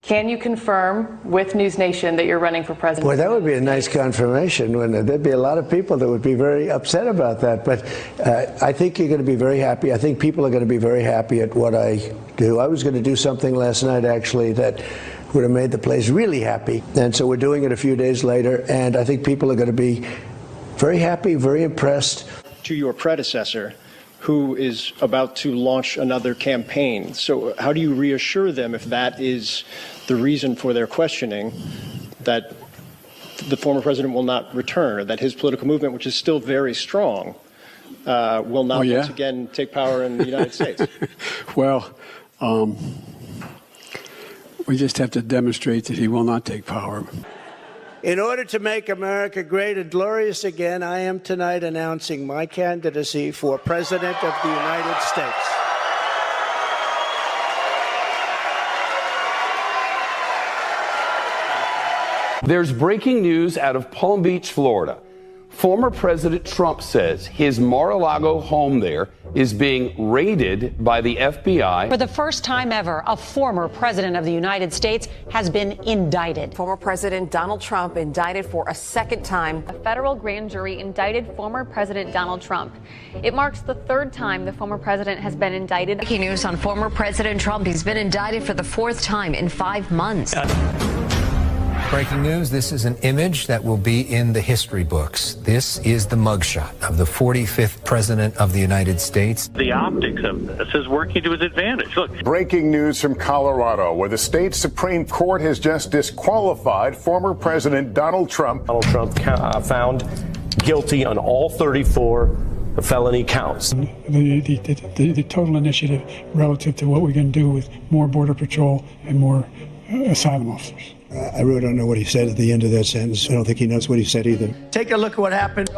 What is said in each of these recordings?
Can you confirm with News Nation that you're running for president? Boy, that would be a nice confirmation. There'd be a lot of people that would be very upset about that. But I think you're going to be very happy. I think people are going to be very happy at what I do. I was going to do something last night, actually, that would have made the place really happy. And so we're doing it a few days later. And I think people are going to be very happy, very impressed. To your predecessor, who is about to launch another campaign. So how do you reassure them, if that is the reason for their questioning, that the former president will not return, or that his political movement, which is still very strong, will not once again take power in the United States? Well, we just have to demonstrate that he will not take power. In order to make America great and glorious again, I am tonight announcing my candidacy for President of the United States. There's breaking news out of Palm Beach, Florida. Former President Trump says his Mar-a-Lago home there is being raided by the FBI. For the first time ever, a former president of the United States has been indicted. Former President Donald Trump indicted for a second time. A federal grand jury indicted former President Donald Trump. It marks the third time the former president has been indicted. Breaking news on former President Trump. He's been indicted for the fourth time in 5 months. Breaking news, this is an image that will be in the history books. This is the mugshot of the 45th President of the United States. The optics of this is working to his advantage. Look. Breaking news from Colorado, where the state Supreme Court has just disqualified former President Donald Trump. Donald Trump found guilty on all 34 felony counts. The total initiative relative to what we're going to do with more Border Patrol and more asylum officers. I really don't know what he said at the end of that sentence. I don't think he knows what he said either. Take a look at what happened.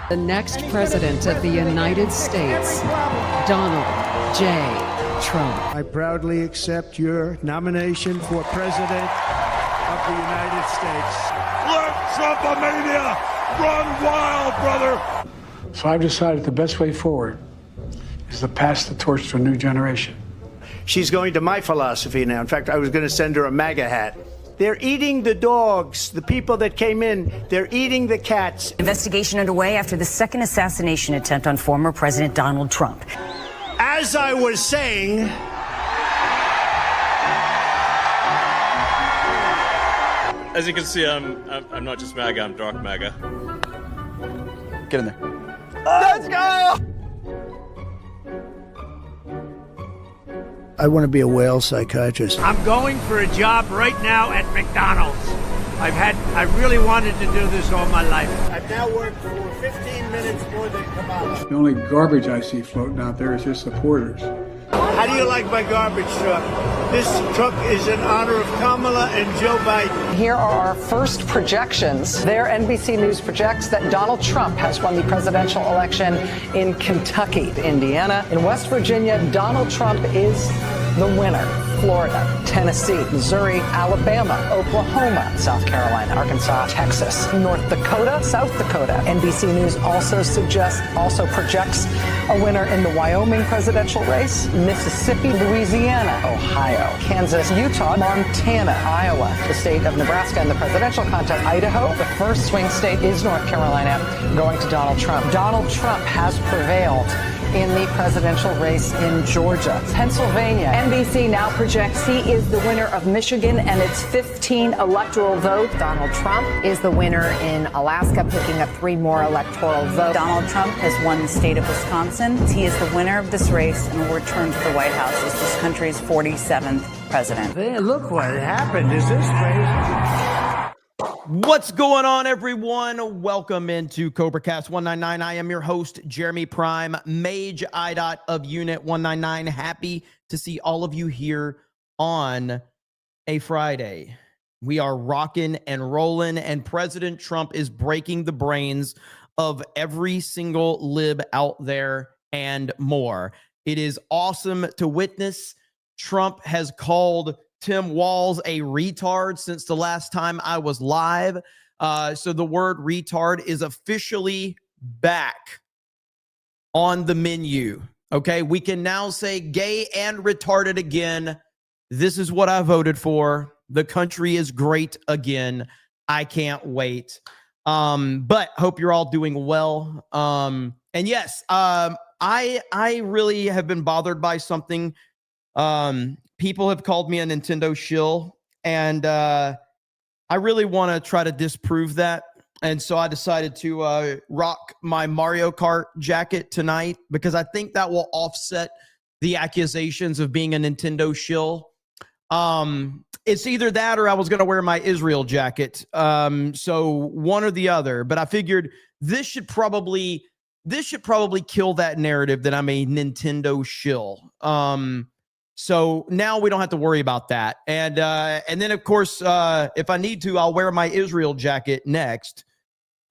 The next president of the United States, Donald J. Trump. I proudly accept your nomination for president of the United States. Let Trumpomania run wild, brother! So I've decided the best way forward is to pass the torch to a new generation. She's going to my philosophy now. In fact, I was going to send her a MAGA hat. They're eating the dogs, the people that came in. They're eating the cats. Investigation underway after the second assassination attempt on former President Donald Trump. As I was saying, as you can see, I'm not just MAGA, I'm dark MAGA. Get in there. Let's go! I want to be a whale psychiatrist. I'm going for a job right now at McDonald's. I really wanted to do this all my life. I've now worked for 15 minutes more than Kamala. The only garbage I see floating out there is his supporters. How do you like my garbage truck? This truck is in honor of Kamala and Joe Biden. Here are our first projections. There, NBC News projects that Donald Trump has won the presidential election in Kentucky, Indiana. In West Virginia, Donald Trump is the winner. Florida, Tennessee, Missouri, Alabama, Oklahoma, South Carolina, Arkansas, Texas, North Dakota, South Dakota. NBC News also projects a winner in the Wyoming presidential race, Mississippi, Louisiana, Ohio, Kansas, Utah, Montana, Iowa, the state of Nebraska in the presidential contest, Idaho. The first swing state is North Carolina, going to Donald Trump. Donald Trump has prevailed in the presidential race in Georgia. Pennsylvania. NBC now projects he is the winner of Michigan and its 15 electoral votes. Donald Trump is the winner in Alaska, picking up 3 more electoral votes. Donald Trump has won the state of Wisconsin. He is the winner of this race and will return to the White House as this country's 47th president. Hey, look what happened. Is this crazy? What's going on, everyone? Welcome into CobraCast 199. I am your host, Jeremy Prime, Mage IDOT of Unit 199. Happy to see all of you here on a Friday. We are rocking and rolling, and President Trump is breaking the brains of every single lib out there and more. It is awesome to witness. Trump has called Tim Walz a retard since the last time I was live. So the word retard is officially back on the menu. Okay, we can now say gay and retarded again. This is what I voted for. The country is great again. I can't wait. But hope you're all doing well. And yes, I really have been bothered by something. People have called me a Nintendo shill, and I really want to try to disprove that. And so I decided to rock my Mario Kart jacket tonight because I think that will offset the accusations of being a Nintendo shill. It's either that or I was going to wear my Israel jacket. So one or the other. But I figured this should probably kill that narrative that I'm a Nintendo shill. So now we don't have to worry about that. And then, of course, if I need to, I'll wear my Israel jacket next,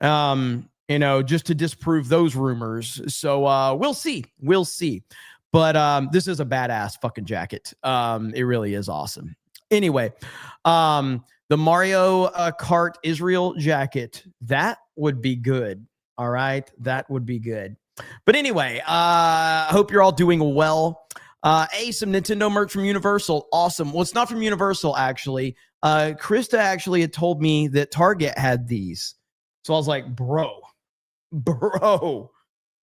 just to disprove those rumors. So we'll see. We'll see. But this is a badass fucking jacket. It really is awesome. Anyway, the Mario Kart Israel jacket, that would be good. All right. That would be good. But anyway, I hope you're all doing well. Some Nintendo merch from Universal. Awesome. Well, it's not from Universal, actually. Krista actually had told me that Target had these. So I was like, bro,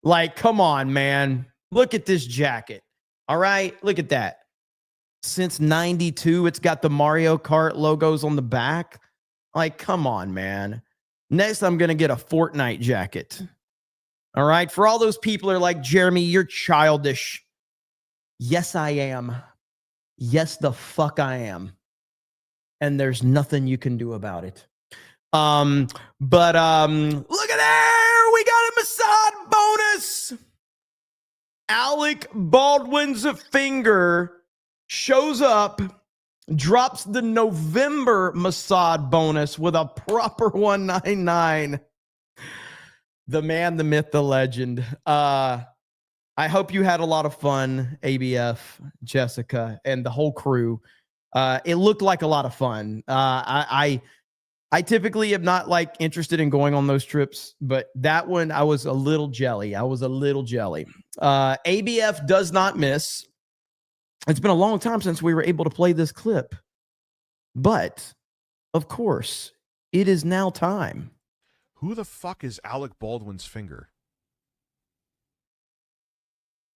like, come on, man. Look at this jacket. All right. Look at that. Since 92, it's got the Mario Kart logos on the back. Like, come on, man. Next, I'm going to get a Fortnite jacket. All right. For all those people who are like, Jeremy, you're childish. Yes, I am. Yes, the fuck I am. And there's nothing you can do about it. But look at there. We got a Mossad bonus. Alec Baldwin's finger shows up, drops the November Mossad bonus with a proper 199. The man, the myth, the legend. I hope you had a lot of fun, ABF, Jessica, and the whole crew. It looked like a lot of fun. I typically am not like interested in going on those trips, but that one I was a little jelly. ABF does not miss. It's been a long time since we were able to play this clip, but of course, it is now time. Who the fuck is Alec Baldwin's finger?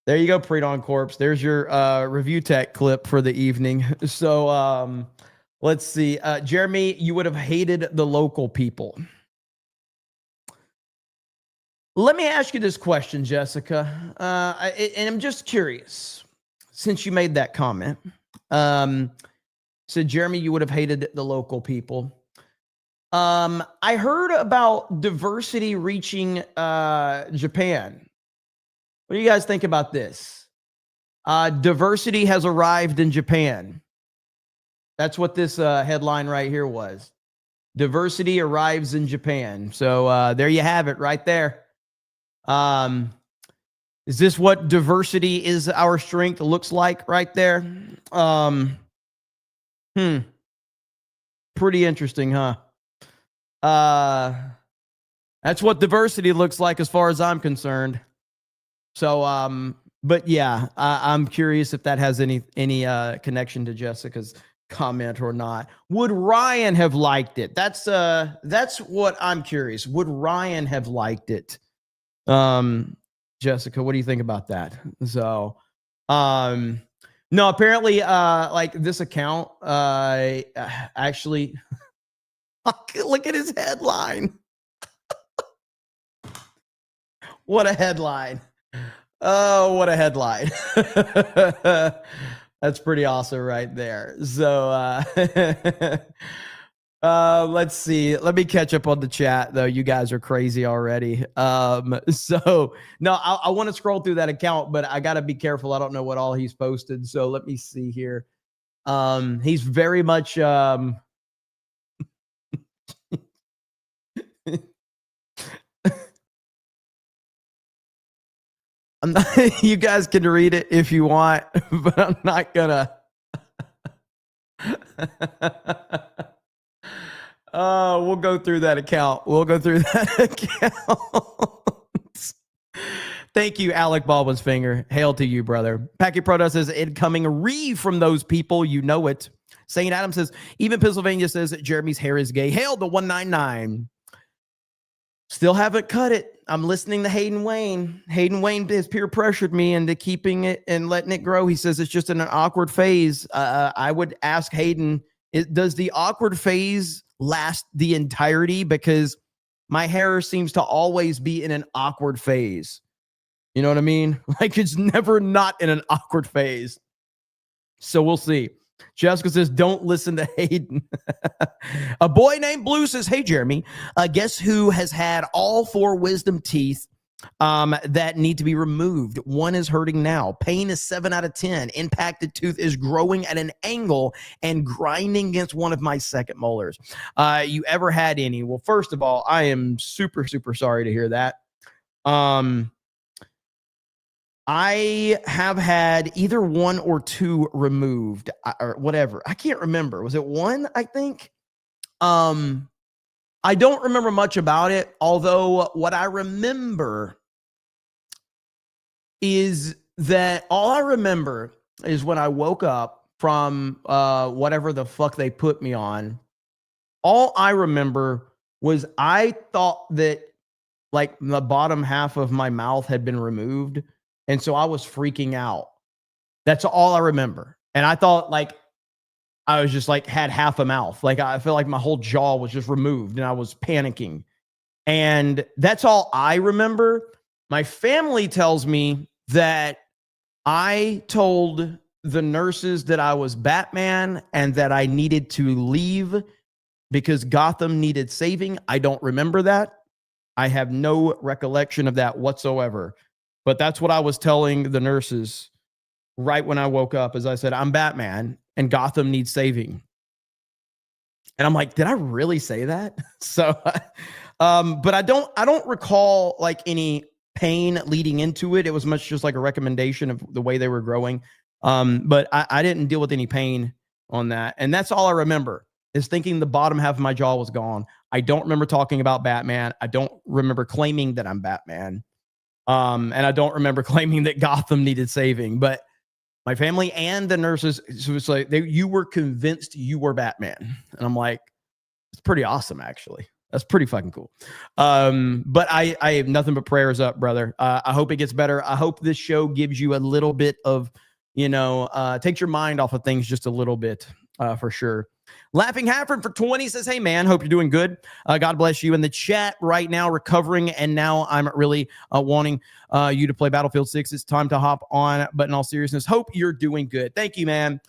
There you go, Predon Corpse. There's your review tech clip for the evening. So let's see. Jeremy, you would have hated the local people. Let me ask you this question, Jessica. And I'm just curious, since you made that comment. So, Jeremy, you would have hated the local people. I heard about diversity reaching Japan. What do you guys think about this? Diversity has arrived in Japan. That's what this headline right here was. Diversity arrives in Japan. So there you have it right there. Is this what diversity is our strength looks like right there? Pretty interesting, huh? That's what diversity looks like as far as I'm concerned. So, but yeah, I'm curious if that has any connection to Jessica's comment or not. Would Ryan have liked it? That's what I'm curious. Would Ryan have liked it? Jessica, what do you think about that? So, no, apparently, like this account, actually, look at his headline. What a headline. Oh, what a headline. That's pretty awesome right there. So let's see. Let me catch up on the chat, though. You guys are crazy already. So no, I want to scroll through that account, but I got to be careful. I don't know what all he's posted. So let me see here. He's very much I'm not, you guys can read it if you want, but I'm not gonna. We'll go through that account. Thank you, Alec Baldwin's finger. Hail to you, brother. Packy Proto says, incoming from those people. You know it. St. Adam says, even Pennsylvania says that Jeremy's hair is gay. Hail to 199. Still haven't cut it. I'm listening to Hayden Wayne. Hayden Wayne has peer pressured me into keeping it and letting it grow. He says it's just in an awkward phase. I would ask Hayden, does the awkward phase last the entirety? Because my hair seems to always be in an awkward phase. You know what I mean? Like it's never not in an awkward phase. So we'll see. Jessica says, don't listen to Hayden. A boy named Blue says, hey, Jeremy, guess who has had all 4 wisdom teeth that need to be removed? One is hurting now. Pain is 7 out of 10. Impacted tooth is growing at an angle and grinding against one of my second molars. You ever had any? Well, first of all, I am super, super sorry to hear that. I have had either 1 or 2 removed or whatever. I can't remember. Was it 1? I think. I don't remember much about it. Although what I remember is that all I remember is when I woke up from whatever the fuck they put me on. All I remember was I thought that like the bottom half of my mouth had been removed. And so I was freaking out. That's all I remember. And I thought like, I was just like, had half a mouth. Like I felt like my whole jaw was just removed and I was panicking. And that's all I remember. My family tells me that I told the nurses that I was Batman and that I needed to leave because Gotham needed saving. I don't remember that. I have no recollection of that whatsoever. But that's what I was telling the nurses right when I woke up, as I said, I'm Batman and Gotham needs saving. And I'm like, did I really say that? So, but I don't recall like any pain leading into it. It was much just like a recommendation of the way they were growing. But I didn't deal with any pain on that. And that's all I remember is thinking the bottom half of my jaw was gone. I don't remember talking about Batman. I don't remember claiming that I'm Batman. And I don't remember claiming that Gotham needed saving, but my family and the nurses, so it's like you were convinced you were Batman. And I'm like, it's pretty awesome, actually. That's pretty fucking cool. But I have nothing but prayers up, brother. I hope it gets better. I hope this show gives you a little bit of, takes your mind off of things just a little bit, for sure. Laughing Hafford for 20 says, hey, man, hope you're doing good. God bless you. In the chat right now, recovering, and now I'm really wanting you to play Battlefield 6. It's time to hop on, but in all seriousness, hope you're doing good. Thank you, man.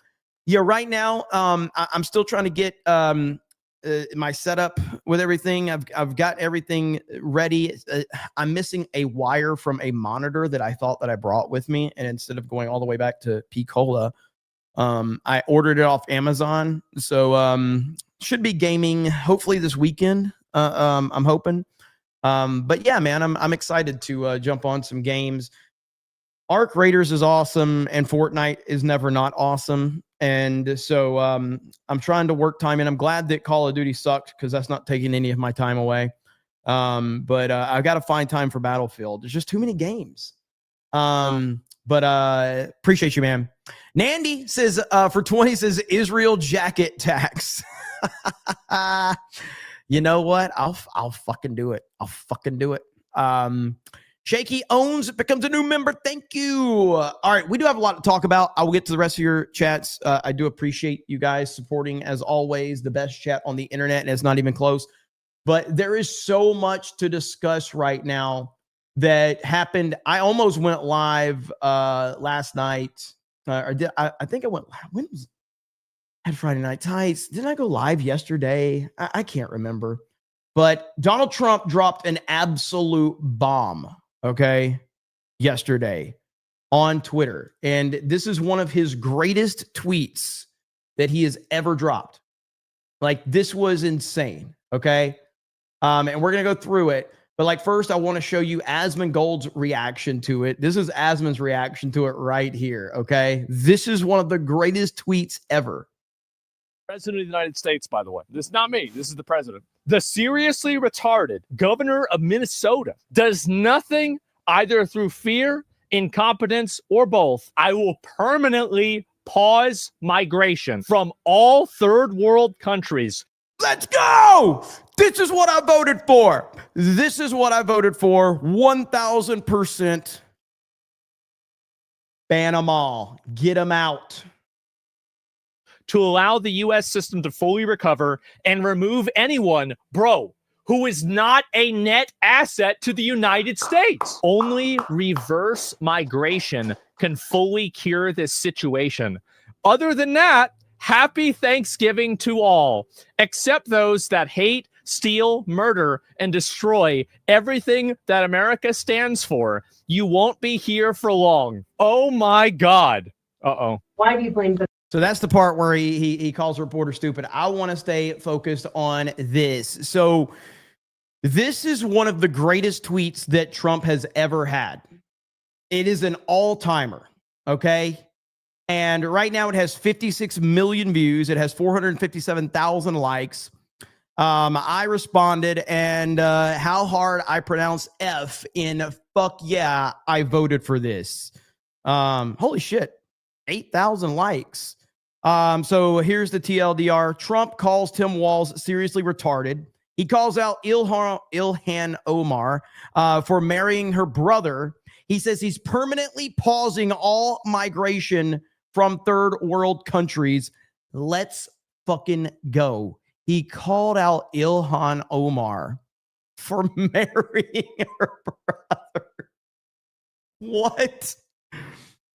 Yeah, right now, I'm still trying to get my setup with everything. I've got everything ready. I'm missing a wire from a monitor that I thought that I brought with me, and instead of going all the way back to Pensacola, I ordered it off Amazon. So should be gaming hopefully this weekend. I'm hoping. But yeah, man, I'm excited to jump on some games. Arc Raiders is awesome, and Fortnite is never not awesome. And so I'm trying to work time in. I'm glad that Call of Duty sucked because that's not taking any of my time away. But I've got to find time for Battlefield. There's just too many games. But appreciate you, man. Nandy says for 20 says Israel jacket tax. You know what? I'll fucking do it. I'll fucking do it. Shaky owns becomes a new member. Thank you. All right, we do have a lot to talk about. I will get to the rest of your chats. I do appreciate you guys supporting, as always, the best chat on the internet, and it's not even close. But there is so much to discuss right now that happened. I almost went live last night. I think I went. When was I had Friday Night Tights? Didn't I go live yesterday? I can't remember. But Donald Trump dropped an absolute bomb, okay, yesterday on Twitter. And this is one of his greatest tweets that he has ever dropped. Like, this was insane, okay? And we're going to go through it. But like, first, I want to show you Asmongold's reaction to it. This is Asmon's reaction to it right here, okay? This is one of the greatest tweets ever. President of the United States, by the way. This is not me. This is the president. The seriously retarded governor of Minnesota does nothing either through fear, incompetence, or both. I will permanently pause migration from all third world countries. Let's go. This is what I voted for. This is what I voted for. 1,000%. Ban them all. Get them out. To allow the U.S. system to fully recover and remove anyone, who is not a net asset to the United States. Only reverse migration can fully cure this situation. Other than that, happy Thanksgiving to all, except those that hate, steal, murder, and destroy everything that America stands for. You won't be here for long. Oh my God. Uh-oh. Why do you blame the... So that's the part where he calls reporter stupid. I want to stay focused on this. So this is one of the greatest tweets that Trump has ever had. It is an all-timer, okay? And right now it has 56 million views. It has 457,000 likes. I responded, and how hard I pronounce F in fuck yeah, I voted for this. Holy shit, 8,000 likes. So here's the TLDR. Trump calls Tim Walz seriously retarded. He calls out Ilhan Omar for marrying her brother. He says he's permanently pausing all migration from third world countries. Let's fucking go. He called out Ilhan Omar for marrying her brother. What?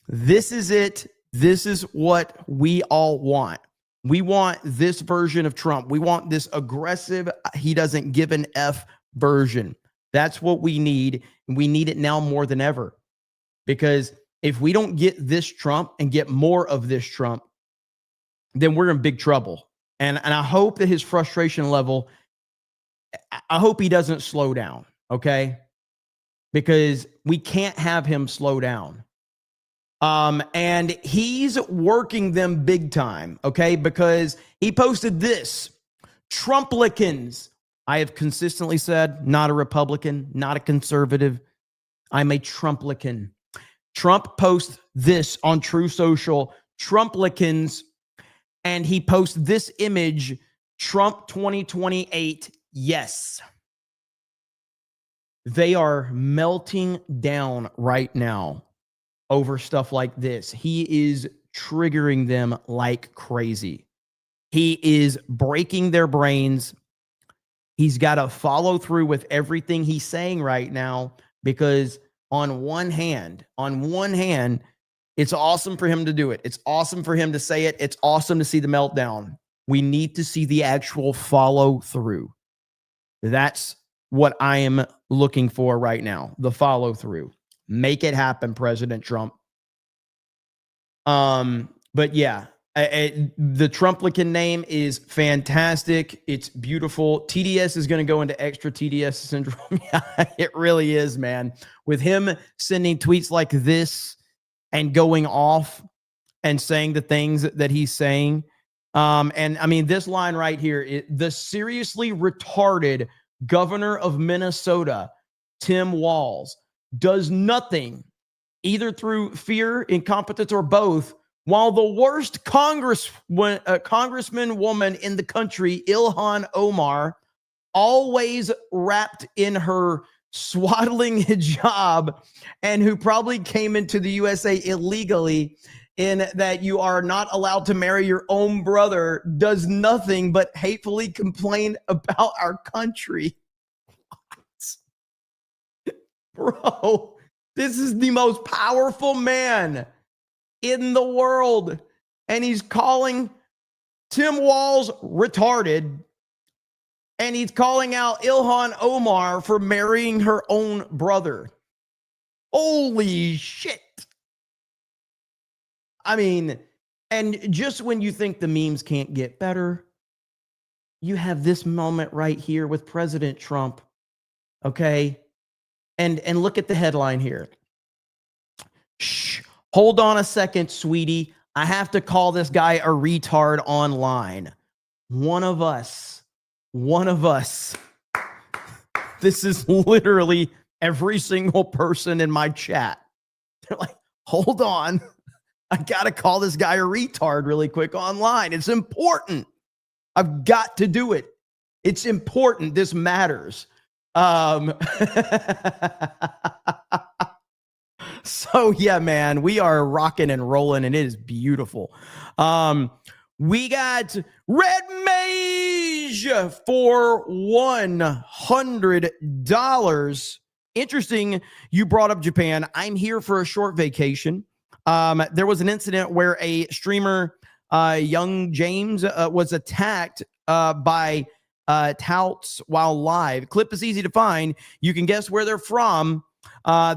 This is it. This is what we all want. We want this version of Trump. We want this aggressive, he doesn't give an F version. That's what we need. And we need it now more than ever. Because if we don't get this Trump and get more of this Trump, then we're in big trouble. And I hope that his frustration level, I hope he doesn't slow down, okay? Because we can't have him slow down. And he's working them big time, okay? Because he posted this, Trumplicans. I have consistently said, not a Republican, not a conservative. I'm a Trumplican. Trump posts this on True Social, Trumplicans, and he posts this image, Trump 2028, yes. They are melting down right now over stuff like this. He is triggering them like crazy. He is breaking their brains. He's got to follow through with everything he's saying right now, because on one hand, it's awesome for him to do it. It's awesome for him to say it. It's awesome to see the meltdown. We need to see the actual follow through. That's what I am looking for right now. The follow through. Make it happen, President Trump. But yeah, the Trumplican name is fantastic. It's beautiful. TDS is going to go into extra TDS syndrome. Yeah, it really is, man. With him sending tweets like this and going off and saying the things that he's saying. And I mean, this line right here, the seriously retarded governor of Minnesota, Tim Walz, does nothing, either through fear, incompetence, or both, while the worst congressman woman in the country, Ilhan Omar, always wrapped in her swaddling hijab and who probably came into the USA illegally, in that you are not allowed to marry your own brother, does nothing but hatefully complain about our country. Bro, this is the most powerful man in the world. And he's calling Tim Walz retarded. And he's calling out Ilhan Omar for marrying her own brother. Holy shit. I mean, and just when you think the memes can't get better, you have this moment right here with President Trump. Okay? And look at the headline here. Shh, hold on a second, sweetie. I have to call this guy a retard online. one of us. This is literally every single person in my chat. They're like, hold on. I got to call this guy a retard really quick online. It's important. I've got to do it. It's important. This matters. So yeah, man, we are rocking and rolling, and it is beautiful. We got Red Mage for $100. Interesting, you brought up Japan. I'm here for a short vacation. There was an incident where a streamer, Young James, was attacked by touts while live. Clip is easy to find. You can guess where they're from.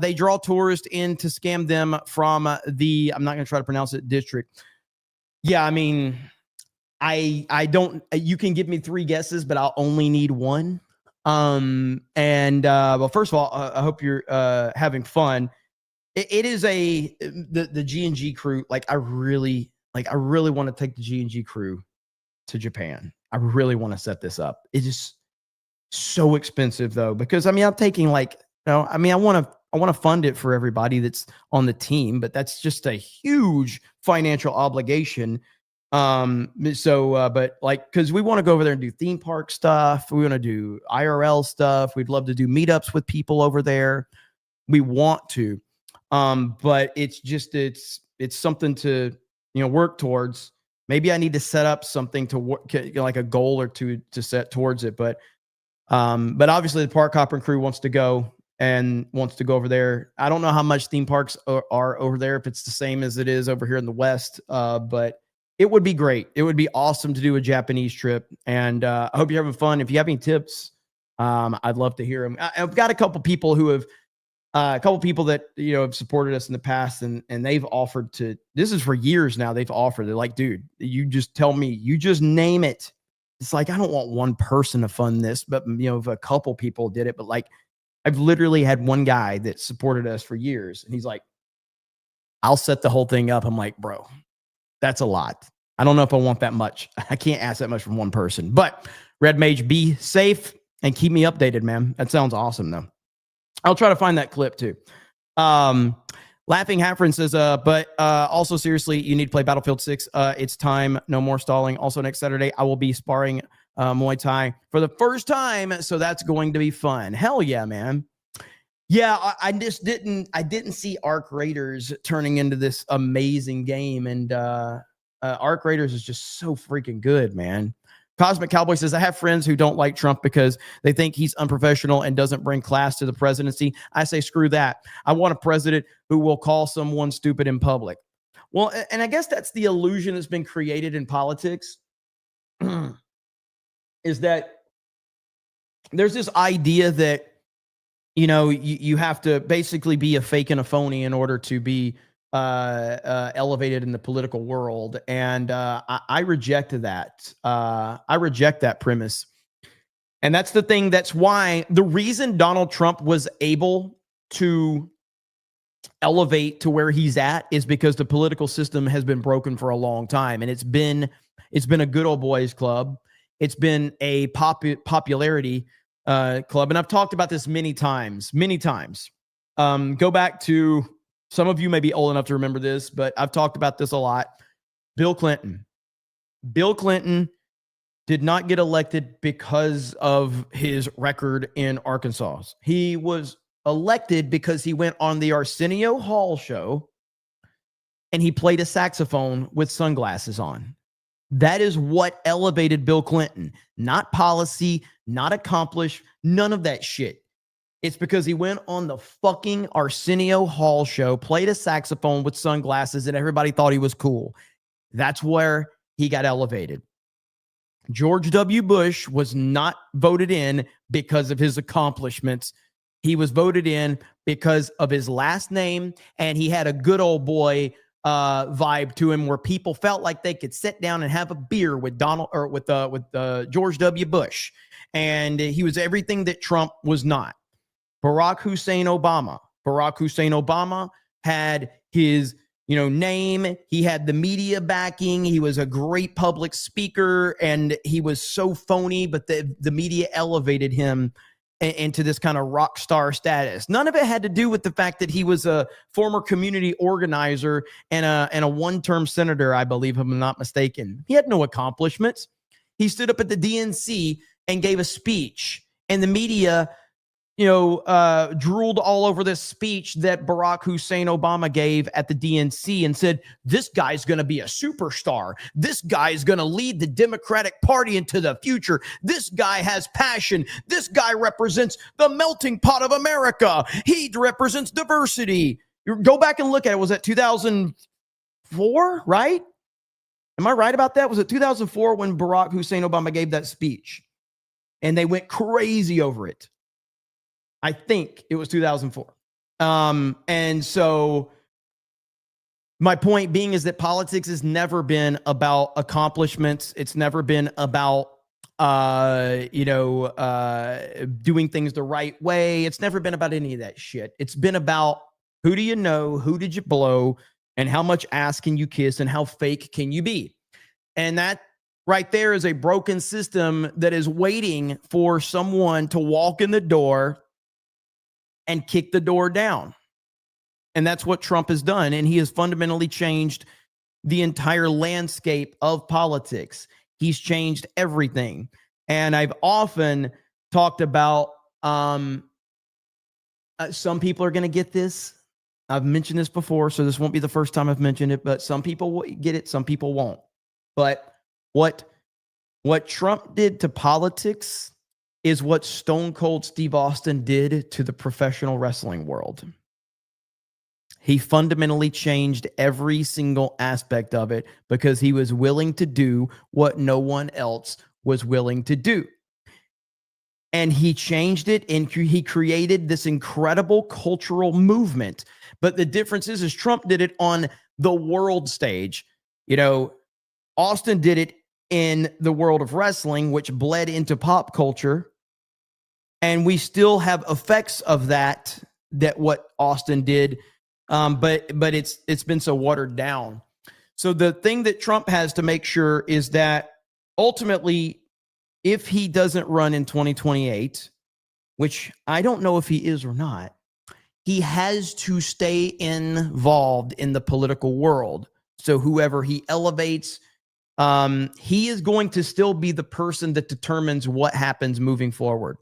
They draw tourists in to scam them from the, I'm not going to try to pronounce it, district. Yeah, I mean, I don't, you can give me 3 guesses, but I'll only need 1. Well, first of all, I hope you're having fun. It is the G&G crew. I really want to take the G&G crew to Japan. I really want to set this up. It is so expensive though, because I'm taking I want to fund it for everybody that's on the team, but that's just a huge financial obligation. But because we want to go over there and do theme park stuff, we want to do IRL stuff. We'd love to do meetups with people over there. We want to, but it's something to, work towards. Maybe I need to set up something to work, like a goal or two to set towards it. But obviously the Park Hopper crew wants to go over there. I don't know how much theme parks are over there, if it's the same as it is over here in the West. But it would be great. It would be awesome to do a Japanese trip. And I hope you're having fun. If you have any tips, I'd love to hear them. I've got a couple people who have, that, have supported us in the past, and they've offered to, this is for years now. They've offered, they're like, dude, you just tell me, you just name it. It's like, I don't want one person to fund this, but if a couple people did it, but I've literally had one guy that supported us for years, and he's like, I'll set the whole thing up. I'm like, bro, that's a lot. I don't know if I want that much. I can't ask that much from one person. But Red Mage, be safe and keep me updated, man. That sounds awesome, though. I'll try to find that clip, too. Laughing Hatfrin says, but also, seriously, you need to play Battlefield 6. It's time. No more stalling. Also, next Saturday, I will be sparring Muay Thai for the first time, so that's going to be fun. Hell yeah, man. Yeah, I just didn't see Arc Raiders turning into this amazing game, and Arc Raiders is just so freaking good, man. Cosmic Cowboy says, I have friends who don't like Trump because they think he's unprofessional and doesn't bring class to the presidency. I say, screw that. I want a president who will call someone stupid in public. Well, and I guess that's the illusion that's been created in politics, is that there's this idea that, you have to basically be a fake and a phony in order to be elevated in the political world. And I reject that. I reject that premise. And that's the thing. That's why the reason Donald Trump was able to elevate to where he's at is because the political system has been broken for a long time. And it's been a good old boys club. It's been a popularity club. And I've talked about this many times. Go back to, some of you may be old enough to remember this, but I've talked about this a lot. Bill Clinton did not get elected because of his record in Arkansas. He was elected because he went on the Arsenio Hall show and he played a saxophone with sunglasses on. That is what elevated Bill Clinton. Not policy, not accomplish, none of that shit. It's because he went on the fucking Arsenio Hall show, played a saxophone with sunglasses, and everybody thought he was cool. That's where he got elevated. George W. Bush was not voted in because of his accomplishments. He was voted in because of his last name, and he had a good old boy vibe to him, where people felt like they could sit down and have a beer with George W. Bush, and he was everything that Trump was not. Barack Hussein Obama had his name. He had the media backing. He was a great public speaker, and he was so phony, but the media elevated him into this kind of rock star status. None of it had to do with the fact that he was a former community organizer and a one-term senator, I believe, if I'm not mistaken. He had no accomplishments. He stood up at the DNC and gave a speech, and the media drooled all over this speech that Barack Hussein Obama gave at the DNC and said, this guy's going to be a superstar. This guy's going to lead the Democratic Party into the future. This guy has passion. This guy represents the melting pot of America. He represents diversity. Go back and look at it. Was it 2004, right? Am I right about that? Was it 2004 when Barack Hussein Obama gave that speech? And they went crazy over it. I think it was 2004. And so my point being is that politics has never been about accomplishments. It's never been about, doing things the right way. It's never been about any of that shit. It's been about who do you know, who did you blow, and how much ass can you kiss, and how fake can you be? And that right there is a broken system that is waiting for someone to walk in the door and kick the door down. And that's what Trump has done. And he has fundamentally changed the entire landscape of politics. He's changed everything. And I've often talked about some people are going to get this. I've mentioned this before, so this won't be the first time I've mentioned it, but some people will get it, some people won't. But what Trump did to politics is what Stone Cold Steve Austin did to the professional wrestling world. He fundamentally changed every single aspect of it because he was willing to do what no one else was willing to do. And he changed it, and he created this incredible cultural movement. But the difference is Trump did it on the world stage. Austin did it in the world of wrestling, which bled into pop culture. And we still have effects of that what Austin did, but it's been so watered down. So the thing that Trump has to make sure is that ultimately, if he doesn't run in 2028, which I don't know if he is or not, he has to stay involved in the political world. So whoever he elevates, he is going to still be the person that determines what happens moving forward.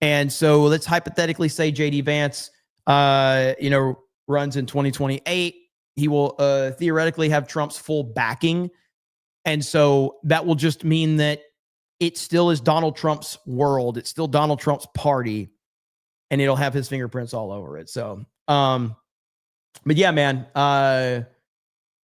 And so let's hypothetically say JD Vance, runs in 2028. He will theoretically have Trump's full backing. And so that will just mean that it still is Donald Trump's world. It's still Donald Trump's party, and it'll have his fingerprints all over it. So, but yeah, man,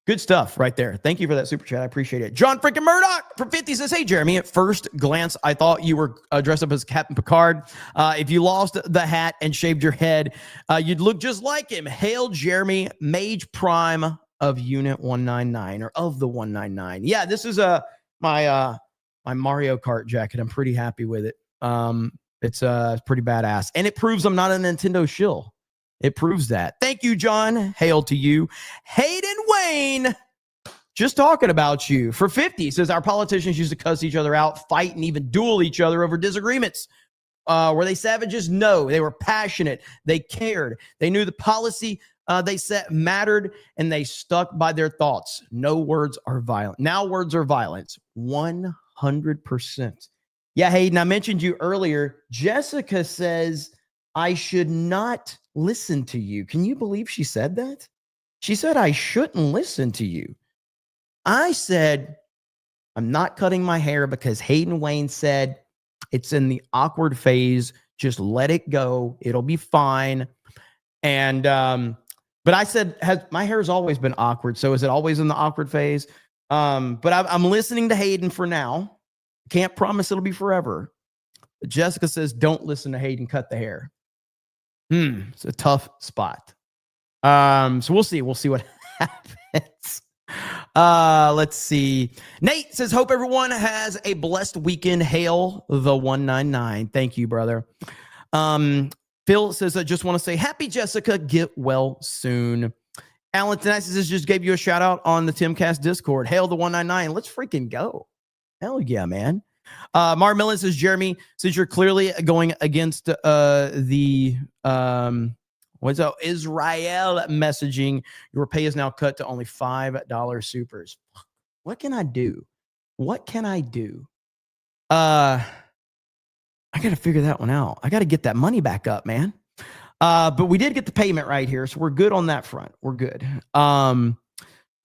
good stuff right there. Thank you for that super chat. I appreciate it. John freaking Murdoch from 50 says, hey, Jeremy, at first glance, I thought you were dressed up as Captain Picard. If you lost the hat and shaved your head, you'd look just like him. Hail, Jeremy, Mage Prime of Unit 199 or of the 199. Yeah, this is my Mario Kart jacket. I'm pretty happy with it. It's pretty badass. And it proves I'm not a Nintendo shill. It proves that. Thank you, John. Hail to you. Hayden Wayne, just talking about you. For 50, says our politicians used to cuss each other out, fight, and even duel each other over disagreements. Were they savages? No. They were passionate. They cared. They knew the policy they set mattered, and they stuck by their thoughts. No words are violent. Now words are violence. 100%. Yeah, Hayden, I mentioned you earlier. Jessica says, I should not listen to you. Can you believe she said that? She said, I shouldn't listen to you. I said, I'm not cutting my hair because Hayden Wayne said it's in the awkward phase. Just let it go. It'll be fine. And, but I said, my hair has always been awkward. So is it always in the awkward phase? But I'm listening to Hayden for now. Can't promise it'll be forever. But Jessica says, don't listen to Hayden, cut the hair. It's a tough spot. So we'll see. We'll see what happens. Let's see. Nate says, hope everyone has a blessed weekend. Hail the 199. Thank you, brother. Phil says, I just want to say happy Jessica. Get well soon. Alan Tenasis just gave you a shout out on the Timcast Discord. Hail the 199. Let's freaking go. Hell yeah, man. Mar Millen says, Jeremy, since you're clearly going against the Israel messaging, your pay is now cut to only $5 supers. What can I do? What can I do? I got to figure that one out. I got to get that money back up, man. But we did get the payment right here, so we're good on that front. We're good.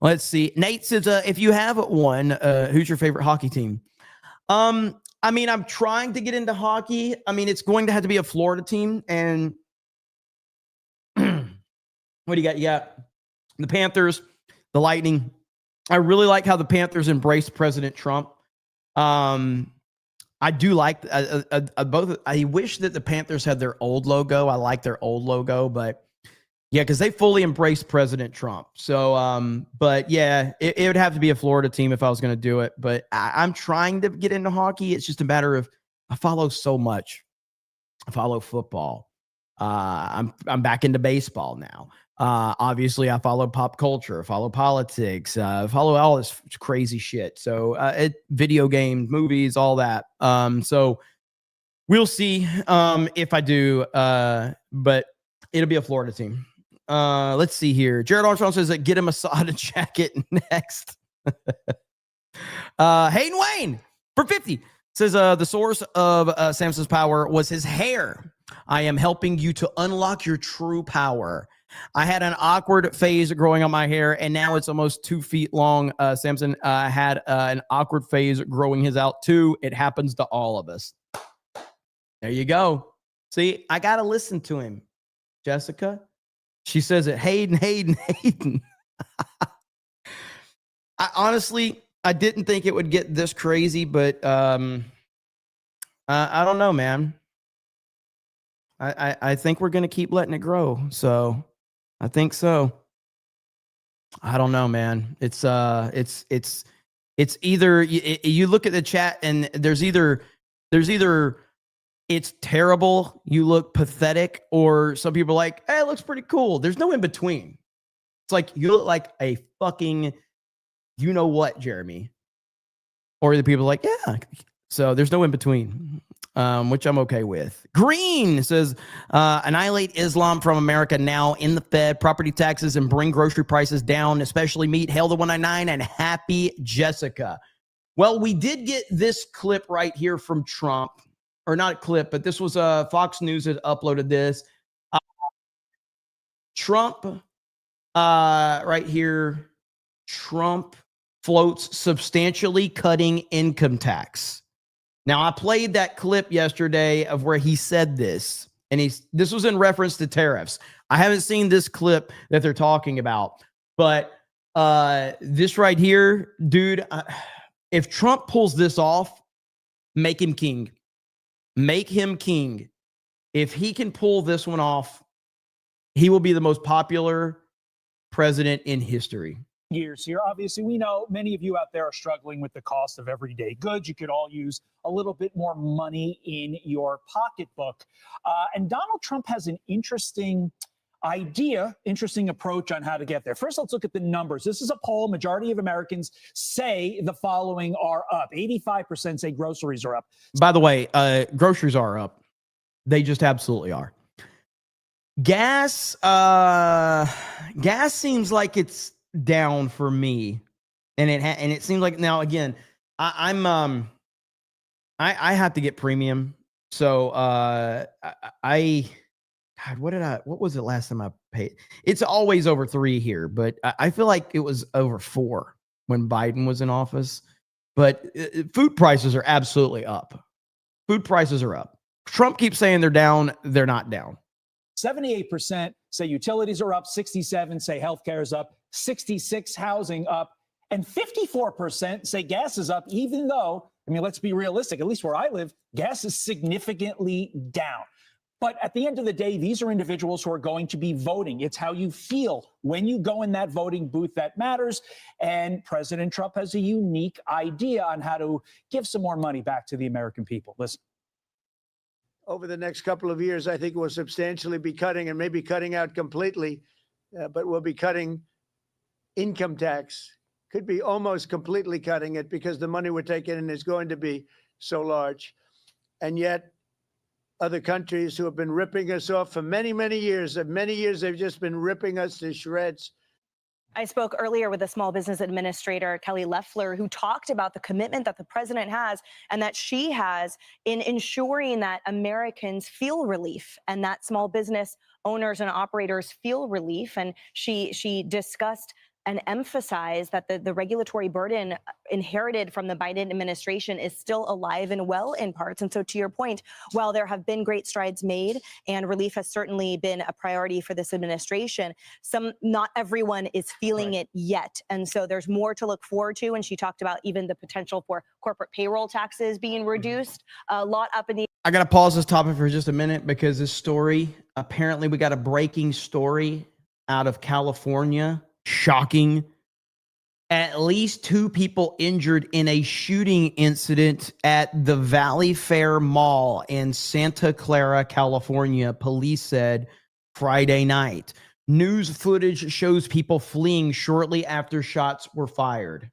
Let's see. Nate says, if you have one, who's your favorite hockey team? I mean, I'm trying to get into hockey. I mean, it's going to have to be a Florida team. And what do you got? You got the Panthers, the Lightning. I really like how the Panthers embraced President Trump. I do like both. I wish that the Panthers had their old logo. I like their old logo, but yeah, because they fully embraced President Trump. So, but yeah, it would have to be a Florida team if I was going to do it. But I'm trying to get into hockey. It's just a matter of I follow so much. I follow football. I'm back into baseball now. Obviously, I follow pop culture, follow politics, follow all this crazy shit. So, video games, movies, all that. So we'll see if I do. But it'll be a Florida team. Let's see here. Jared Armstrong says that get him a soda jacket next. Hayden Wayne for 50 says the source of Samson's power was his hair. I am helping you to unlock your true power. I had an awkward phase growing on my hair, and now it's almost 2 feet long. Samson had an awkward phase growing his out too. It happens to all of us. There you go. See, I got to listen to him. Jessica, she says it. Hayden. I didn't think it would get this crazy, but I don't know, man. I think we're going to keep letting it grow. So I think so. I don't know, man. It's either you look at the chat and there's either it's terrible, you look pathetic, or some people are like, hey, it looks pretty cool. There's no in between. It's like you look like a fucking you know what, Jeremy. Or the people are like, yeah. So there's no in between. Which I'm okay with. Green says, annihilate Islam from America now in the Fed, property taxes, and bring grocery prices down, especially meat. Hail the 199 and happy Jessica. Well, we did get this clip right here from Trump, or not a clip, but this was Fox News that uploaded this. Trump, right here, Trump floats substantially cutting income tax. Now, I played that clip yesterday of where he said this, and this was in reference to tariffs. I haven't seen this clip that they're talking about, but this right here, dude, if Trump pulls this off, make him king. Make him king. If he can pull this one off, he will be the most popular president in history. Years here. Obviously, we know many of you out there are struggling with the cost of everyday goods. You could all use a little bit more money in your pocketbook. And Donald Trump has an interesting approach on how to get there. First, let's look at the numbers. This is a poll. Majority of Americans say the following are up. 85% say groceries are up. By the way, groceries are up. They just absolutely are. Gas seems like it's down for me, and it seems like now again I have to get premium, so what was it last time I paid? It's always over 3 here, but I feel like it was over 4 when Biden was in office. But food prices are absolutely up. Food prices are up. Trump keeps saying they're down. They're not down. 78% say utilities are up, 67% say healthcare is up, 66% housing up, and 54% say gas is up, even though, I mean, let's be realistic, at least where I live, gas is significantly down. But at the end of the day, these are individuals who are going to be voting. It's how you feel when you go in that voting booth that matters. And President Trump has a unique idea on how to give some more money back to the American people. Listen. Over the next couple of years, I think we'll substantially be cutting, and maybe cutting out completely, but we'll be cutting income tax, could be almost completely cutting it because the money we're taking in is going to be so large. And yet other countries who have been ripping us off for many, many years, they've just been ripping us to shreds. I spoke earlier with a small business administrator, Kelly Loeffler, who talked about the commitment that the president has and that she has in ensuring that Americans feel relief and that small business owners and operators feel relief. And she discussed and emphasized that the regulatory burden inherited from the Biden administration is still alive and well in parts. And so to your point, while there have been great strides made and relief has certainly been a priority for this administration, not everyone is feeling it yet. And so there's more to look forward to. And she talked about even the potential for corporate payroll taxes being reduced, a lot up in the. I got to pause this topic for just a minute because this story, apparently we got a breaking story out of California. Shocking. At least 2 people injured in a shooting incident at the Valley Fair Mall in Santa Clara, California, police said Friday night. News footage shows people fleeing shortly after shots were fired.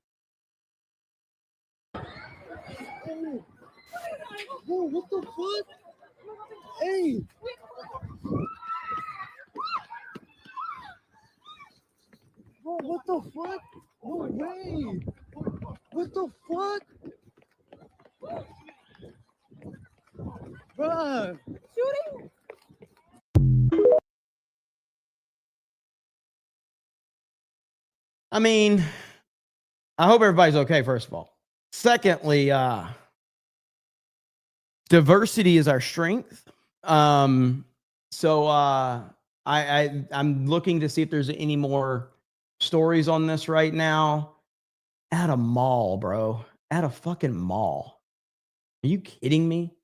Whoa, what the fuck? Hey! Bro, what the fuck? No way! What the fuck? Bruh! Shooting! I mean, I hope everybody's okay, first of all. Secondly, diversity is our strength. I'm looking to see if there's any more stories on this right now. At a mall, bro. At a fucking mall. Are you kidding me?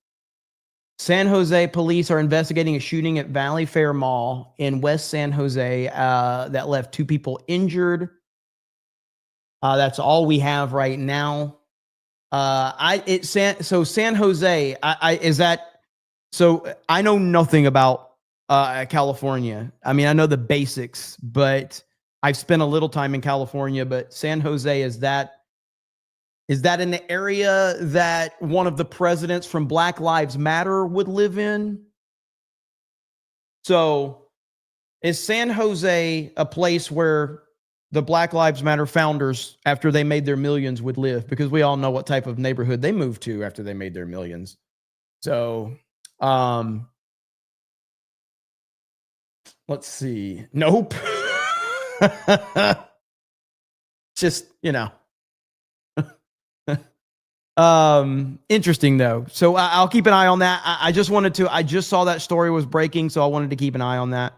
San Jose police are investigating a shooting at Valley Fair Mall in West San Jose that left 2 people injured. That's all we have right now. San Jose. So I know nothing about California. I mean, I know the basics, but I've spent a little time in California. But San Jose, is that an area that one of the presidents from Black Lives Matter would live in? So is San Jose a place where the Black Lives Matter founders, after they made their millions, would live? Because we all know what type of neighborhood they moved to after they made their millions. So, let's see. Nope. Just, interesting though. So I'll keep an eye on that. I just saw that story was breaking, so I wanted to keep an eye on that.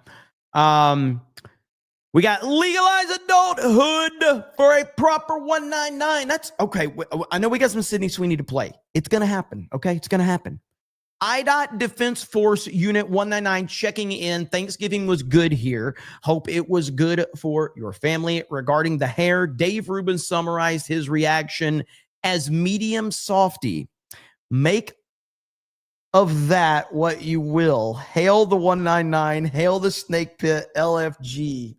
We got legalized adulthood for a proper 199. That's okay. I know we got some Sydney Sweeney to play. It's going to happen. Okay. It's going to happen. IDOT Defense Force Unit 199 checking in. Thanksgiving was good here. Hope it was good for your family. Regarding the hair, Dave Rubin summarized his reaction as medium softy. Make of that what you will. Hail the 199. Hail the snake pit. LFG.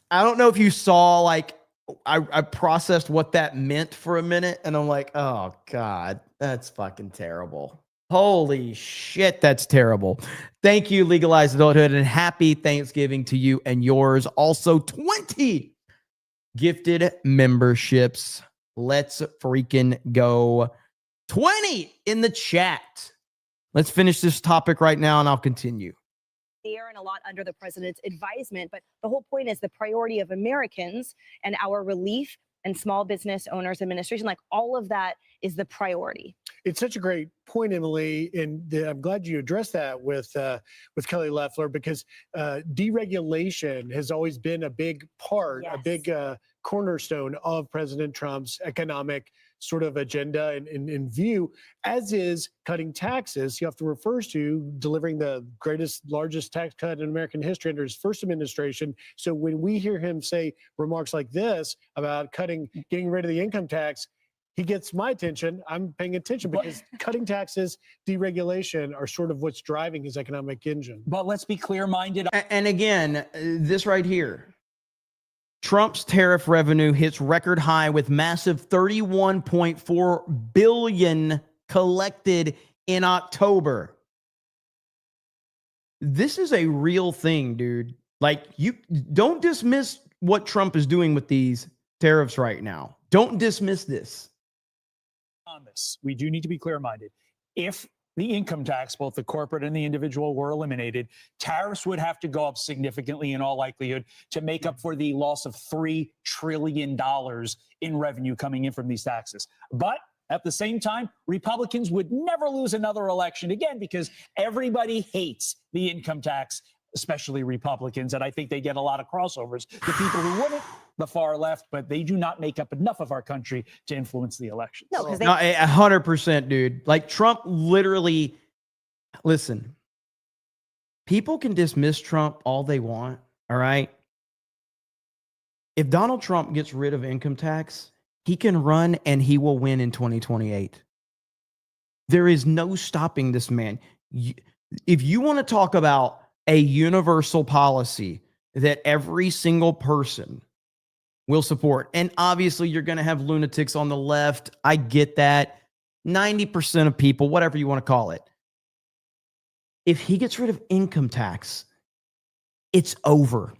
I don't know if you saw, I processed what that meant for a minute, and I'm like, oh, God, that's fucking terrible. Holy shit, that's terrible. Thank you, Legalized Adulthood, and happy Thanksgiving to you and yours. Also, 20 gifted memberships. Let's freaking go. 20 in the chat. Let's finish this topic right now, and I'll continue. And a lot under the president's advisement. But the whole point is the priority of Americans and our relief and small business owners administration, all of that is the priority. It's such a great point, Emily, and I'm glad you addressed that with Kelly Loeffler, because deregulation has always been a big part, a big cornerstone of President Trump's economic sort of agenda and view, as is cutting taxes. You have to refer to delivering the largest tax cut in American history under his first administration. So when we hear him say remarks like this about getting rid of the income tax, he gets my attention. I'm paying attention because cutting taxes, deregulation are sort of what's driving his economic engine. But let's be clear-minded. And again, this right here. Trump's tariff revenue hits record high with massive $31.4 billion collected in October. This is a real thing, dude. Like, you don't dismiss what Trump is doing with these tariffs right now. Don't dismiss this. On this, we do need to be clear-minded. If the income tax, both the corporate and the individual, were eliminated, tariffs would have to go up significantly in all likelihood to make up for the loss of $3 trillion in revenue coming in from these taxes. But at the same time, Republicans would never lose another election again because everybody hates the income tax, especially Republicans. And I think they get a lot of crossovers. The people who wouldn't, the far left, but they do not make up enough of our country to influence the elections. No, because 100%, dude. Like, Trump literally, listen, people can dismiss Trump all they want, all right? If Donald Trump gets rid of income tax, he can run and he will win in 2028. There is no stopping this man. If you want to talk about a universal policy that every single person will support, and obviously you're going to have lunatics on the left. I get that. 90% of people, whatever you want to call it. If he gets rid of income tax, it's over.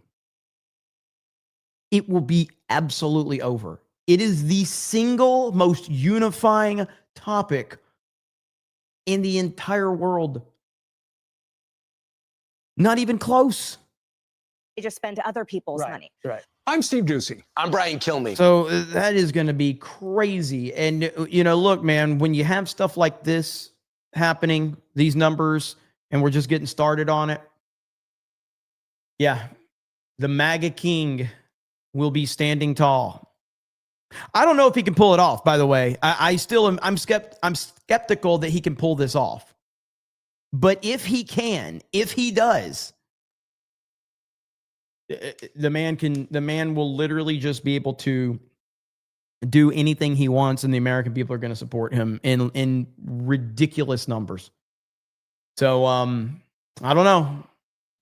It will be absolutely over. It is the single most unifying topic in the entire world. Not even close. They just spend other people's money. Right. I'm Steve Doocy. I'm Brian Kilmeade. So that is going to be crazy. And, you know, look, man, when you have stuff like this happening, these numbers, and we're just getting started on it. Yeah. The MAGA king will be standing tall. I don't know if he can pull it off, by the way. I'm skeptical that he can pull this off. But if he can, if he does, the man will literally just be able to do anything he wants, and the American people are going to support him in ridiculous numbers. So I don't know.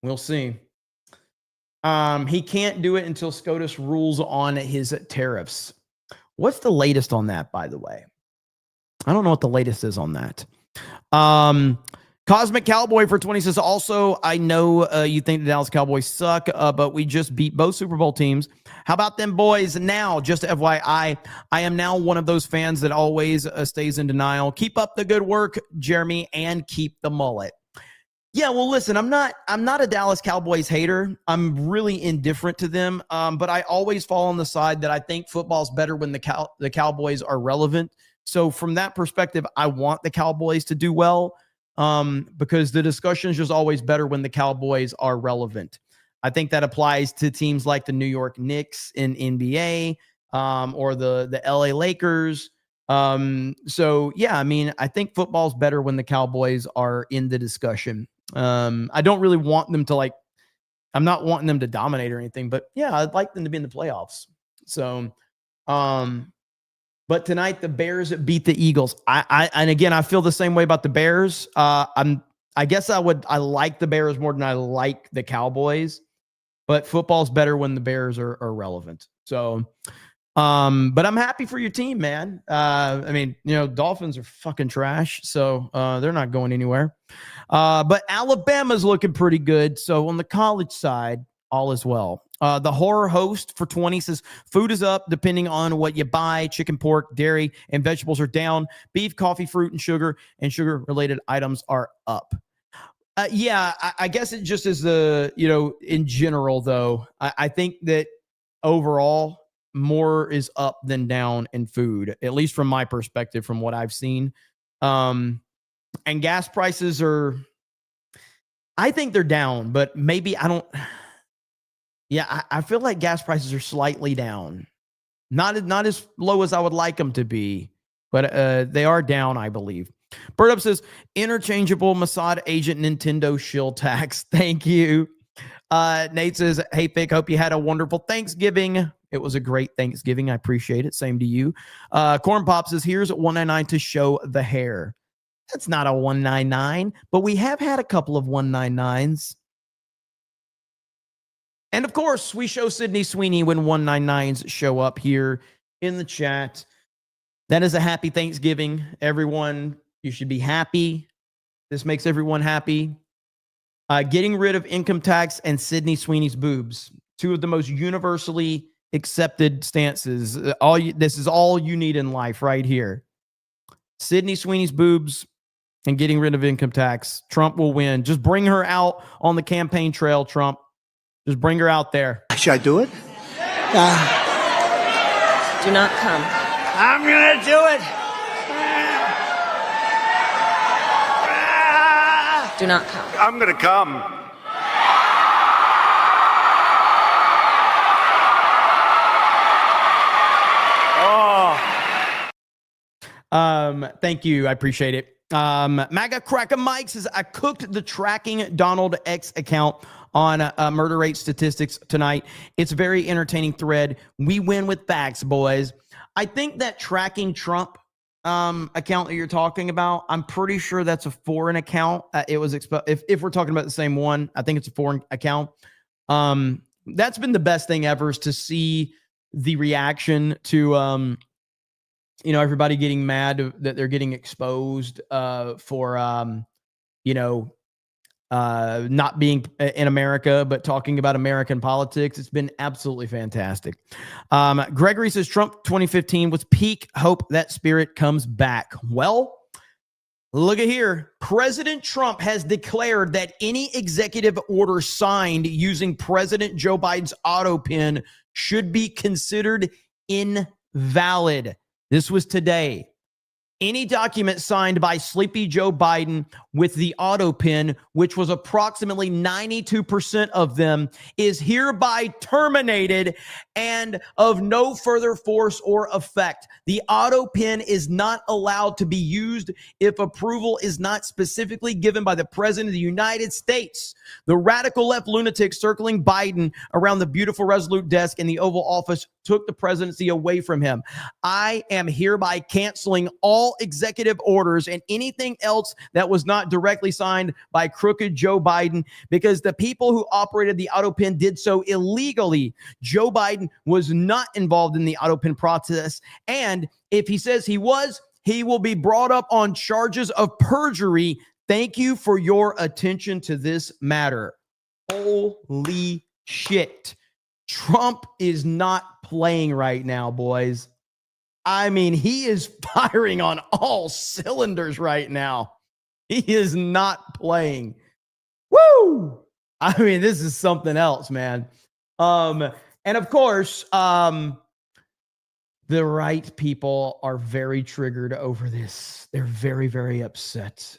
We'll see. He can't do it until SCOTUS rules on his tariffs. What's the latest on that, by the way? I don't know what the latest is on that. Cosmic Cowboy for 20 says, also, I know you think the Dallas Cowboys suck, but we just beat both Super Bowl teams. How about them boys now? Just FYI, I am now one of those fans that always stays in denial. Keep up the good work, Jeremy, and keep the mullet. Yeah, well, listen, I'm not a Dallas Cowboys hater. I'm really indifferent to them, but I always fall on the side that I think football's better when the Cowboys are relevant. So from that perspective, I want the Cowboys to do well. Because the discussion is just always better when the Cowboys are relevant. I think that applies to teams like the New York Knicks in NBA, or the LA Lakers. So yeah, I mean, I think football's better when the Cowboys are in the discussion. I don't really want them to I'm not wanting them to dominate or anything, but yeah, I'd like them to be in the playoffs. So, but tonight the Bears beat the Eagles. And again, I feel the same way about the Bears. I guess I like the Bears more than I like the Cowboys, but football's better when the Bears are relevant. So, but I'm happy for your team, man. I mean, you know, Dolphins are fucking trash, so they're not going anywhere. But Alabama's looking pretty good. So on the college side, all is well. The horror host for 20 says food is up depending on what you buy. Chicken, pork, dairy, and vegetables are down. Beef, coffee, fruit, and sugar-related items are up. Yeah, I guess it just is in general, though. I think that overall, more is up than down in food, at least from my perspective, from what I've seen. And gas prices I think they're down, but maybe I don't... Yeah, I feel like gas prices are slightly down. Not as low as I would like them to be, but they are down, I believe. Bird Up says, interchangeable Mossad agent Nintendo shill tax. Thank you. Nate says, hey, Pick, hope you had a wonderful Thanksgiving. It was a great Thanksgiving. I appreciate it. Same to you. Corn Pop says, here's 199 to show the hair. That's not a 199, but we have had a couple of 199s. And of course, we show Sydney Sweeney when 199s show up here in the chat. That is a happy Thanksgiving. Everyone, you should be happy. This makes everyone happy. Getting rid of income tax and Sydney Sweeney's boobs. Two of the most universally accepted stances. This is all you need in life right here. Sydney Sweeney's boobs and getting rid of income tax. Trump will win. Just bring her out on the campaign trail, Trump. Just bring her out there. Should I do it? Do not come. I'm gonna do it. Do not come. I'm gonna come. Thank you. I appreciate it. MAGA Cracker Mike says, I cooked the Tracking Donald X account on murder rate statistics tonight. It's a very entertaining thread. We win with facts, boys. I think that Tracking Trump account that you're talking about, I'm pretty sure that's a foreign account. It was if we're talking about the same one, I think it's a foreign account. That's been the best thing ever, is to see the reaction to everybody getting mad that they're getting exposed for not being in America, but talking about American politics. It's been absolutely fantastic. Gregory says Trump 2015 was peak. Hope that spirit comes back. Well, look at here. President Trump has declared that any executive order signed using President Joe Biden's auto pen should be considered invalid. This was today. Any document signed by Sleepy Joe Biden with the auto pen, which was approximately 92% of them, is hereby terminated and of no further force or effect. The auto pen is not allowed to be used if approval is not specifically given by the President of the United States. The radical left lunatics circling Biden around the beautiful Resolute desk in the Oval Office took the presidency away from him. I am hereby canceling all executive orders and anything else that was not directly signed by crooked Joe Biden, because the people who operated the auto pen did so illegally. Joe Biden was not involved in the auto pen process, and if he says he was, he will be brought up on charges of perjury. Thank you for your attention to this matter. Holy shit. Trump is not playing right now, boys. I mean, he is firing on all cylinders right now. He is not playing. Woo! I mean, this is something else, man. And of course, the right people are very triggered over this. They're very, very upset.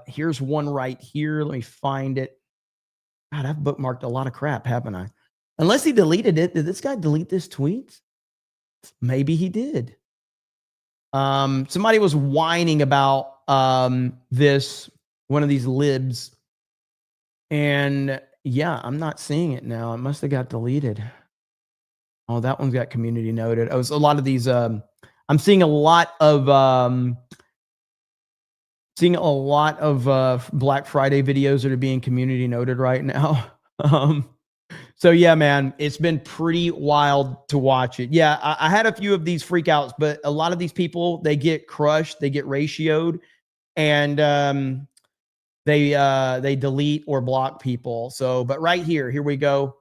Here's one right here. Let me find it. God, I've bookmarked a lot of crap, haven't I? Unless he deleted it. Did this guy delete this tweet? Maybe he did. Somebody was whining about this, one of these libs. And yeah, I'm not seeing it now. It must have got deleted. Oh, that one's got community noted. Oh, so a lot of these, I'm seeing a lot of Black Friday videos that are being community noted right now. So yeah, man, it's been pretty wild to watch it. Yeah, I had a few of these freakouts, but a lot of these people, they get crushed, they get ratioed, and they delete or block people. So, but right here we go.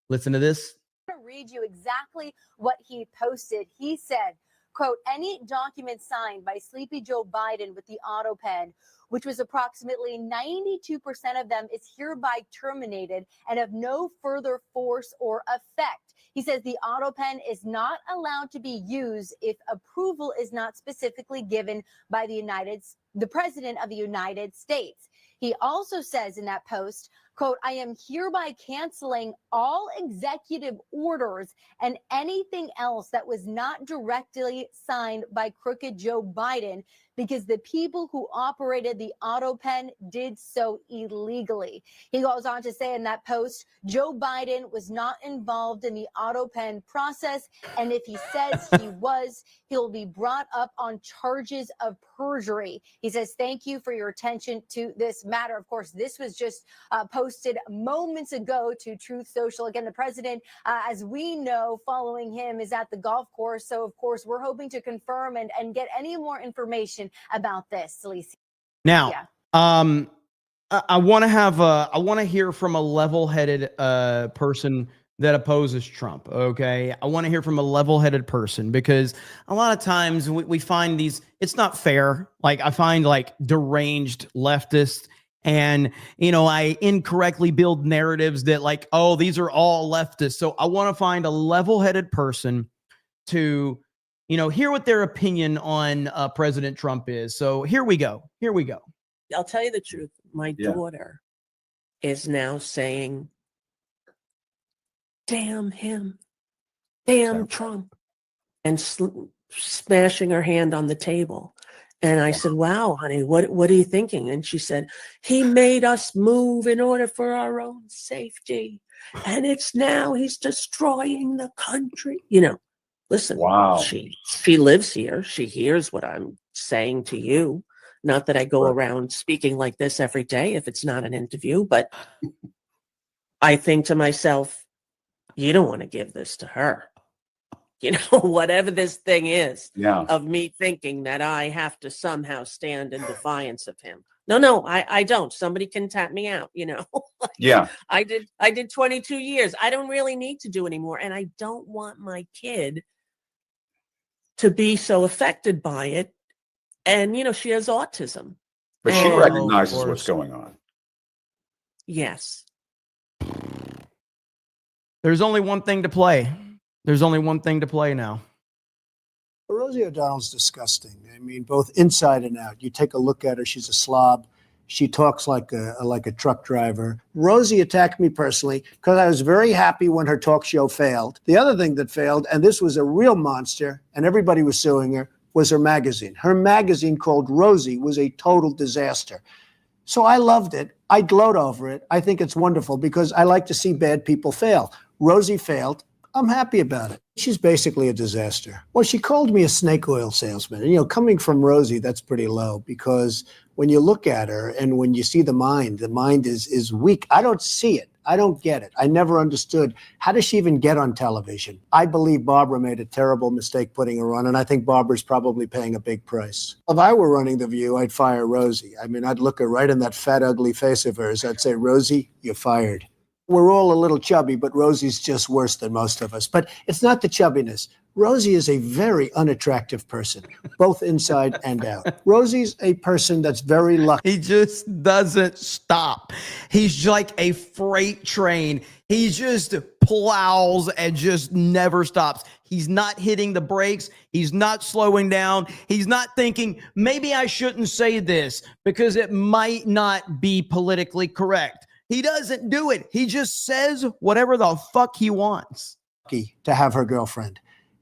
Listen to this. I'm going to read you exactly what he posted. He said, quote, any document signed by Sleepy Joe Biden with the auto pen, which was approximately 92% of them, is hereby terminated and of no further force or effect. He says the auto pen is not allowed to be used if approval is not specifically given by the President of the United States. He also says in that post, quote, I am hereby canceling all executive orders and anything else that was not directly signed by crooked Joe Biden, because the people who operated the auto pen did so illegally. He goes on to say in that post, Joe Biden was not involved in the auto pen process, and if he says he was, he'll be brought up on charges of perjury. He says, thank you for your attention to this matter. Of course, this was just posted moments ago to Truth Social. Again, the president, as we know, following him is at the golf course. So, of course, we're hoping to confirm and get any more information about this, Alicia. Now, I want to hear from a level-headed person that opposes Trump. Okay, I want to hear from a level-headed person, because a lot of times we find these. It's not fair. Like, I find like deranged leftists, and I incorrectly build narratives that like, oh, these are all leftists. So I want to find a level-headed person to hear what their opinion on President Trump is. So here we go. I'll tell you the truth. My daughter is now saying, damn him, damn Trump, and smashing her hand on the table. And I said, wow, honey, what are you thinking? And she said, he made us move in order for our own safety. And it's now he's destroying the country. Listen, she lives here. She hears what I'm saying to you. Not that I go around speaking like this every day if it's not an interview, but I think to myself, you don't want to give this to her. Whatever this thing is of me thinking that I have to somehow stand in defiance of him. No, I don't. Somebody can tap me out, I did 22 years. I don't really need to do anymore. And I don't want my kid to be so affected by it. And, she has autism. But she recognizes what's going on. Yes. There's only one thing to play. There's only one thing to play now. Rosie O'Donnell's disgusting. I mean, both inside and out. You take a look at her, she's a slob. She talks like a truck driver. Rosie attacked me personally because I was very happy when her talk show failed. The other thing that failed, and this was a real monster, and everybody was suing her, was her magazine. Her magazine called Rosie was a total disaster. So I loved it. I gloat over it. I think it's wonderful because I like to see bad people fail. Rosie failed. I'm happy about it. She's basically a disaster. Well, she called me a snake oil salesman. And, coming from Rosie, that's pretty low because when you look at her and when you see the mind is weak. I don't see it. I don't get it. I never understood. How does she even get on television? I believe Barbara made a terrible mistake putting her on, and I think Barbara's probably paying a big price. If I were running The View, I'd fire Rosie. I mean, I'd look her right in that fat, ugly face of hers. I'd say, Rosie, you're fired. We're all a little chubby, but Rosie's just worse than most of us. But it's not the chubbiness. Rosie is a very unattractive person, both inside and out. Rosie's a person that's very lucky. He just doesn't stop. He's like a freight train. He just plows and just never stops. He's not hitting the brakes. He's not slowing down. He's not thinking, maybe I shouldn't say this because it might not be politically correct. He doesn't do it. He just says whatever the fuck he wants. To have her girlfriend.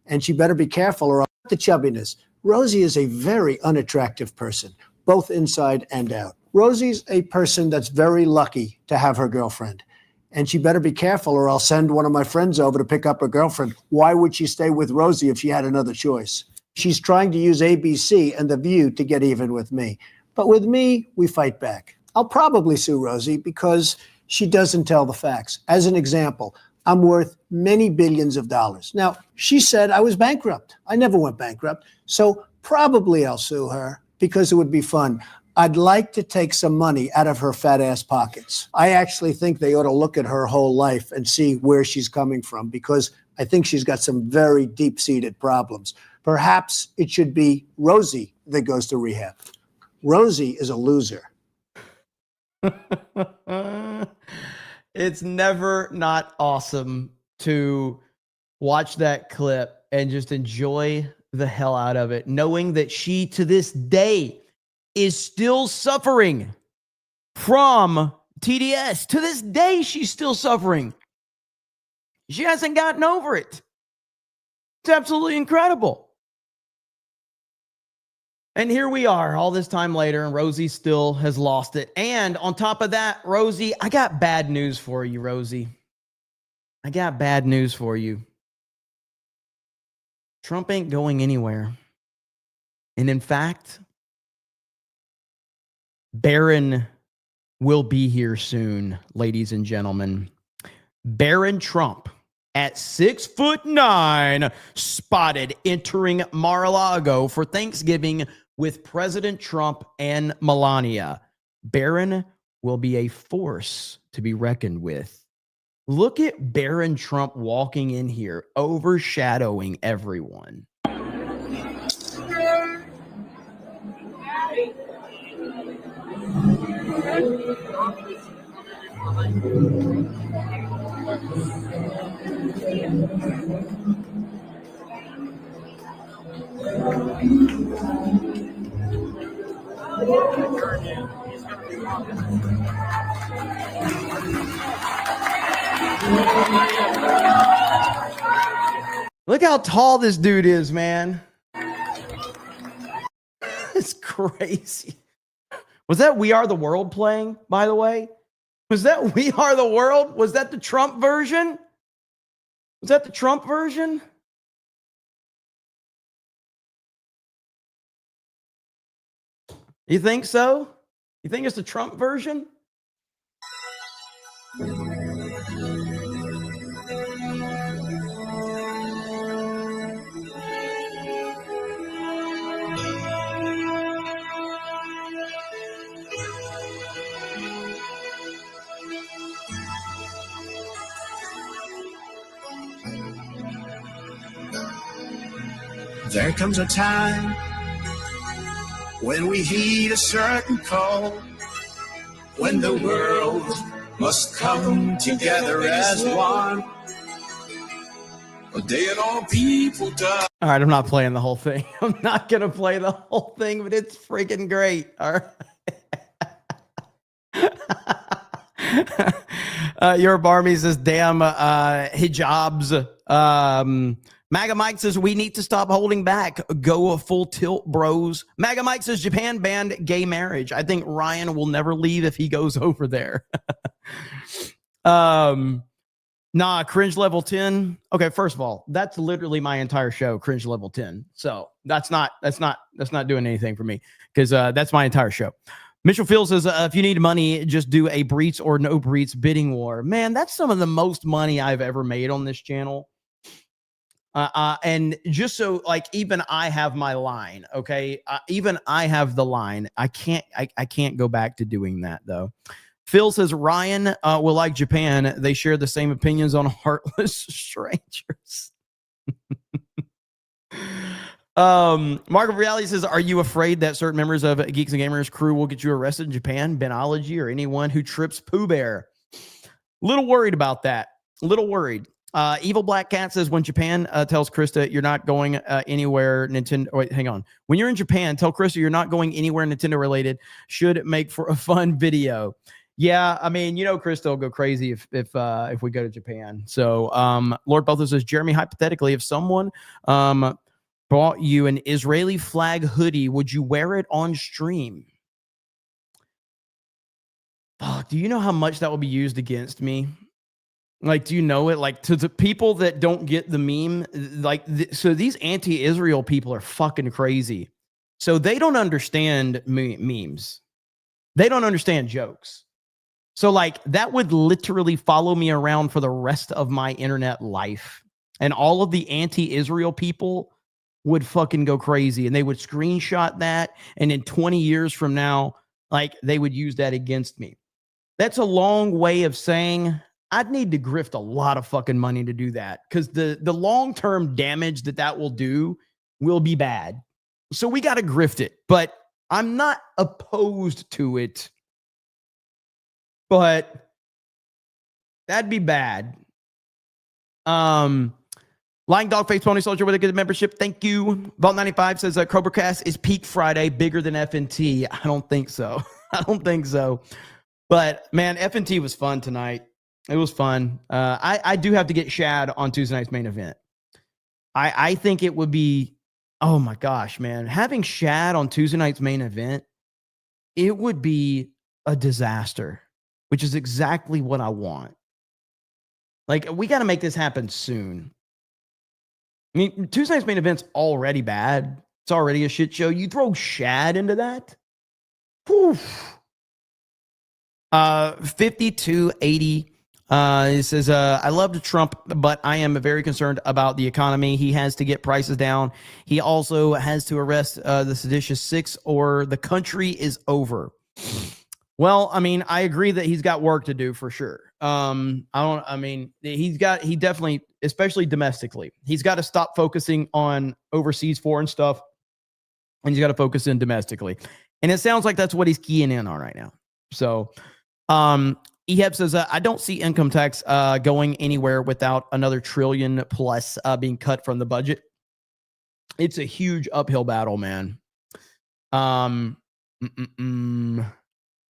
And she better be careful or the chubbiness. Rosie is a very unattractive person, both inside and out. Rosie's a person that's very lucky to have her girlfriend. And she better be careful or I'll send one of my friends over to pick up her girlfriend. Why would she stay with Rosie if she had another choice? She's trying to use ABC and The View to get even with me. But with me, we fight back. I'll probably sue Rosie because she doesn't tell the facts. As an example, I'm worth many billions of dollars. Now, she said I was bankrupt. I never went bankrupt. So probably I'll sue her because it would be fun. I'd like to take some money out of her fat ass pockets. I actually think they ought to look at her whole life and see where she's coming from because I think she's got some very deep-seated problems. Perhaps it should be Rosie that goes to rehab. Rosie is a loser. It's never not awesome to watch that clip and just enjoy the hell out of it, knowing that she to this day is still suffering from TDS. To this day, she's still suffering. She hasn't gotten over it. It's absolutely incredible. And here we are all this time later, and Rosie still has lost it. And on top of that, Rosie, I got bad news for you, Rosie. I got bad news for you. Trump ain't going anywhere. And in fact, Barron will be here soon, ladies and gentlemen. Barron Trump at 6'9", spotted entering Mar-a-Lago for Thanksgiving with President Trump and Melania. Barron will be a force to be reckoned with. Look at Barron Trump walking in here, overshadowing everyone. Look how tall this dude is, man. It's crazy. Was that We Are the World playing, by the way? Was that We Are the World? Was that the Trump version? Was that the Trump version? You think so? You think it's the Trump version? There comes a time when we heed a certain call, when the world must come together as one. A day and all people die. All right, I'm not playing the whole thing. I'm not going to play the whole thing, but it's freaking great. All right. Your Barmy says, damn hijabs. MAGA Mike says, we need to stop holding back. Go a full tilt, bros. MAGA Mike says, Japan banned gay marriage. I think Ryan will never leave if he goes over there. Nah, cringe level 10. Okay, first of all, that's literally my entire show, cringe level 10. So that's not doing anything for me because that's my entire show. Mitchell Field says, if you need money, just do a Breets or no Breets bidding war. Man, that's some of the most money I've ever made on this channel. And just so like, even I have my line. Okay. Even I have the line. I can't go back to doing that though. Phil says Ryan will like Japan. They share the same opinions on heartless strangers. Marco Reality says, are you afraid that certain members of Geeks and Gamers crew will get you arrested in Japan, Benology, or anyone who trips Pooh Bear? Little worried about that. Little worried. Evil Black Cat says, when Japan tells Krista you're not going anywhere Nintendo. Wait, hang on. When you're in Japan, tell Krista you're not going anywhere Nintendo related. Should make for a fun video. Yeah, I mean, you know, Krista will go crazy if we go to Japan. So, Lord Botha says, Jeremy, hypothetically, if someone bought you an Israeli flag hoodie, would you wear it on stream? Fuck, do you know how much that will be used against me? Like, do you know it? Like, to the people that don't get the meme, like, so these anti-Israel people are fucking crazy. So they don't understand memes. They don't understand jokes. So, like, that would literally follow me around for the rest of my internet life. And all of the anti-Israel people would fucking go crazy. And they would screenshot that. And in 20 years from now, like, they would use that against me. That's a long way of saying I'd need to grift a lot of fucking money to do that. Because the long-term damage that will do will be bad. So we got to grift it. But I'm not opposed to it. But that'd be bad. Lying Dog Face Pony Soldier with a good membership. Thank you. Vault 95 says CobraCast is peak Friday, bigger than FNT. I don't think so. I don't think so. But man, F&T was fun tonight. It was fun. I do have to get Shad on Tuesday night's main event. I think it would be, oh my gosh, man. Having Shad on Tuesday night's main event, it would be a disaster, which is exactly what I want. Like, we got to make this happen soon. I mean, Tuesday night's main event's already bad. It's already a shit show. You throw Shad into that? Whew. 5280. It says, I loved Trump, but I am very concerned about the economy. He has to get prices down. He also has to arrest the seditious six, or the country is over. Well, I mean, I agree that he's got work to do for sure. He definitely, especially domestically, he's got to stop focusing on overseas foreign stuff, and he's got to focus in domestically. And it sounds like that's what he's keying in on right now. So, Ehab says, I don't see income tax going anywhere without another $1 trillion plus being cut from the budget. It's a huge uphill battle, man.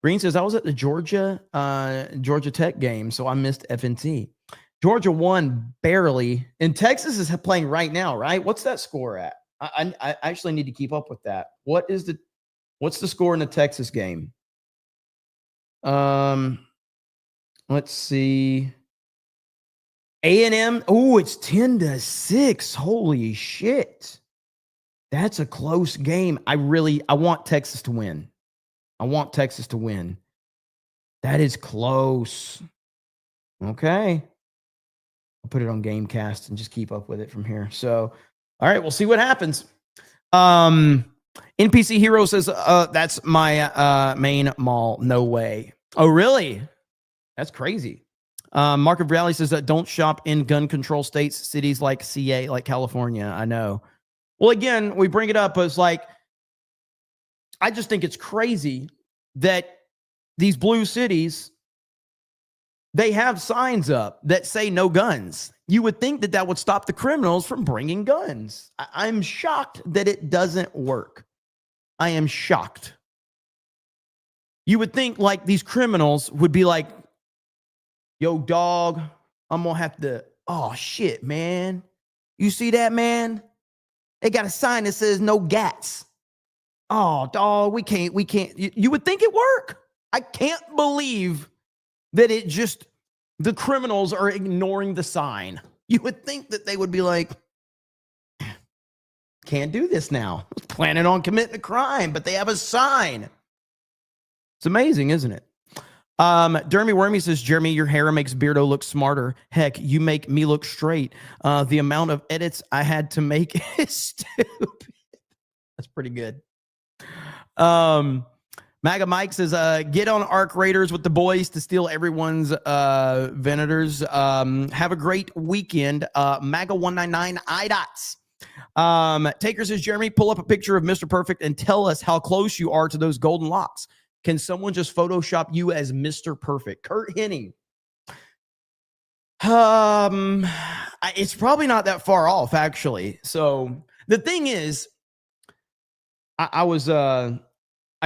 Green says, I was at the Georgia Tech game, so I missed FNT. Georgia won barely, and Texas is playing right now, right? What's that score at? I actually need to keep up with that. What's the score in the Texas game? Let's see. A&M. Oh, it's 10-6. Holy shit. That's a close game. I want Texas to win. That is close. Okay. I'll put it on Gamecast and just keep up with it from here. So, all right, we'll see what happens. NPC Hero says, that's my main mall. No way. Oh, really? That's crazy. Mark of Reality says that don't shop in gun control states, cities like CA, like California. I know. Well, again, we bring it up as like, I just think it's crazy that these blue cities, they have signs up that say no guns. You would think that that would stop the criminals from bringing guns. I'm shocked that it doesn't work. I am shocked. You would think like these criminals would be like, yo, dog, I'm going to have to, oh, shit, man. You see that, man? They got a sign that says no gats. Oh, dog, we can't. You would think it work. I can't believe that the criminals are ignoring the sign. You would think that they would be like, can't do this now. Planning on committing a crime, but they have a sign. It's amazing, isn't it? Dermy Wormy says, Jeremy, your hair makes Beardo look smarter. Heck, you make me look straight. The amount of edits I had to make is stupid. That's pretty good. MAGA Mike says, get on Arc Raiders with the boys to steal everyone's Venators. Have a great weekend. MAGA 199 IDOTS. Taker says, Jeremy, pull up a picture of Mr. Perfect and tell us how close you are to those golden locks. Can someone just Photoshop you as Mr. Perfect? Kurt Hennig. It's probably not that far off, actually. So the thing is, I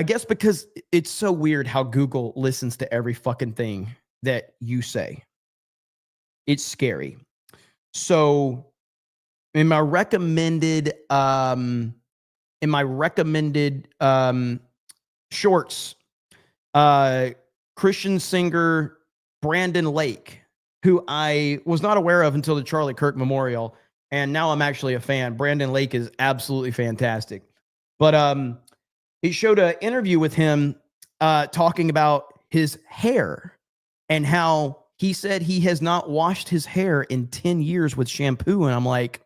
guess because it's so weird how Google listens to every fucking thing that you say. It's scary. So in my recommended shorts, Christian singer Brandon Lake, who I was not aware of until the Charlie Kirk Memorial, and now I'm actually a fan. Brandon Lake is absolutely fantastic. But it showed an interview with him talking about his hair and how he said he has not washed his hair in 10 years with shampoo. And I'm like,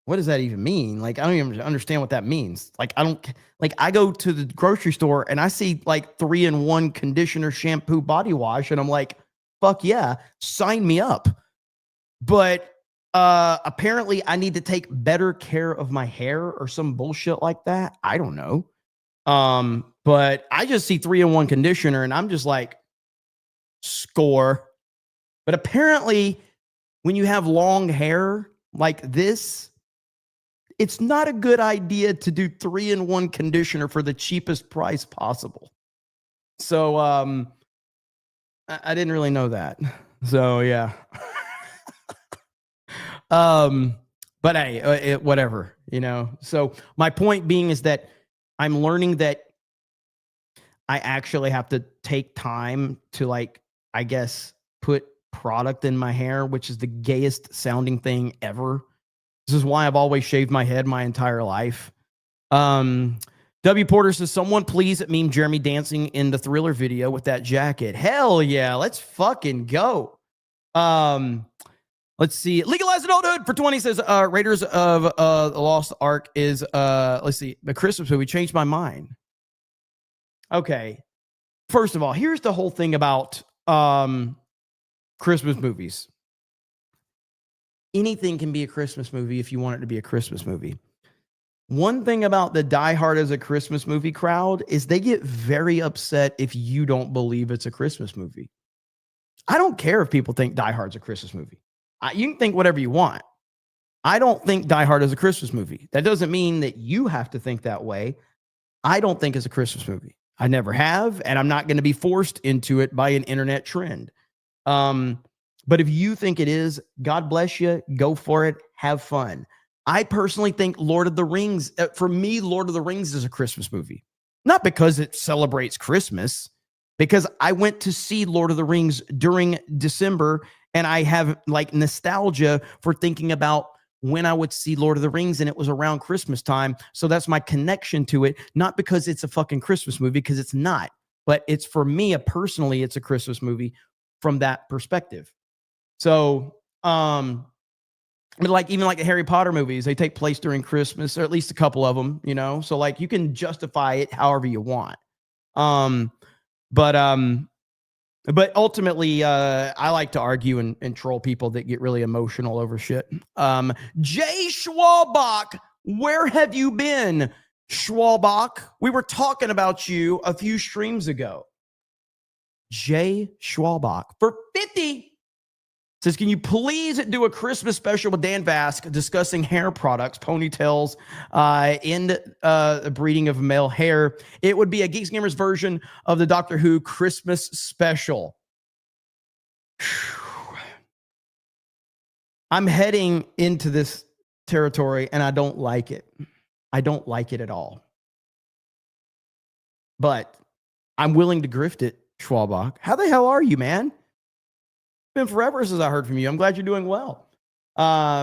what does that even mean? Like, I don't even understand what that means. Like, I go to the grocery store and I see like 3-in-1 conditioner, shampoo, body wash. And I'm like, fuck yeah, sign me up. But apparently I need to take better care of my hair or some bullshit like that. I don't know. But I just see 3-in-1 conditioner and I'm just like, score. But apparently when you have long hair like this, it's not a good idea to do 3-in-1 conditioner for the cheapest price possible. So I didn't really know that. So yeah. But hey, whatever, So my point being is that I'm learning that I actually have to take time to, like, I guess, put product in my hair, which is the gayest sounding thing ever. This is why I've always shaved my head my entire life. W. Porter says, someone please meme Jeremy dancing in the Thriller video with that jacket. Hell yeah, let's fucking go. Let's see. Legalize Adulthood for 20 says, Raiders of the Lost Ark is, let's see, the Christmas movie. Changed my mind. Okay. First of all, here's the whole thing about Christmas movies. Anything can be a Christmas movie if you want it to be a Christmas movie. One thing about the Die Hard as a Christmas movie crowd is they get very upset if you don't believe it's a Christmas movie. I don't care if people think Die Hard's a Christmas movie. You can think whatever you want. I don't think Die Hard is a Christmas movie. That doesn't mean that you have to think that way. I don't think it's a Christmas movie. I never have, and I'm not going to be forced into it by an internet trend. But if you think it is, God bless you. Go for it. Have fun. I personally think Lord of the Rings, for me, Lord of the Rings is a Christmas movie. Not because it celebrates Christmas, because I went to see Lord of the Rings during December, and I have like nostalgia for thinking about when I would see Lord of the Rings, and it was around Christmas time. So that's my connection to it. Not because it's a fucking Christmas movie, because it's not. But it's, for me personally, it's a Christmas movie from that perspective. So, but like even like the Harry Potter movies, they take place during Christmas, or at least a couple of them, So like you can justify it however you want. But ultimately, I like to argue and troll people that get really emotional over shit. Jay Schwalbach, where have you been, Schwalbach? We were talking about you a few streams ago. Jay Schwalbach for 50 says, can you please do a Christmas special with Dan Vask discussing hair products, ponytails, and the breeding of male hair? It would be a Geeks Gamers version of the Doctor Who Christmas special. I'm heading into this territory, and I don't like it. I don't like it at all. But I'm willing to grift it, Schwalbach. How the hell are you, man? Been forever since I heard from you. I'm glad you're doing well.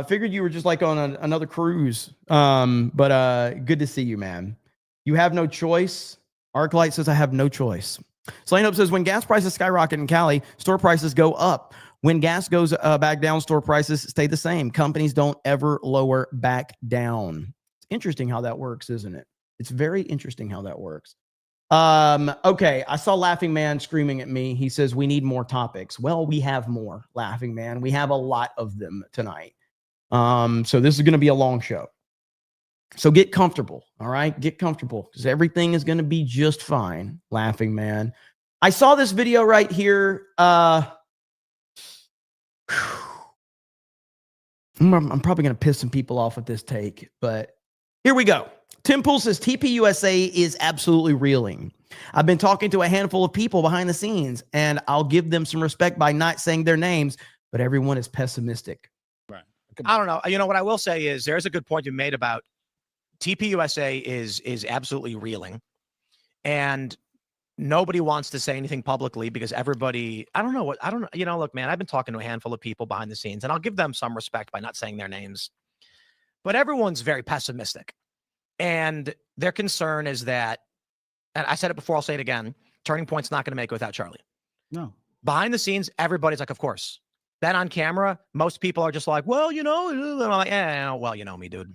Figured you were just like on another cruise. But good to see you, man. You have no choice. Arclight says I have no choice. Slane Hope says when gas prices skyrocket in Cali, store prices go up. When gas goes back down, store prices stay the same. Companies don't ever lower back down. It's interesting how that works, isn't it? It's very interesting how that works. Okay, I saw Laughing Man screaming at me. He says we need more topics. Well, we have more, Laughing Man. We have a lot of them tonight. So this is going to be a long show. So get comfortable, all right? Get comfortable, because everything is going to be just fine, Laughing Man. I saw this video right here. I'm probably going to piss some people off with this take, but here we go. Tim Poole says TPUSA is absolutely reeling. I've been talking to a handful of people behind the scenes, and I'll give them some respect by not saying their names, but everyone is pessimistic. Right. I don't know. You know, what I will say is there's a good point you made about TPUSA is absolutely reeling, and nobody wants to say anything publicly because everybody, look, man, I've been talking to a handful of people behind the scenes, and I'll give them some respect by not saying their names, but everyone's very pessimistic. And their concern is that, and I said it before, I'll say it again, Turning Point's not going to make it without Charlie. No. Behind the scenes, everybody's like, of course. Then on camera, most people are just like, well, and I'm like, well, you know me, dude.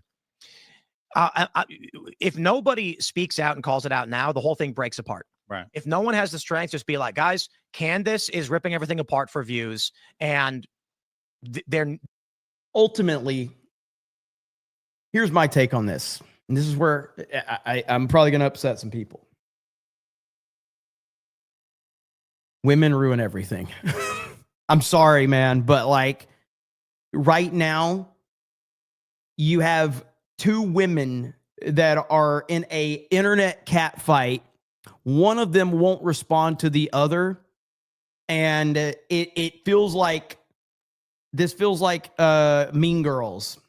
If nobody speaks out and calls it out now, the whole thing breaks apart. Right. If no one has the strength, just be like, guys, Candace is ripping everything apart for views, and they're ultimately, here's my take on this. And this is where I'm probably going to upset some people. Women ruin everything. I'm sorry, man. But like right now, you have two women that are in a internet cat fight one of them won't respond to the other. And it feels like this feels like Mean Girls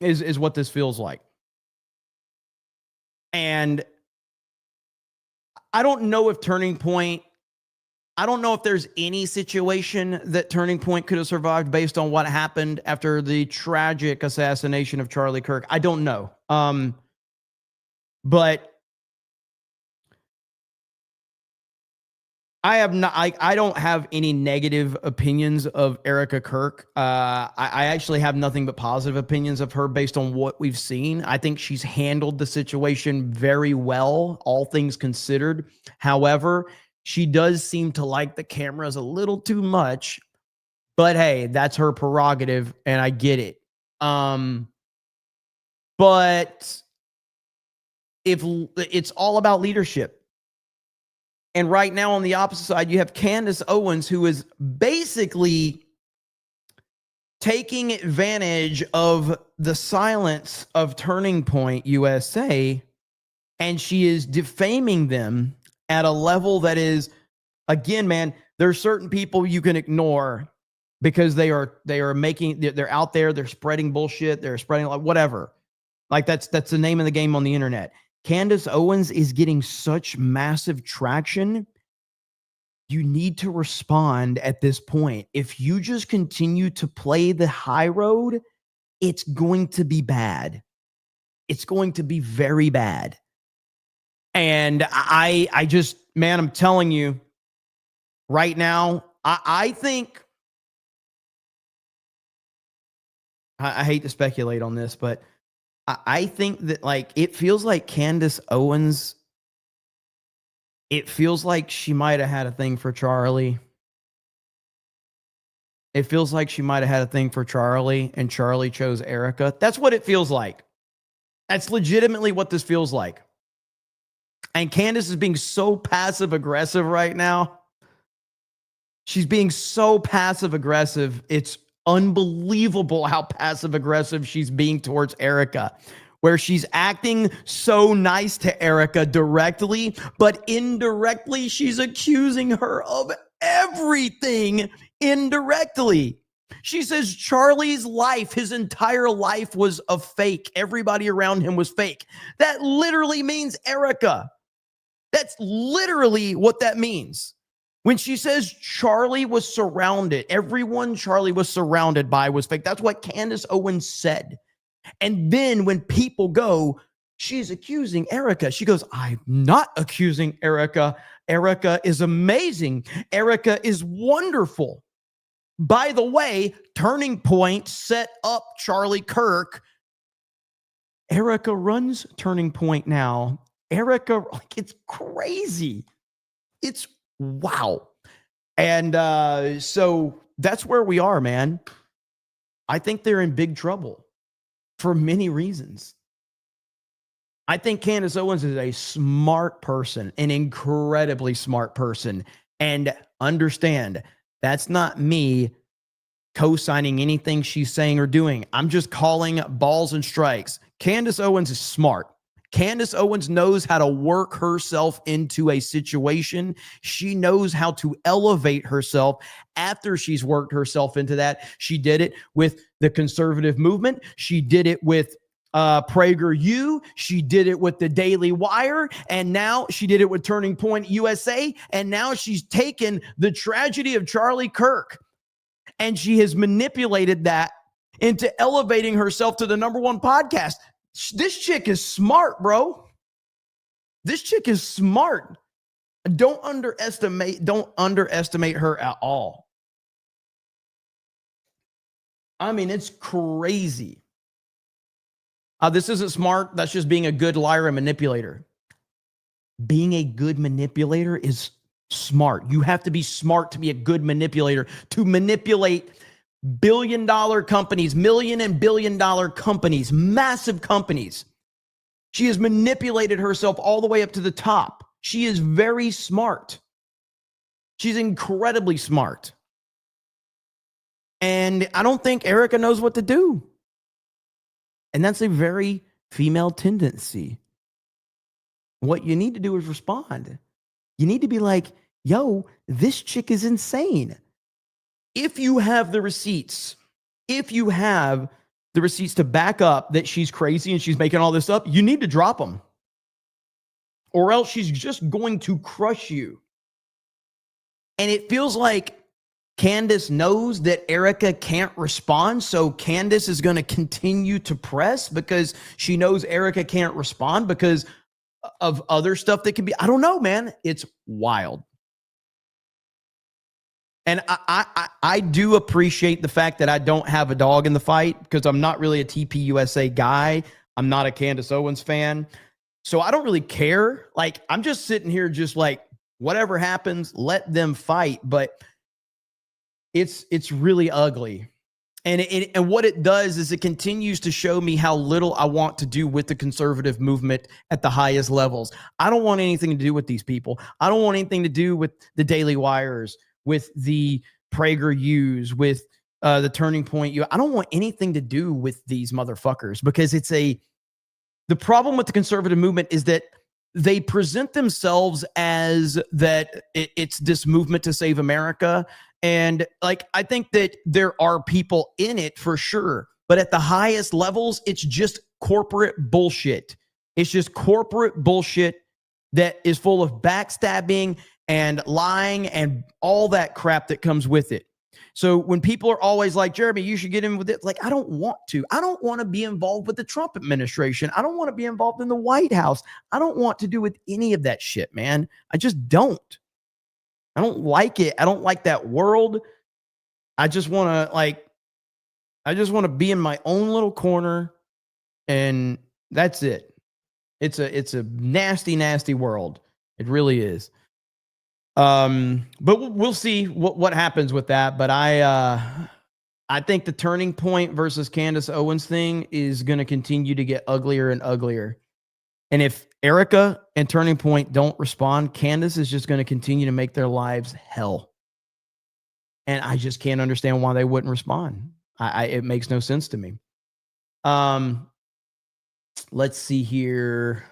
is what this feels like. And I don't know if Turning Point, I don't know if there's any situation that Turning Point could have survived based on what happened after the tragic assassination of Charlie Kirk. I don't know. But I don't have any negative opinions of Erica Kirk. I actually have nothing but positive opinions of her based on what we've seen. I think she's handled the situation very well, all things considered. However, she does seem to like the cameras a little too much. But hey, that's her prerogative, and I get it. But if it's all about leadership. And right now on the opposite side, you have Candace Owens, who is basically taking advantage of the silence of Turning Point USA, and she is defaming them at a level that is, again, man, there are certain people you can ignore because they're out there, they're spreading bullshit, they're spreading like whatever. Like that's the name of the game on the internet. Candace Owens is getting such massive traction. You need to respond at this point. If you just continue to play the high road, it's going to be bad. It's going to be very bad. And I just, man, I'm telling you right now, I think, I hate to speculate on this, but I think that like it feels like Candace Owens, it feels like she might have had a thing for Charlie. It feels like she might have had a thing for Charlie and Charlie chose Erica. That's what it feels like. That's legitimately what this feels like. And Candace is being so passive aggressive right now. She's being so passive aggressive. It's unbelievable how passive aggressive she's being towards Erica, where she's acting so nice to Erica directly, but indirectly she's accusing her of everything indirectly. She says Charlie's life, his entire life was a fake. Everybody around him was fake. That literally means Erica. That's literally what that means. When she says Charlie was surrounded, everyone Charlie was surrounded by was fake. That's what Candace Owens said. And then when people go, she's accusing Erica. She goes, I'm not accusing Erica. Erica is amazing. Erica is wonderful. By the way, Turning Point set up Charlie Kirk. Erica runs Turning Point now. Erica, like, it's crazy. It's wow. And so that's where we are, man. I think they're in big trouble for many reasons. I think Candace Owens is a smart person, an incredibly smart person. And understand, that's not me co-signing anything she's saying or doing. I'm just calling balls and strikes. Candace Owens is smart. Candace Owens knows how to work herself into a situation. She knows how to elevate herself after she's worked herself into that. She did it with the conservative movement. She did it with PragerU. She did it with the Daily Wire. And now she did it with Turning Point USA. And now she's taken the tragedy of Charlie Kirk and she has manipulated that into elevating herself to the #1 podcast. This chick is smart, bro. This chick is smart. Don't underestimate her at all. I mean, it's crazy. This isn't smart. That's just being a good liar and manipulator. Being a good manipulator is smart. You have to be smart to be a good manipulator, to manipulate billion-dollar companies, million and billion-dollar companies, massive companies. She has manipulated herself all the way up to the top. She is very smart. She's incredibly smart. And I don't think Erica knows what to do. And that's a very female tendency. what you need to do is respond. You need to be like, yo, this chick is insane. If you have the receipts, to back up that she's crazy and she's making all this up, you need to drop them. Or else she's just going to crush you. And it feels like Candace knows that Erica can't respond, so Candace is going to continue to press because she knows Erica can't respond because of other stuff that can be. I don't know, man. It's wild. And I do appreciate the fact that I don't have a dog in the fight because I'm not really a TPUSA guy. I'm not a Candace Owens fan. So I don't really care. Like, I'm just sitting here just like, whatever happens, let them fight. But it's really ugly. And what it does is it continues to show me how little I want to do with the conservative movement at the highest levels. I don't want anything to do with these people. I don't want anything to do with the Daily Wires, with the PragerUs, with the Turning Point. I don't want anything to do with these motherfuckers because the problem with the conservative movement is that they present themselves as that it's this movement to save America. And like, I think that there are people in it for sure, but at the highest levels, it's just corporate bullshit. It's just corporate bullshit that is full of backstabbing and lying and all that crap that comes with it. So when people are always like, Jeremy, you should get in with it. Like, I don't want to. I don't want to be involved with the Trump administration. I don't want to be involved in the White House. I don't want to do with any of that shit, man. I just don't. I don't like it. I don't like that world. I just want to be in my own little corner, and that's it. It's a nasty, nasty world. It really is. But we'll see what happens with that. But I think the Turning Point versus Candace Owens thing is going to continue to get uglier and uglier. And if Erica and Turning Point don't respond, Candace is just going to continue to make their lives hell. And I just can't understand why they wouldn't respond. It makes no sense to me. Let's see here.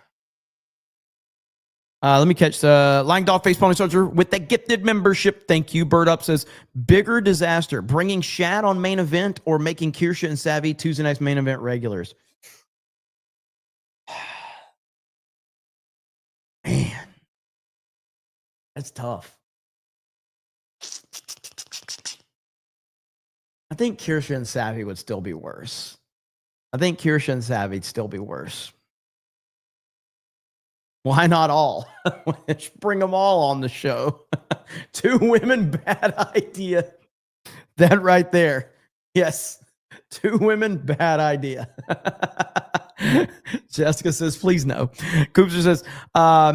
Let me catch Lying Dog Face Pony Soldier with the gifted membership. Thank you. Bird Up says, bigger disaster, bringing Shad on main event or making Kirsha and Savvy Tuesday night's main event regulars? Man, that's tough. I think Kirsha and Savvy would still be worse. Why not all? Let's bring them all on the show. 2 women, bad idea. That right there. Yes. 2 women, bad idea. Jessica says, please no. Coopster says,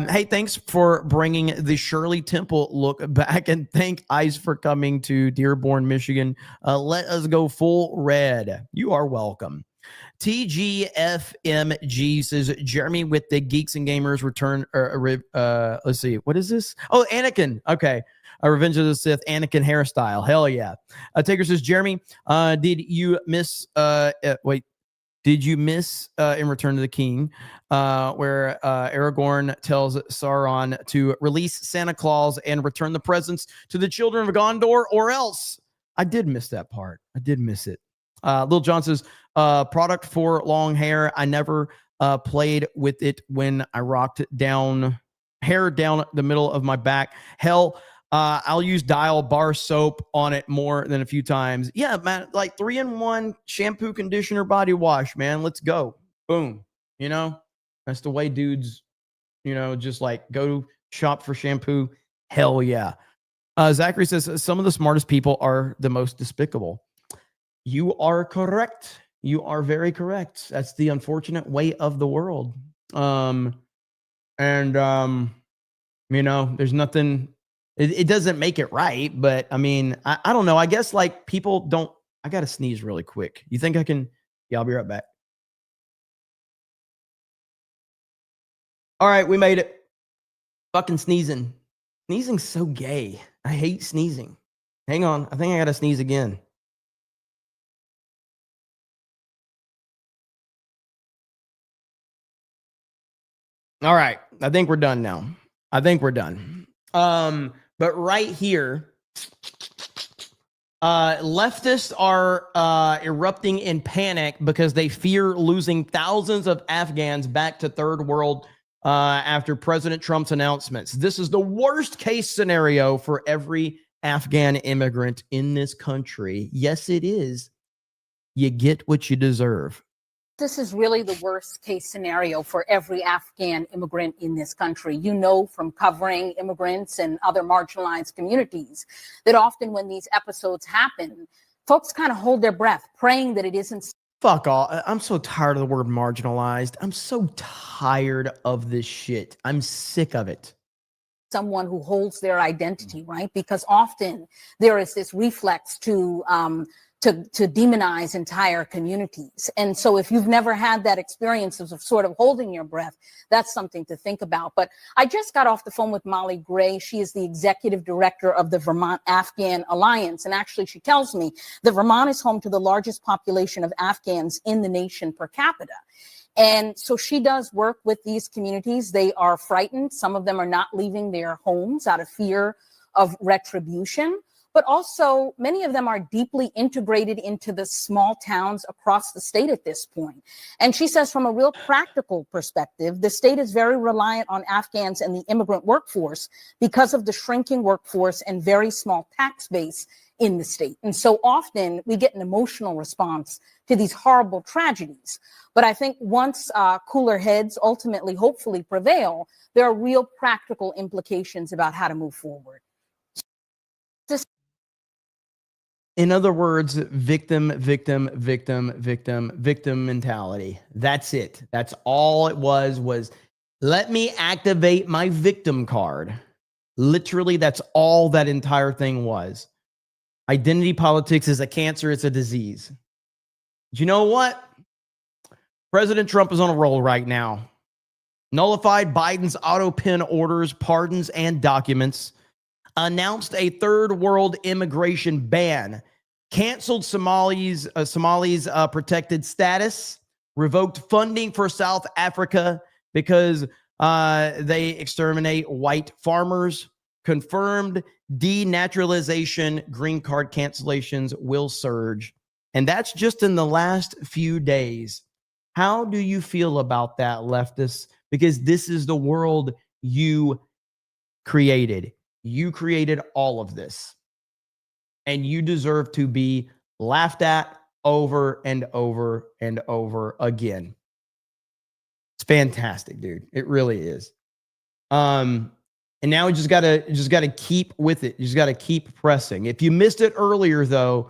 hey, thanks for bringing the Shirley Temple look back, and thank ICE for coming to Dearborn, Michigan. Let us go full red. You are welcome. TGFMG says, Jeremy with the Geeks and Gamers return. Let's see. What is this? Oh, Anakin. Okay. Revenge of the Sith, Anakin hairstyle. Hell yeah. Taker says, Jeremy, did you miss in Return to the King, where Aragorn tells Sauron to release Santa Claus and return the presents to the children of Gondor, or else? I did miss that part. I did miss it. Lil John says, product for long hair. I never played with it when I rocked hair down the middle of my back. Hell, I'll use Dial bar soap on it more than a few times. Yeah, man, like 3-in-1 shampoo, conditioner, body wash, man. Let's go. Boom. You know, that's the way dudes, just like go shop for shampoo. Hell yeah. Zachary says, some of the smartest people are the most despicable. You are correct. You are very correct. That's the unfortunate way of the world. There's nothing, it doesn't make it right, but I mean, I don't know. I guess like people don't, I got to sneeze really quick. You think I can? Yeah, I'll be right back. All right, we made it. Fucking sneezing. Sneezing's so gay. I hate sneezing. Hang on. I think I got to sneeze again. All right. I think we're done now. I think we're done. But right here, leftists are erupting in panic because they fear losing thousands of Afghans back to third world after President Trump's announcements. This is the worst case scenario for every Afghan immigrant in this country. Yes, it is. You get what you deserve. This is really the worst case scenario for every Afghan immigrant in this country. You know, from covering immigrants and other marginalized communities, that often when these episodes happen, folks kind of hold their breath, praying that it isn't. Fuck all. I'm so tired of the word marginalized. I'm so tired of this shit. I'm sick of it. Someone who holds their identity, right? Because often there is this reflex to demonize entire communities. And so if you've never had that experience of sort of holding your breath, that's something to think about. But I just got off the phone with Molly Gray. She is the executive director of the Vermont Afghan Alliance. And actually, she tells me that Vermont is home to the largest population of Afghans in the nation per capita. And so she does work with these communities. They are frightened. Some of them are not leaving their homes out of fear of retribution. But also, many of them are deeply integrated into the small towns across the state at this point. And she says, from a real practical perspective, the state is very reliant on Afghans and the immigrant workforce because of the shrinking workforce and very small tax base in the state. And so often we get an emotional response to these horrible tragedies. But I think once cooler heads ultimately, hopefully prevail, there are real practical implications about how to move forward. In other words, victim mentality. That's it. That's all it was let me activate my victim card. Literally, that's all that entire thing was. Identity politics is a cancer. It's a disease. Do you know what? President Trump is on a roll right now. Nullified Biden's auto pen orders, pardons, and documents. Announced a third world immigration ban, canceled Somalis' protected status, revoked funding for South Africa because they exterminate white farmers, confirmed denaturalization, green card cancellations will surge. And that's just in the last few days. How do you feel about that, leftists? Because this is the world you created. You created all of this, and you deserve to be laughed at over and over and over again. It's fantastic, dude. It really is. And now we just gotta keep with it. You just gotta keep pressing. If you missed it earlier, though,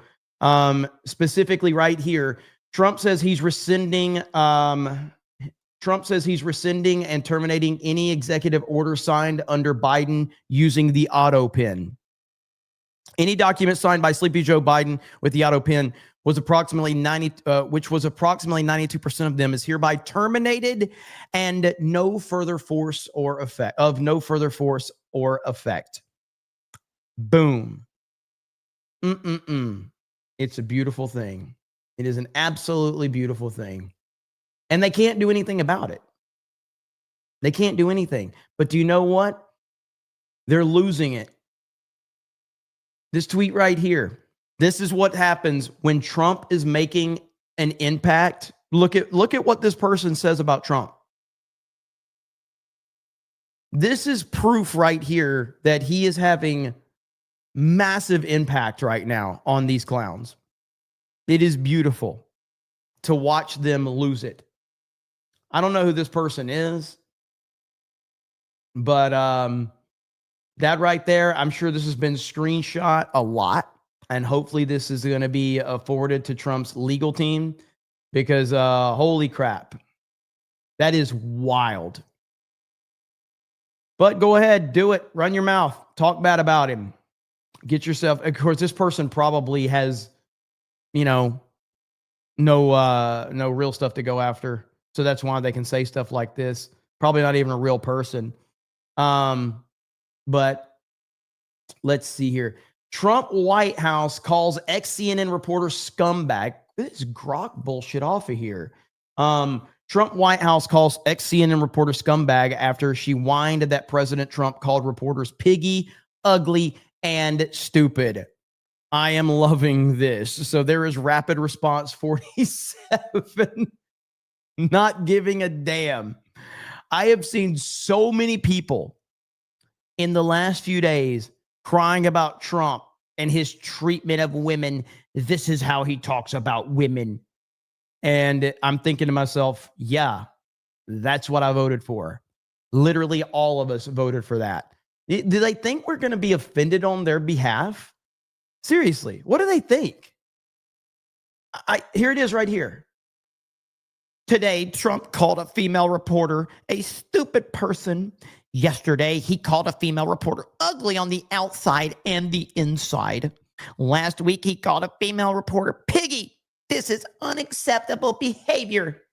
specifically right here, Trump says he's rescinding. Trump says he's rescinding and terminating any executive order signed under Biden using the auto pen. Any document signed by Sleepy Joe Biden with the auto pen was approximately 92% of them is hereby terminated, and no further force or effect. Boom. It's a beautiful thing. It is an absolutely beautiful thing. And they can't do anything about it. They can't do anything. But do you know what? They're losing it. This tweet right here. This is what happens when Trump is making an impact. Look at what this person says about Trump. This is proof right here that he is having massive impact right now on these clowns. It is beautiful to watch them lose it. I don't know who this person is, but that right there, I'm sure this has been screenshot a lot, and hopefully this is going to be forwarded to Trump's legal team because holy crap, that is wild. But go ahead, do it. Run your mouth. Talk bad about him. Get yourself. Of course, this person probably has, no real stuff to go after. So that's why they can say stuff like this. Probably not even a real person. But let's see here. Trump White House calls ex-CNN reporter scumbag. This is Grok bullshit off of here. Trump White House calls ex-CNN reporter scumbag after she whined that President Trump called reporters piggy, ugly, and stupid. I am loving this. So there is rapid response 47. Not giving a damn. I have seen so many people in the last few days crying about Trump and his treatment of women. This is how he talks about women. And I'm thinking to myself, yeah, that's what I voted for. Literally all of us voted for that. Do they think we're going to be offended on their behalf? Seriously, what do they think? Here it is right here. Today, Trump called a female reporter a stupid person. Yesterday, he called a female reporter ugly on the outside and the inside. Last week, he called a female reporter piggy. This is unacceptable behavior.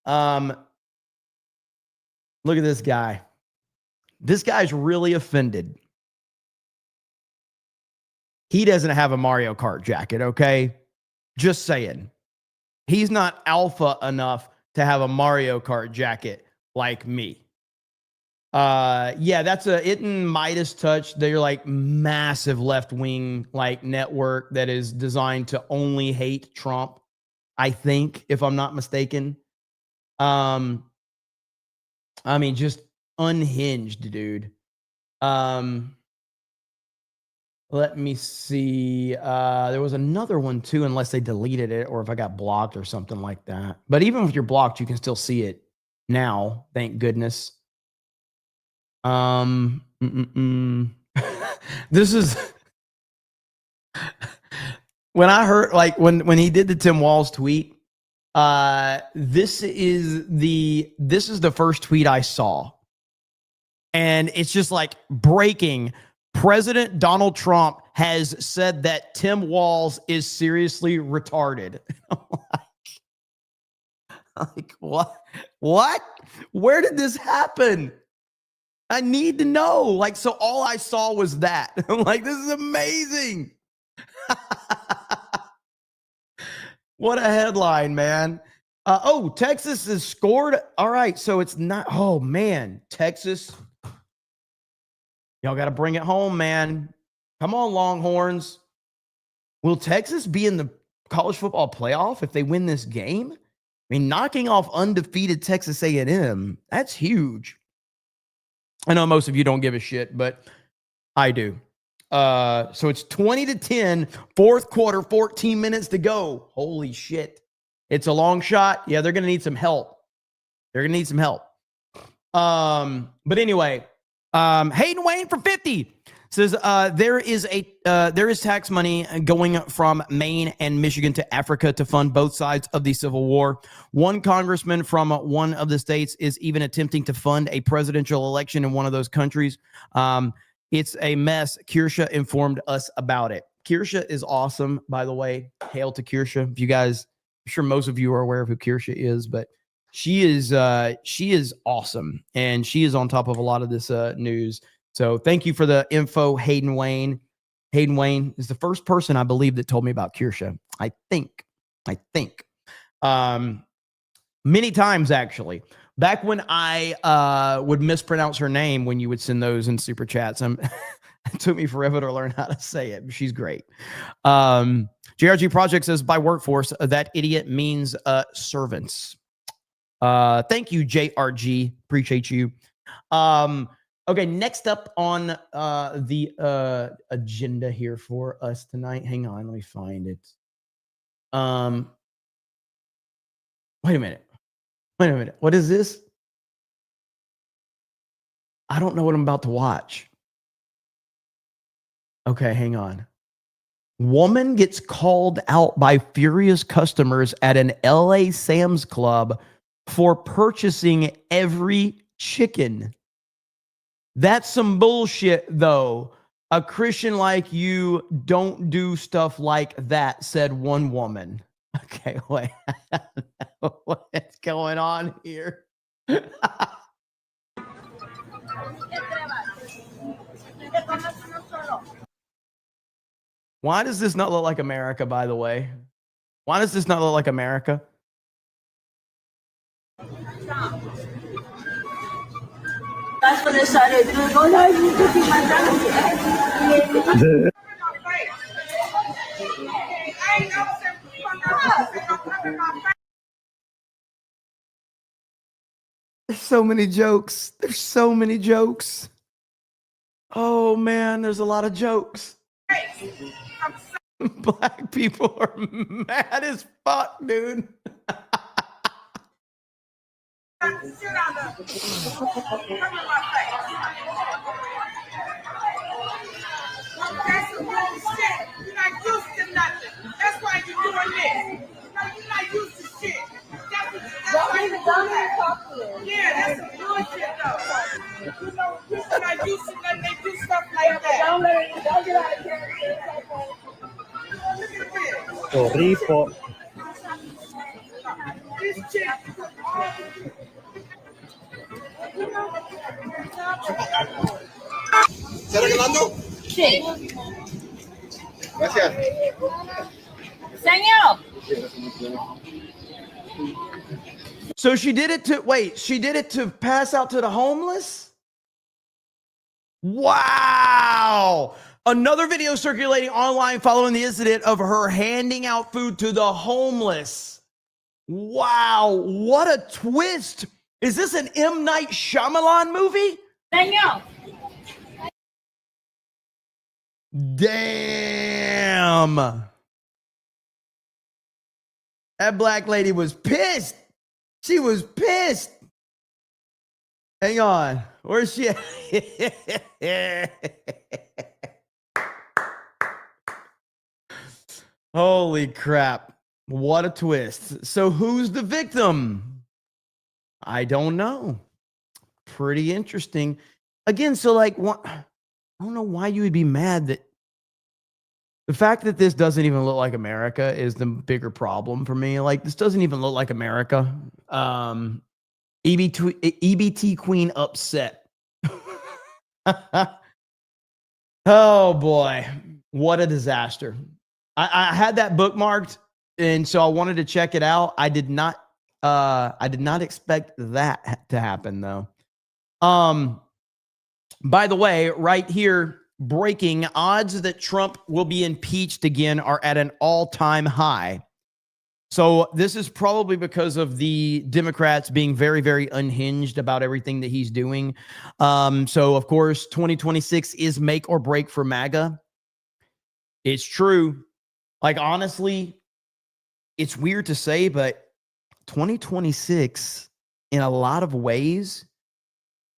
Look at this guy. This guy's really offended. He doesn't have a Mario Kart jacket, okay? Just saying. He's not alpha enough to have a Mario Kart jacket like me. Yeah, that's it in Midas Touch. They're like massive left-wing like network that is designed to only hate Trump, I think, if I'm not mistaken. I mean, just unhinged, dude. Let me see. There was another one too, unless they deleted it or if I got blocked or something like that. But even if you're blocked, you can still see it now. Thank goodness. This is when I heard like when he did the Tim Walz tweet. This is the first tweet I saw, and it's just like breaking. President Donald Trump has said that Tim Walz is seriously retarded. Like what? What? Where did this happen? I need to know. Like, so all I saw was that. I'm like, this is amazing. What a headline, man. Texas has scored. All right, so it's not. Oh, man. Texas. Y'all got to bring it home, man. Come on, Longhorns. Will Texas be in the college football playoff if they win this game? I mean, knocking off undefeated Texas A&M, that's huge. I know most of you don't give a shit, but I do. So it's 20-10, fourth quarter, 14 minutes to go. Holy shit. It's a long shot. Yeah, they're going to need some help. They're going to need some help. But anyway, Hayden Wayne for 50 says there is tax money going from Maine and Michigan to Africa to fund both sides of the Civil War. One congressman from one of the states is even attempting to fund a presidential election in one of those countries. It's a mess. Kirsha informed us about it. Kirsha is awesome, by the way. Hail to Kirsha. If you guys, I'm sure most of you are aware of who Kirsha is, but she is awesome, and she is on top of a lot of this news. So thank you for the info, Hayden Wayne. Hayden Wayne is the first person I believe that told me about Kirsha. I think. Many times actually. Back when I would mispronounce her name when you would send those in super chats. It took me forever to learn how to say it. She's great. JRG Project says by workforce, that idiot means servants. Thank you, JRG. Appreciate you. Okay, next up on the agenda here for us tonight. Hang on, let me find it. Wait a minute. What is this? I don't know what I'm about to watch. Okay, hang on. Woman gets called out by furious customers at an LA Sam's Club for purchasing every chicken. That's some bullshit, though. A Christian like you don't do stuff like that, said one woman. Okay, wait. What's going on here? Why does this not look like America, by the way? Why does this not look like America? That's when they started doing, oh no, you cooking my family. There's so many jokes. There's so many jokes. Oh man, there's a lot of jokes. Black people are mad as fuck, dude. That's some bullshit. You're not used to nothing. That's why you're doing this. No, you're not used to shit. That's why you're doing that. Yeah, that's some bullshit though. You know, you're not used to nothing. They do stuff like that. Don't let it get out of character. Look at this. Rico. This chick. ¿Está regalando? Sí. Gracias. Señor. So she did it to pass out to the homeless? Wow. Another video circulating online following the incident of her handing out food to the homeless. Wow, what a twist. Is this an M. Night Shyamalan movie? Señor. Damn. That black lady was pissed. She was pissed. Hang on. Where's she at? Holy crap. What a twist. So who's the victim? I don't know. Pretty interesting. Again, so like, what? I don't know why you would be mad that the fact that this doesn't even look like America is the bigger problem for me. Like, this doesn't even look like America. EBT Queen upset. Oh boy, what a disaster. I had that bookmarked, and so I wanted to check it out. I did not expect that to happen though. By the way, right here, breaking: odds that Trump will be impeached again are at an all-time high. So this is probably because of the Democrats being very, very unhinged about everything that he's doing. So of course, 2026 is make or break for MAGA. It's true. Like, honestly, it's weird to say, but 2026 in a lot of ways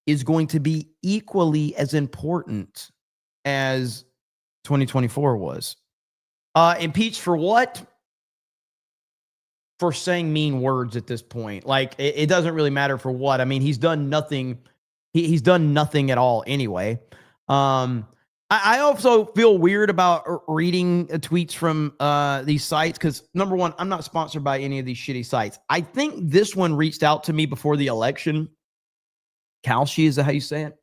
is going to be equally as important as 2024 was. Impeached for what? For saying mean words at this point. Like, it doesn't really matter for what. I mean, he's done nothing. He's done nothing at all anyway. I also feel weird about reading tweets from these sites because, number one, I'm not sponsored by any of these shitty sites. I think this one reached out to me before the election. Kalshi, is that how you say it?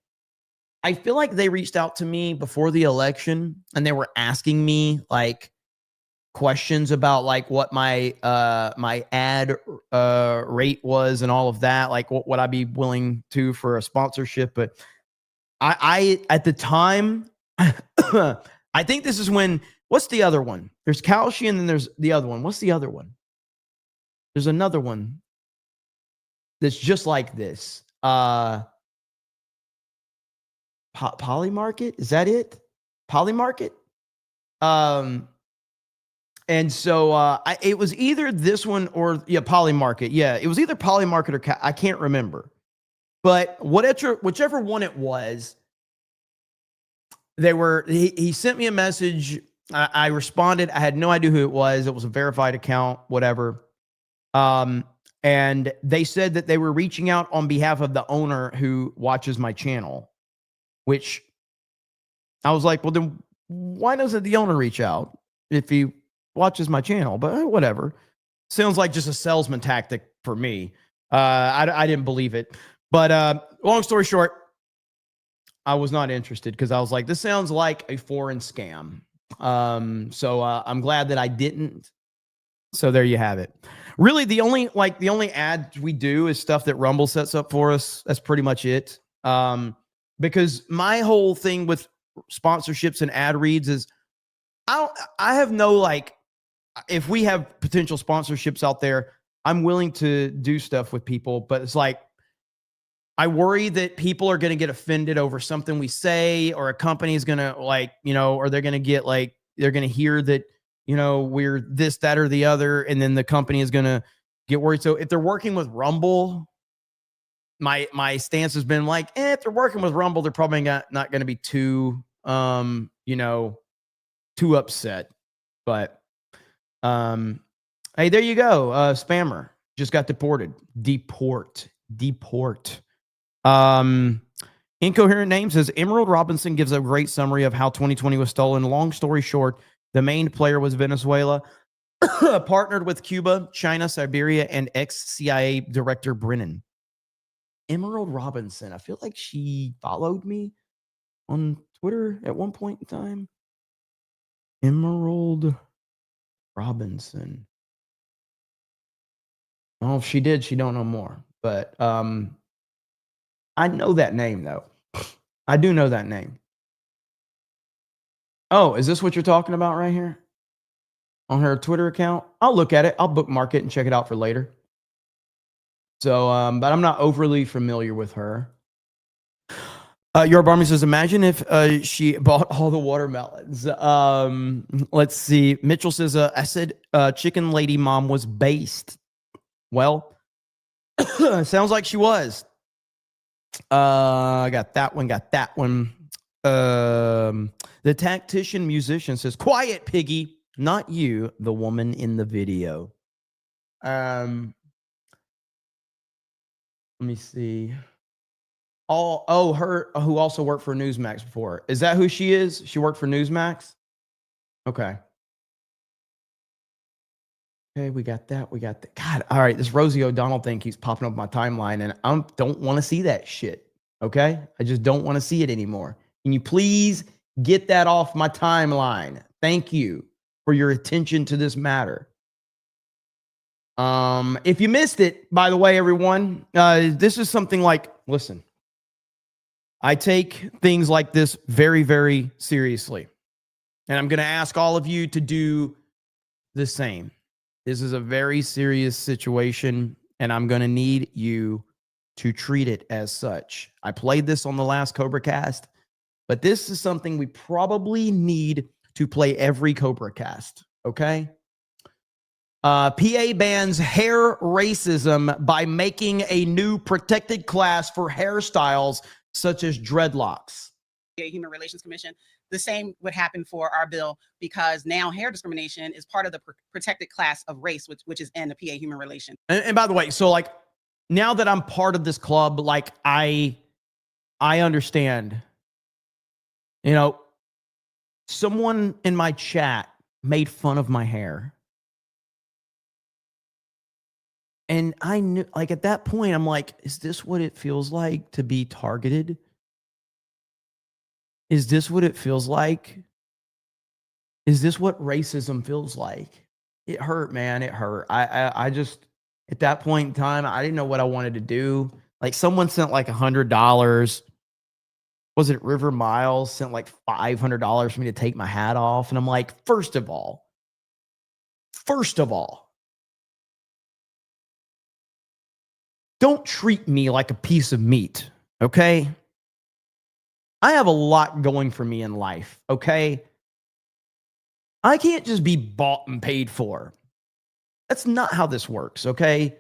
I feel like they reached out to me before the election and they were asking me like questions about like what my my ad rate was and all of that, like what would I be willing to for a sponsorship. But I at the time, I think this is when, what's the other one? There's Kalshi and then there's the other one. What's the other one? There's another one that's just like this. Polymarket, is that it? Polymarket. And so it was either this one or Polymarket. Yeah, it was either Polymarket or I can't remember. But whichever one it was, he sent me a message. I responded. I had no idea who it was. It was a verified account, whatever. And they said that they were reaching out on behalf of the owner who watches my channel, which I was like, well, then why doesn't the owner reach out if he watches my channel? But whatever. Sounds like just a salesman tactic for me. I didn't believe it. But long story short, I was not interested because I was like, this sounds like a foreign scam. So I'm glad that I didn't So there you have it. Really, the only ad we do is stuff that Rumble sets up for us. That's pretty much it. Because my whole thing with sponsorships and ad reads is I have no like, if we have potential sponsorships out there, I'm willing to do stuff with people, but it's like, I worry that people are going to get offended over something we say, or a company is going to like, or they're going to get like, they're going to hear that, we're this, that, or the other. And then the company is going to get worried. So if they're working with Rumble, my stance has been like, if they're working with Rumble, they're probably not going to be too, too upset. But, hey, there you go. Spammer just got deported. Deport. Incoherent Name says Emerald Robinson gives a great summary of how 2020 was stolen. Long story short, the main player was Venezuela, partnered with Cuba, China, Siberia, and ex-CIA director Brennan. Emerald Robinson. I feel like she followed me on Twitter at one point in time. Emerald Robinson. Oh, if she did, she don't know more. But I know that name, though. I do know that name. Oh, is this what you're talking about right here? On her Twitter account? I'll look at it. I'll bookmark it and check it out for later. So, but I'm not overly familiar with her. Your Barmy says, imagine if she bought all the watermelons. Let's see. Mitchell says, I said Chicken Lady Mom was based. Well, sounds like she was. I got that one. The tactician musician says, quiet, Piggy, not you, the woman in the video. Let me see. Her who also worked for Newsmax before. Is that who she is? She worked for Newsmax? Okay. Okay, we got that. God, all right. This Rosie O'Donnell thing keeps popping up my timeline, and I don't want to see that shit. Okay? I just don't want to see it anymore. Can you please get that off my timeline? Thank you for your attention to this matter. If you missed it, by the way, everyone, this is something like, listen, I take things like this very, very seriously. And I'm going to ask all of you to do the same. This is a very serious situation, and I'm going to need you to treat it as such. I played this on the last CobraCast, but this is something we probably need to play every CobraCast, okay? PA bans hair racism by making a new protected class for hairstyles such as dreadlocks. Human Relations Commission. The same would happen for our bill, because now hair discrimination is part of the protected class of race, which is in the PA Human Relations. And by the way, so like now that I'm part of this club, like I understand, someone in my chat made fun of my hair. And I knew, like, at that point, I'm like, is this what it feels like to be targeted? Is this what it feels like? Is this what racism feels like? It hurt, man. It hurt. I just, at that point in time, I didn't know what I wanted to do. Like, someone sent like $100. Was it River Miles sent like $500 for me to take my hat off? And I'm like, first of all, don't treat me like a piece of meat, okay? I have a lot going for me in life, okay? I can't just be bought and paid for. That's not how this works, okay?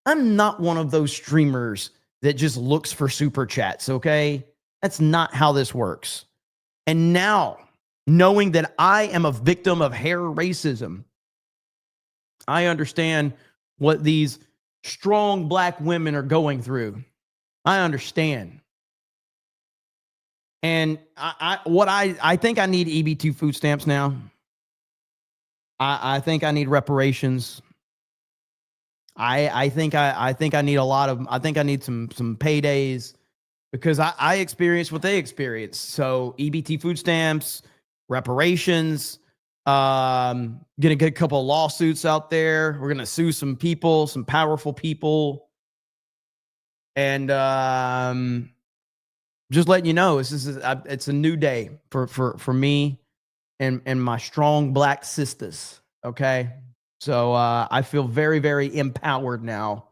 I'm not one of those streamers that just looks for super chats, okay? That's not how this works. And now, knowing that I am a victim of hair racism, I understand what these strong black women are going through. I understand. And I think I need EBT food stamps now. I think I need reparations. I think I need a lot of, I think I need some paydays, because I experienced what they experienced. So EBT food stamps, reparations, Gonna get a couple of lawsuits out there. We're gonna sue some people, some powerful people. And just letting you know, it's a new day for me and my strong black sisters. Okay. So I feel very, very empowered now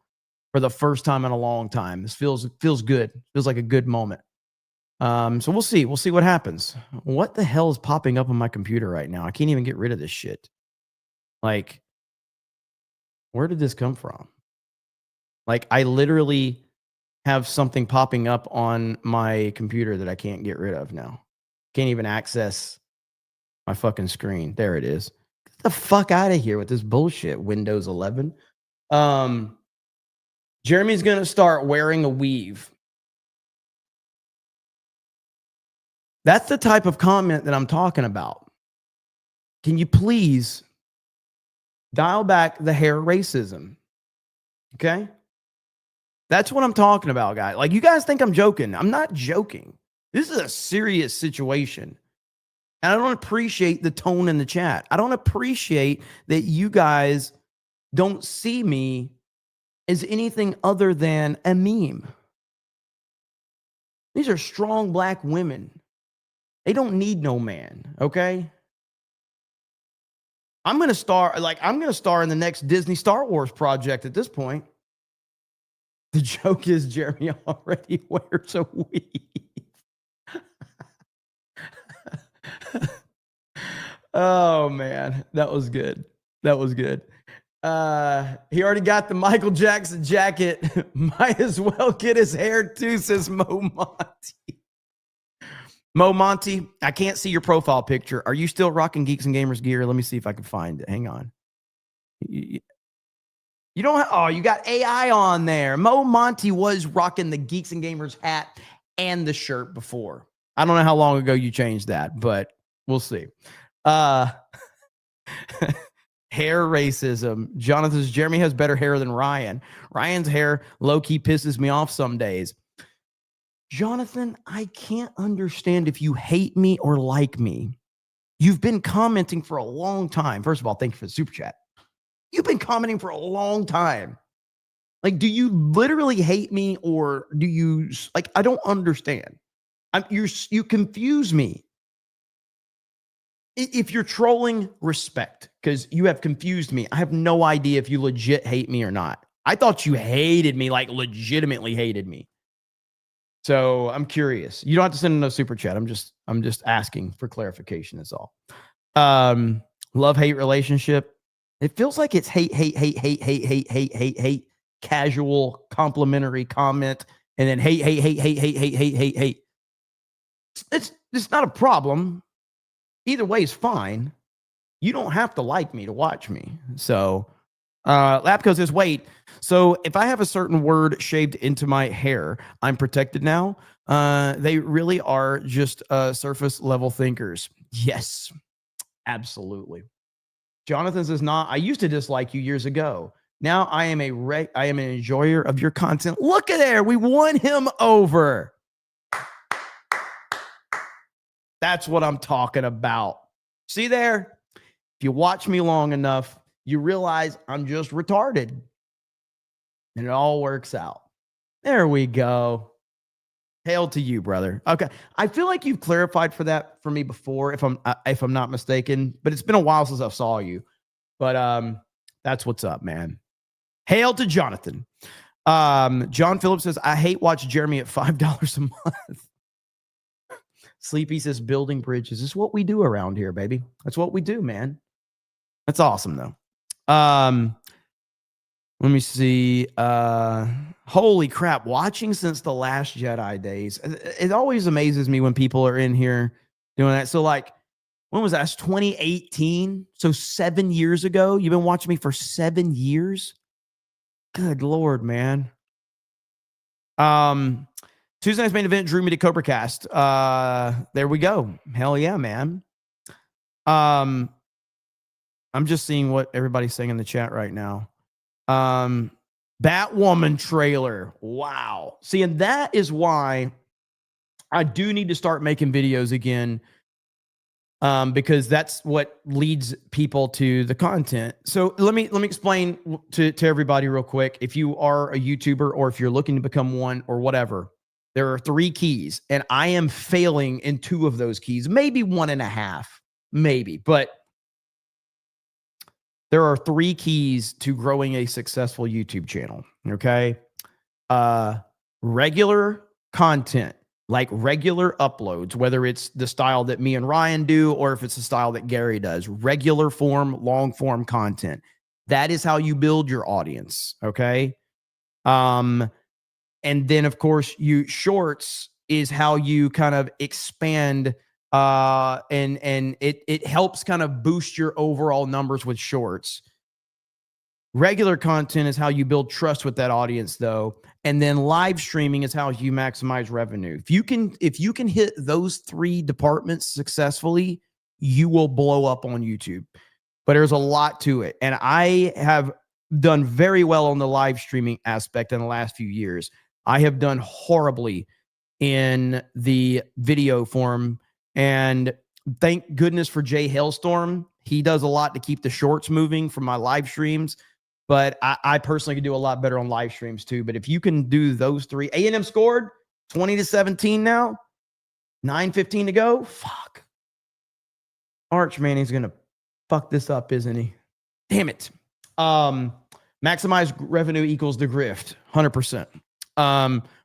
for the first time in a long time. This feels good. Feels like a good moment. So we'll see. We'll see what happens. What the hell is popping up on my computer right now? I can't even get rid of this shit. Like, where did this come from? Like, I literally have something popping up on my computer that I can't get rid of now. Can't even access my fucking screen. There it is. Get the fuck out of here with this bullshit, Windows 11. Jeremy's going to start wearing a weave. That's the type of comment that I'm talking about. Can you please dial back the hair racism? Okay? That's what I'm talking about, guys. Like, you guys think I'm joking. I'm not joking. This is a serious situation. And I don't appreciate the tone in the chat. I don't appreciate that you guys don't see me as anything other than a meme. These are strong black women. They don't need no man, okay? I'm going to star in the next Disney Star Wars project at this point. The joke is Jeremy already wears a weave. Oh, man. That was good. That was good. He already got the Michael Jackson jacket. Might as well get his hair too, says Mo Monty. Mo Monty, I can't see your profile picture. Are you still rocking Geeks and Gamers gear? Let me see if I can find it. Hang on. You don't have, you got AI on there. Mo Monty was rocking the Geeks and Gamers hat and the shirt before. I don't know how long ago you changed that, but we'll see. Hair racism. Jonathan's Jeremy has better hair than Ryan. Ryan's hair low-key pisses me off some days. Jonathan, I can't understand if you hate me or like me. You've been commenting for a long time. First of all, thank you for the super chat. You've been commenting for a long time. Like, do you literally hate me or do you, like, I don't understand. You confuse me. If you're trolling, respect, because you have confused me. I have no idea if you legit hate me or not. I thought you hated me, like legitimately hated me. So I'm curious. You don't have to send in a super chat. I'm just asking for clarification. That's all. Love-hate relationship. It feels like it's hate, casual, complimentary comment, and then hate. It's not a problem. Either way is fine. You don't have to like me to watch me. So Lapco says, wait, so if I have a certain word shaved into my hair, I'm protected now? They really are just surface level thinkers. Yes, absolutely. Jonathan says, nah, I used to dislike you years ago. Now I am an enjoyer of your content. Look at there. We won him over. That's what I'm talking about. See there? If you watch me long enough, you realize I'm just retarded. And it all works out. There we go. Hail to you, brother. Okay. I feel like you've clarified for me before, if I'm not mistaken, but it's been a while since I saw you. But that's what's up, man. Hail to Jonathan. John Phillips says, I hate watch Jeremy at $5 a month. Sleepy says, building bridges. This is what we do around here, baby. That's what we do, man. That's awesome, though. Let me see. Holy crap. Watching since the Last Jedi days. It always amazes me when people are in here doing that. So, like, when was that? That's 2018. So 7 years ago. You've been watching me for 7 years? Good Lord, man. Tuesday night's main event drew me to CobraCast. There we go. Hell yeah, man. I'm just seeing what everybody's saying in the chat right now. Batwoman trailer. Wow. See, and that is why I do need to start making videos again because that's what leads people to the content. So let me explain to everybody real quick. If you are a YouTuber or if you're looking to become one or whatever, there are 3 keys, and I am failing in 2 of those keys, maybe 1.5, maybe, but there are 3 keys to growing a successful YouTube channel. Okay. Regular content, like regular uploads, whether it's the style that me and Ryan do, or if it's the style that Gary does, regular form, long form content. That is how you build your audience. Okay. And then of course shorts is how you kind of expand, and it helps kind of boost your overall numbers with shorts. Regular content is how you build trust with that audience, though. And then live streaming is how you maximize revenue. If you can hit those 3 departments successfully, you will blow up on YouTube. But there's a lot to it. And I have done very well on the live streaming aspect in the last few years. I have done horribly in the video form. And thank goodness for Jay Hailstorm. He does a lot to keep the shorts moving from my live streams. But I personally could do a lot better on live streams too. But if you can do those 3, A&M scored 20-17 now, 9:15 to go. Fuck. Arch, man, he's going to fuck this up, isn't he? Damn it. Maximize revenue equals the grift. 100%.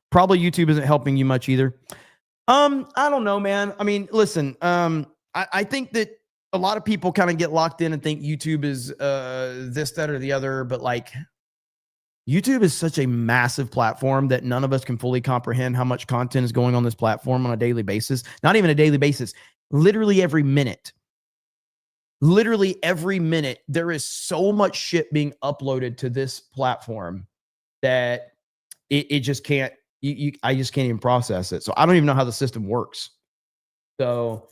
Probably YouTube isn't helping you much either. I don't know, man. I mean, listen, I think that a lot of people kind of get locked in and think YouTube is this, that, or the other, but like YouTube is such a massive platform that none of us can fully comprehend how much content is going on this platform on a daily basis. Not even a daily basis, literally every minute. Literally every minute, there is so much shit being uploaded to this platform that it just can't, I just can't even process it. So I don't even know how the system works. So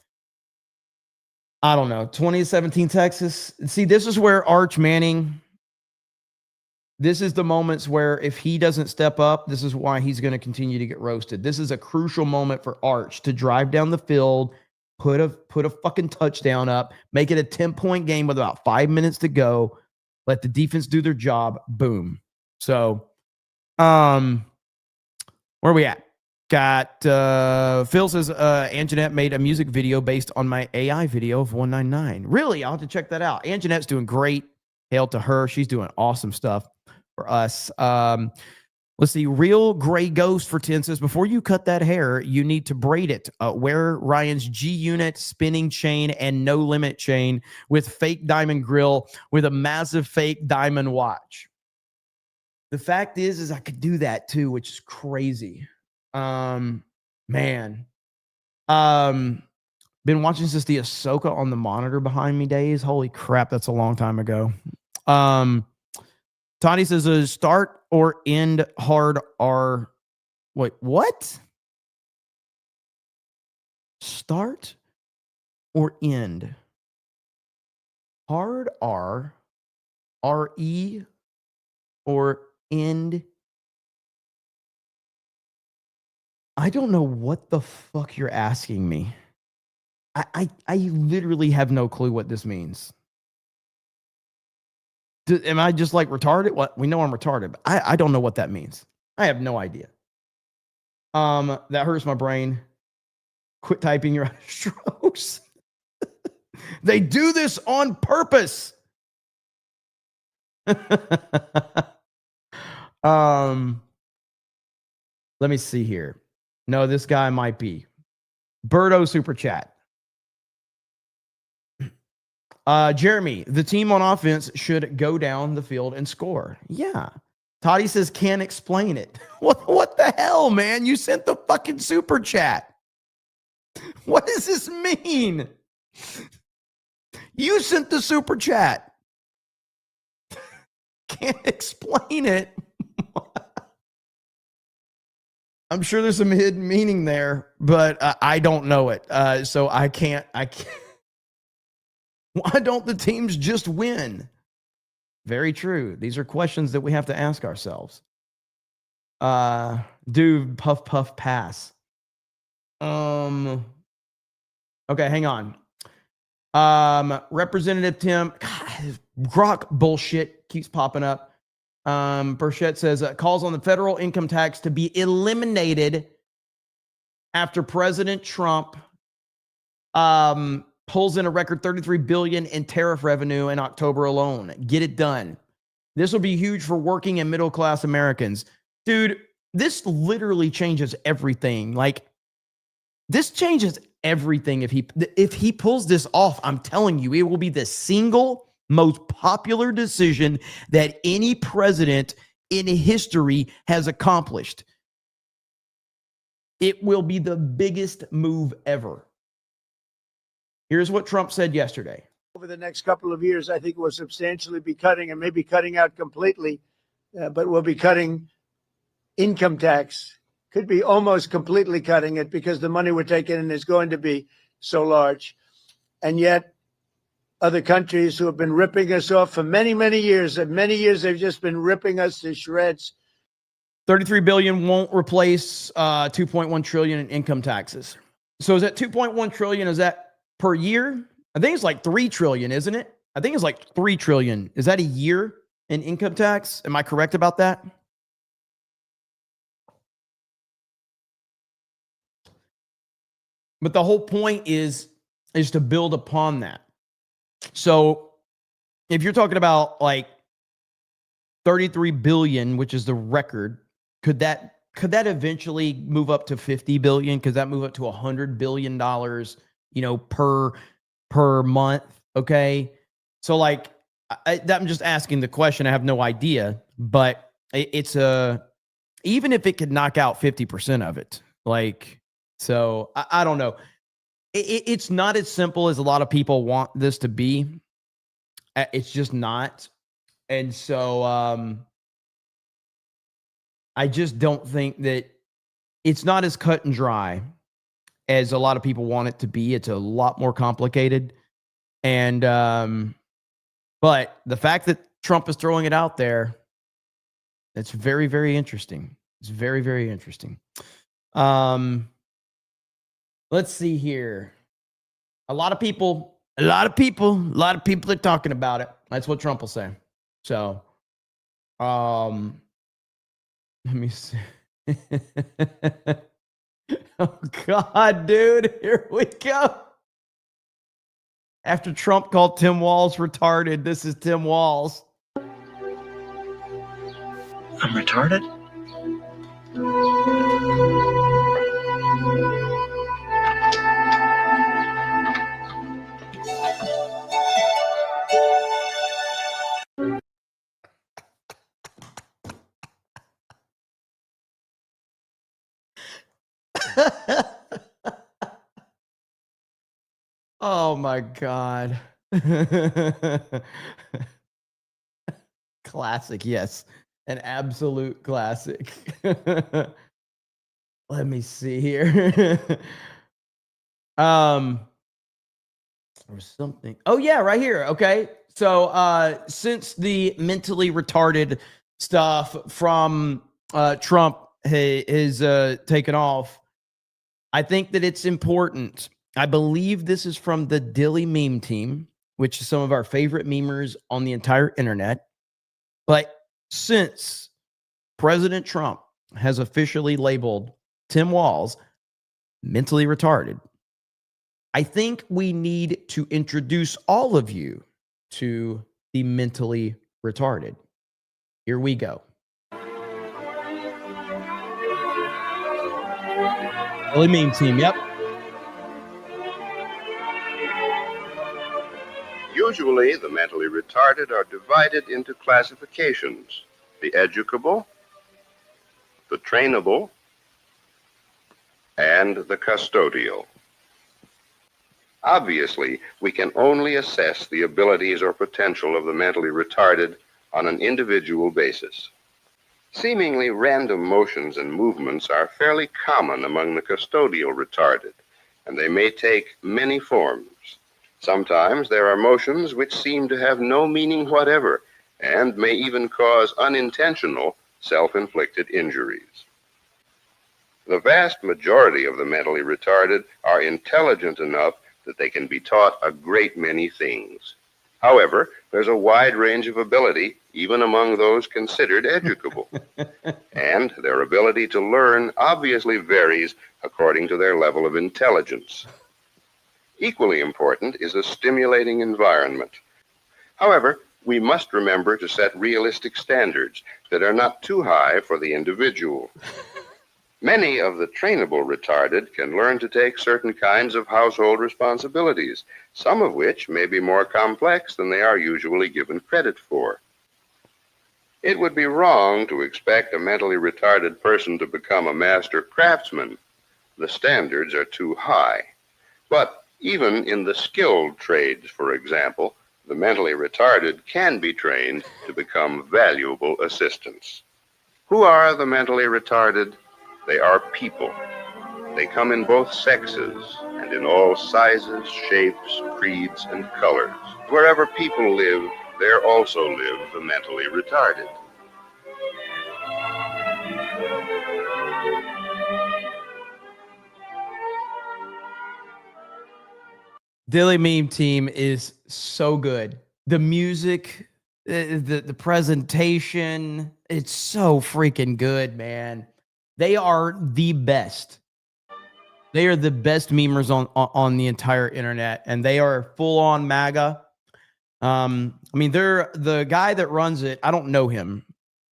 I don't know. 2017 Texas. See, this is where Arch Manning, this is the moments where if he doesn't step up, this is why he's going to continue to get roasted. This is a crucial moment for Arch to drive down the field, put a fucking touchdown up, make it a 10-point game with about 5 minutes to go, let the defense do their job. Boom. So, where are we at? Got Phil says Anjanette made a music video based on my AI video of 199. Really? I'll have to check that out. Anjanette's doing great. Hail to her. She's doing awesome stuff for us. Let's see. Real Gray Ghost for 10 says, before you cut that hair, you need to braid it. Wear Ryan's G-Unit spinning chain and no limit chain with fake diamond grill with a massive fake diamond watch. The fact is I could do that too, which is crazy. Man. Been watching since the Ahsoka on the monitor behind me days. Holy crap, that's a long time ago. Toddy says, start or end hard are... Wait, what? Start or end? Hard R, R-E, or end? I don't know what the fuck you're asking me. I literally have no clue what this means. Am I just like retarded? What? We know I'm retarded, but I don't know what that means. I have no idea. That hurts my brain. Quit typing, you're out of strokes. They do this on purpose. Let me see here. No, this guy might be. Birdo Super Chat. Jeremy, the team on offense should go down the field and score. Yeah. Toddy says, can't explain it. What the hell, man? You sent the fucking super chat. What does this mean? You sent the super chat. Can't explain it. I'm sure there's some hidden meaning there, but I don't know it. So I can't. Why don't the teams just win? Very true. These are questions that we have to ask ourselves. Dude, puff, puff, pass. Okay, hang on. Representative Tim, God, Grok bullshit keeps popping up. Burchett says calls on the federal income tax to be eliminated after President Trump pulls in a record $33 billion in tariff revenue in October alone. Get it done. This will be huge for working and middle class Americans. Dude, this literally changes everything. Like, this changes everything if he pulls this off. I'm telling you, it will be the single most popular decision that any president in history has accomplished. It will be the biggest move ever. Here's what Trump said yesterday. Over the next couple of years, I think we'll substantially be cutting, and maybe cutting out completely, but we'll be cutting income tax. Could be almost completely cutting it because the money we're taking in is going to be so large. And yet, other countries who have been ripping us off for many, many years, they've just been ripping us to shreds. $33 billion won't replace $2.1 trillion in income taxes. So is that $2.1 trillion? Is that per year? I think it's like $3 trillion, isn't it? I think it's like $3 trillion. Is that a year in income tax? Am I correct about that? But the whole point is to build upon that. So if you're talking about like 33 billion, which is the record, could that eventually move up to 50 billion? Could that move up to $100 billion, per month? Okay. So like, I'm just asking the question. I have no idea, but it's even if it could knock out 50% of it, like, so I don't know. It's not as simple as a lot of people want this to be. It's just not. And so I just don't think that it's not as cut and dry as a lot of people want it to be. It's a lot more complicated. And but the fact that Trump is throwing it out there, it's very, very interesting. It's very, very interesting. Let's see here. A lot of people are talking about it. That's what Trump will say. So, let me see. Oh God, dude, here we go. After Trump called Tim Walz retarded, this is Tim Walz. I'm retarded? Oh my God. Classic, yes. An absolute classic. Let me see here. Or something. Oh yeah, right here. Okay. So since the mentally retarded stuff from Trump has taken off, I think that it's important. I believe this is from the Dilly meme team, which is some of our favorite memers on the entire internet. But since President Trump has officially labeled Tim Walz mentally retarded, I think we need to introduce all of you to the mentally retarded. Here we go. Dilly meme team, yep. Usually, the mentally retarded are divided into classifications: the educable, the trainable, and the custodial. Obviously, we can only assess the abilities or potential of the mentally retarded on an individual basis. Seemingly random motions and movements are fairly common among the custodial retarded, and they may take many forms. Sometimes there are motions which seem to have no meaning whatever and may even cause unintentional self-inflicted injuries. The vast majority of the mentally retarded are intelligent enough that they can be taught a great many things. However, there's a wide range of ability even among those considered educable. And their ability to learn obviously varies according to their level of intelligence. Equally important is a stimulating environment. However, we must remember to set realistic standards that are not too high for the individual. Many of the trainable retarded can learn to take certain kinds of household responsibilities, some of which may be more complex than they are usually given credit for. It would be wrong to expect a mentally retarded person to become a master craftsman. The standards are too high. But even in the skilled trades, for example, the mentally retarded can be trained to become valuable assistants. Who are the mentally retarded? They are people. They come in both sexes and in all sizes, shapes, creeds, and colors. Wherever people live, there also live the mentally retarded. Dilly Meme Team is so good. The music, the presentation, it's so freaking good, man. They are the best. They are the best memers on the entire internet, and they are full on MAGA. I mean, they're the guy that runs it. I don't know him.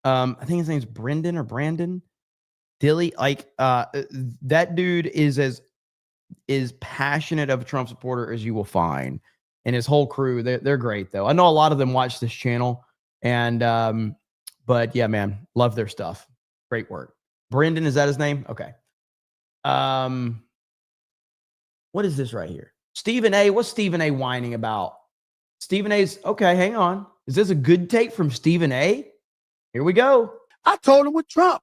I think his name's Brendan or Brandon Dilly. Like, that dude is passionate of a Trump supporter as you will find, and his whole crew. They're great though. I know a lot of them watch this channel, and but yeah, man, love their stuff. Great work. Brendan, is that his name? Okay. What is this right here? Stephen A. What's Stephen A. whining about? Stephen A's okay. Hang on. Is this a good take from Stephen A.? Here we go. I told him with Trump,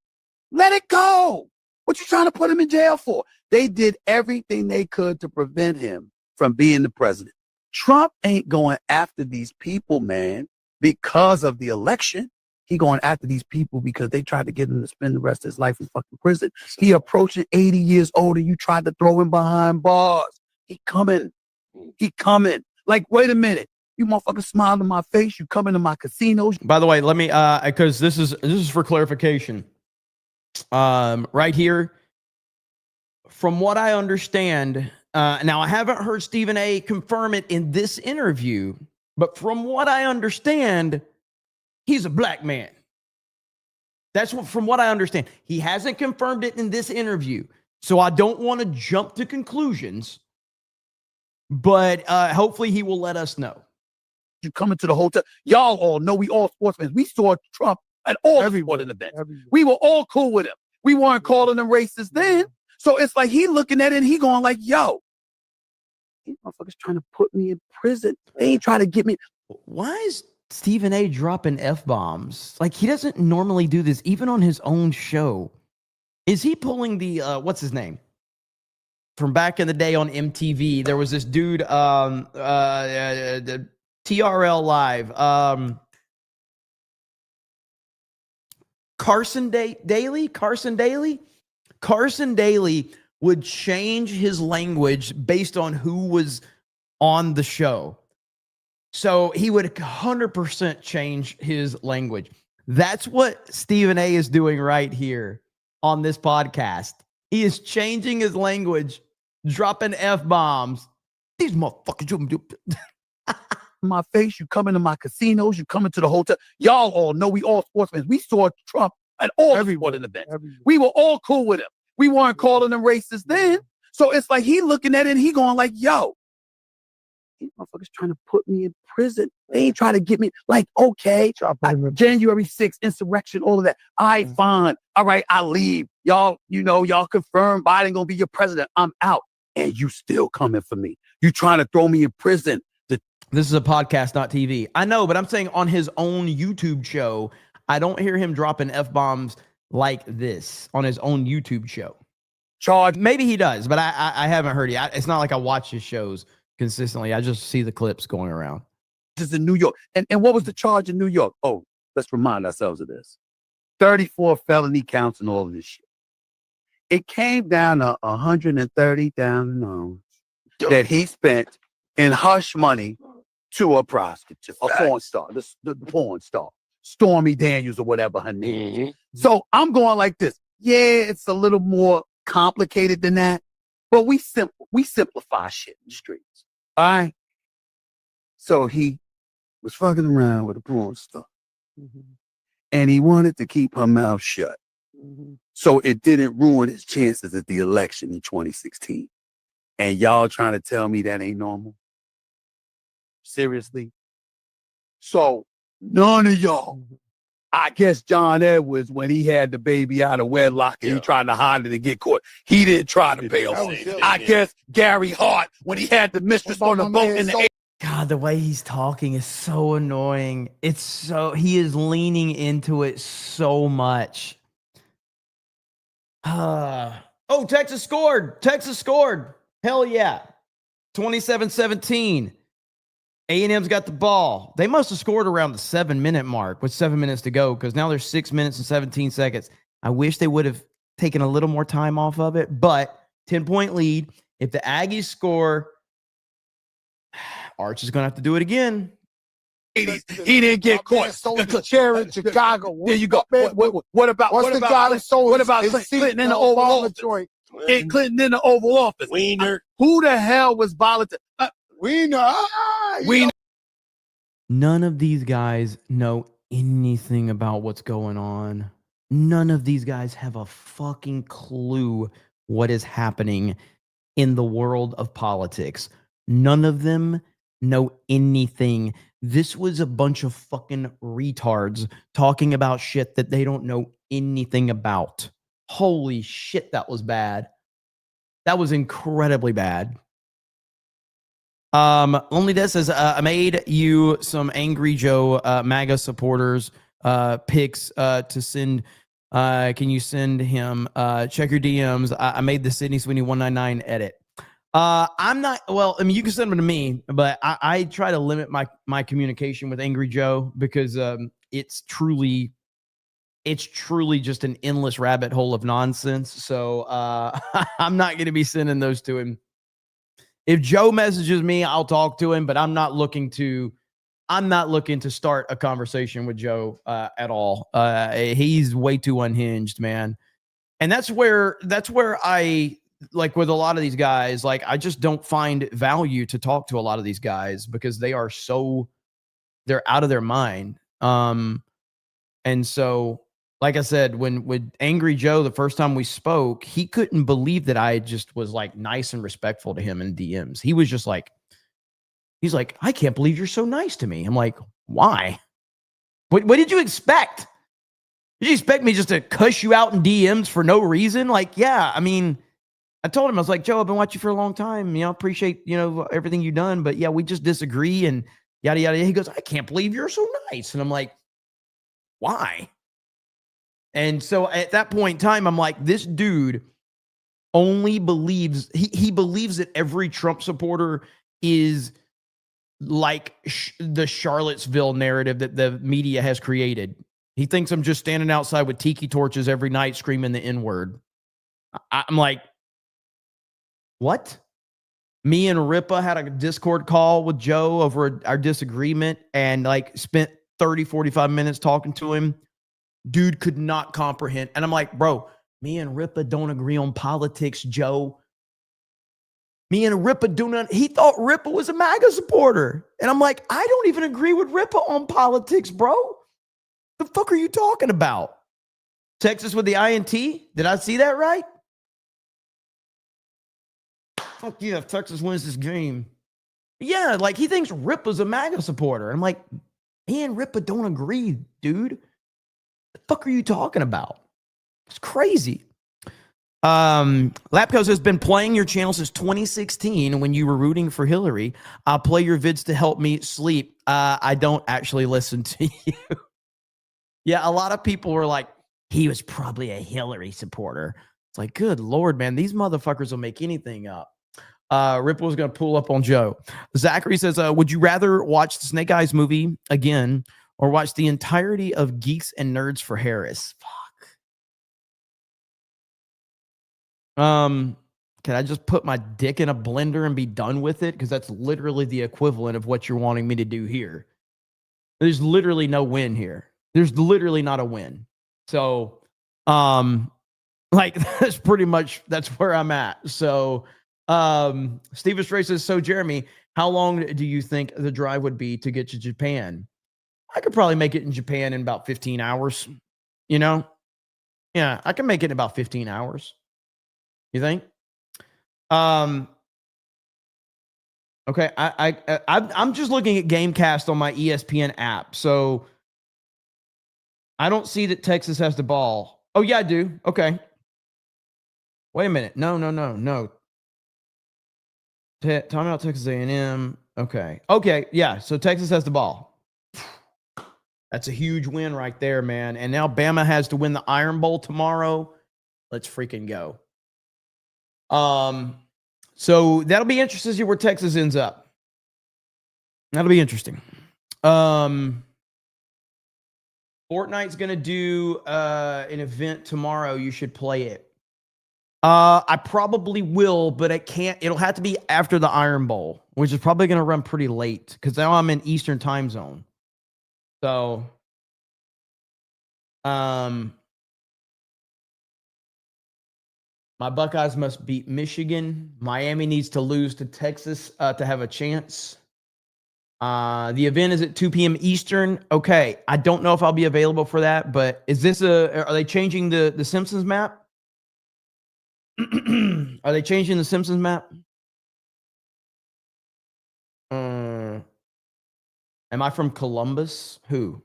let it go. What you trying to put him in jail for? They did everything they could to prevent him from being the president. Trump ain't going after these people, man, because of the election. He going after these people because they tried to get him to spend the rest of his life in fucking prison. He approaching 80 years old and you tried to throw him behind bars. He coming. He coming. Like, wait a minute. You motherfuckers smile in my face. You come into my casinos. By the way, let me because this is for clarification. Right here, from what I understand, now I haven't heard Stephen A. confirm it in this interview, but from what I understand, he's a black man. That's what, from what I understand. He hasn't confirmed it in this interview, so I don't want to jump to conclusions, but hopefully he will let us know. You come into the hotel. Y'all all know we all sportsmen. We saw Trump at all sporting events. We were all cool with him. We weren't calling them racist then. So it's like he looking at it and he going like, yo, these motherfuckers trying to put me in prison. They ain't trying to get me. Why is Stephen A. dropping F-bombs? Like, he doesn't normally do this, even on his own show. Is he pulling the, what's his name? From back in the day on MTV, there was this dude, the TRL Live, Carson Daly. Carson Daly would change his language based on who was on the show. So he would 100% change his language. That's what Stephen A. is doing right here on this podcast. He is changing his language, dropping F-bombs. These motherfuckers. My face, you come into my casinos, you come into the hotel. Y'all all know we all sportsmen. We saw Trump at all sporting events. We were all cool with him. We weren't calling them racist then. So it's like he looking at it and he going like, yo, these motherfuckers trying to put me in prison. They ain't trying to get me. Like, okay, January 6th, insurrection, all of that. Fine. All right, I leave. Y'all, y'all confirm Biden gonna be your president. I'm out. And you still coming for me. You trying to throw me in prison. This is a podcast, not TV. I know, but I'm saying on his own YouTube show, I don't hear him dropping F-bombs like this on his own YouTube show. Charge. Maybe he does, but I haven't heard it. It's not like I watch his shows consistently. I just see the clips going around. This is in New York. And what was the charge in New York? Oh, let's remind ourselves of this. 34 felony counts and all of this shit. It came down to 130,000. that he spent in hush money to a prostitute, a porn star, the porn star, Stormy Daniels or whatever her name is. So I'm going like this. Yeah, it's a little more complicated than that, but we simplify shit in the streets. All right. So he was fucking around with a porn star, and he wanted to keep her mouth shut, so it didn't ruin his chances at the election in 2016. And y'all trying to tell me that ain't normal? Seriously? So none of y'all. I guess John Edwards, when he had the baby out of wedlock and he tried to hide it and get caught, he didn't try to bail. I guess Gary Hart, when he had the mistress on the boat in the God, the way he's talking is so annoying. He is leaning into it so much. Oh, Texas scored. Texas scored. Hell yeah. 27-17. A&M's got the ball. They must have scored around the 7-minute mark with 7 minutes to go, because now there's 6 minutes and 17 seconds. I wish they would have taken a little more time off of it, but 10-point lead. If the Aggies score, Arch is going to have to do it again. He didn't get caught. Chair in Chicago. There you go. What about Clinton in the Oval Office? Clinton in the Oval Office. Wiener. Who the hell was volunteer? Wiener. None of these guys know anything about what's going on. None of these guys have a fucking clue what is happening in the world of politics. None of them know anything. This was a bunch of fucking retards talking about shit that they don't know anything about. Holy shit, that was bad. That was incredibly bad. Only this says, I made you some Angry Joe MAGA supporters pics to send. Can you send him? Check your DMs. I made the Sydney Sweeney 199 edit. I'm not, well, I mean, you can send them to me, but I try to limit my communication with Angry Joe, because it's truly just an endless rabbit hole of nonsense. So I'm not going to be sending those to him. If Joe messages me, I'll talk to him, but I'm not looking to start a conversation with Joe at all. He's way too unhinged, man. And that's where I, like, with a lot of these guys, like, I just don't find value to talk to a lot of these guys, because they're out of their mind. And so, like I said, with Angry Joe, the first time we spoke, he couldn't believe that I just was like nice and respectful to him in DMs. He was just like, he's like, I can't believe you're so nice to me. I'm like, why? What did you expect? Did you expect me just to cuss you out in DMs for no reason? Like, yeah, I mean, I told him, I was like, Joe, I've been watching you for a long time. You know, appreciate, everything you've done. But yeah, we just disagree and yada, yada. He goes, I can't believe you're so nice. And I'm like, why? And so at that point in time, I'm like, this dude only believes, he believes that every Trump supporter is like the Charlottesville narrative that the media has created. He thinks I'm just standing outside with tiki torches every night screaming the N-word. I'm like, what? Me and Ripa had a Discord call with Joe over our disagreement and like spent 30, 45 minutes talking to him. Dude could not comprehend. And I'm like, bro, me and Ripa don't agree on politics, Joe. Me and Ripa do not. He thought Ripa was a MAGA supporter. And I'm like, I don't even agree with Ripa on politics, bro. The fuck are you talking about? Texas with the INT? Did I see that right? Fuck yeah, if Texas wins this game. Yeah, like he thinks Ripa's a MAGA supporter. I'm like, me and Ripa don't agree, dude. The fuck are you talking about? It's crazy. Lapcos has been playing your channel since 2016 when you were rooting for Hillary. I'll play your vids to help me sleep. I don't actually listen to you. Yeah, a lot of people were like, he was probably a Hillary supporter. It's like, good Lord, man, these motherfuckers will make anything up. Ripple's going to pull up on Joe. Zachary says, would you rather watch the Snake Eyes movie again or watch the entirety of Geeks and Nerds for Harris? Fuck. can I just put my dick in a blender and be done with it? Because that's literally the equivalent of what you're wanting me to do here. There's literally no win here. There's literally not a win. So, like that's pretty much, that's where I'm at. So, Steven Stray says, so Jeremy, how long do you think the drive would be to get to Japan? I could probably make it in Japan in about 15 hours. You know? Yeah, I can make it in about 15 hours. You think? Okay, I'm just looking at Gamecast on my ESPN app. So I don't see that Texas has the ball. Oh, yeah, I do. Okay. Wait a minute. No. Talking about Texas A&M. Okay. Yeah. So Texas has the ball. That's a huge win right there, man. And now Bama has to win the Iron Bowl tomorrow. Let's freaking go. So that'll be interesting to see where Texas ends up. That'll be interesting. Fortnite's gonna do an event tomorrow. You should play it. I probably will, but it'll have to be after the Iron Bowl, which is probably gonna run pretty late because now I'm in Eastern time zone. So my Buckeyes must beat Michigan. Miami needs to lose to Texas to have a chance. The event is at 2 p.m. Eastern. Okay, I don't know if I'll be available for that, but are they changing the Simpsons map? Are they changing the Simpsons map? Am I from Columbus? Who?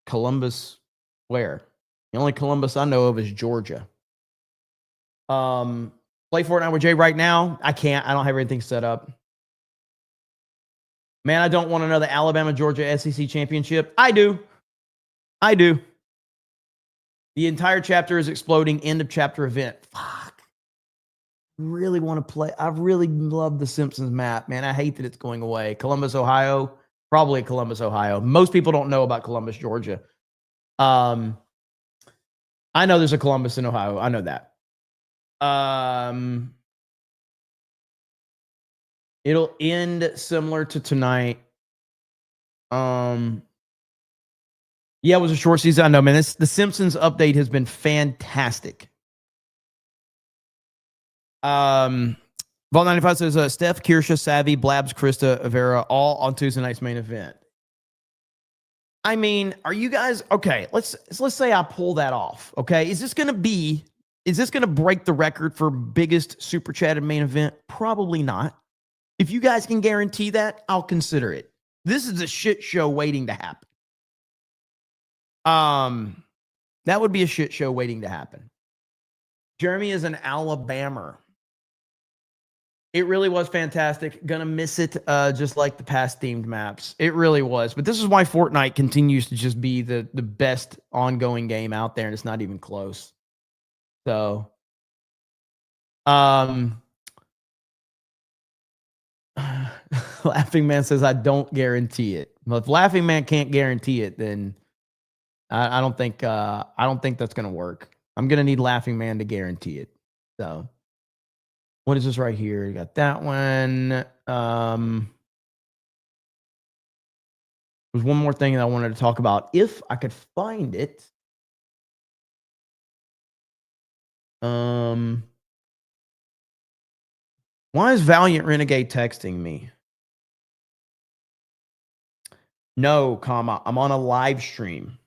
Columbus, where? The only Columbus I know of is Georgia. Play Fortnite with Jay right now. I can't. I don't have everything set up. Man, I don't want another Alabama-Georgia SEC championship. I do. The entire chapter is exploding. End of chapter event. Fuck. Really want to play. I really love the Simpsons map, man. I hate that it's going away. Columbus, Ohio. Probably Columbus, Ohio. Most people don't know about Columbus, Georgia. I know there's a Columbus in Ohio. I know that. It'll end similar to tonight. Yeah, it was a short season. I know, man. The Simpsons update has been fantastic. Vault 95 says Steph, Kirsha, Savvy, Blabs, Krista, Avera, all on Tuesday night's main event. I mean, are you guys okay? Let's say I pull that off. Okay, is this gonna break the record for biggest super chatted main event? Probably not. If you guys can guarantee that, I'll consider it. This is a shit show waiting to happen. That would be a shit show waiting to happen. Jeremy is an Alabamer. It really was fantastic. Gonna miss it, just like the past themed maps. It really was. But this is why Fortnite continues to just be the best ongoing game out there, and it's not even close. So, Laughing Man says, I don't guarantee it. Well, if Laughing Man can't guarantee it, then I don't think that's gonna work. I'm gonna need Laughing Man to guarantee it. So what is this right here? You got that one. There's one more thing that I wanted to talk about. If I could find it. Why is Valiant Renegade texting me? No, comma. I'm on a live stream.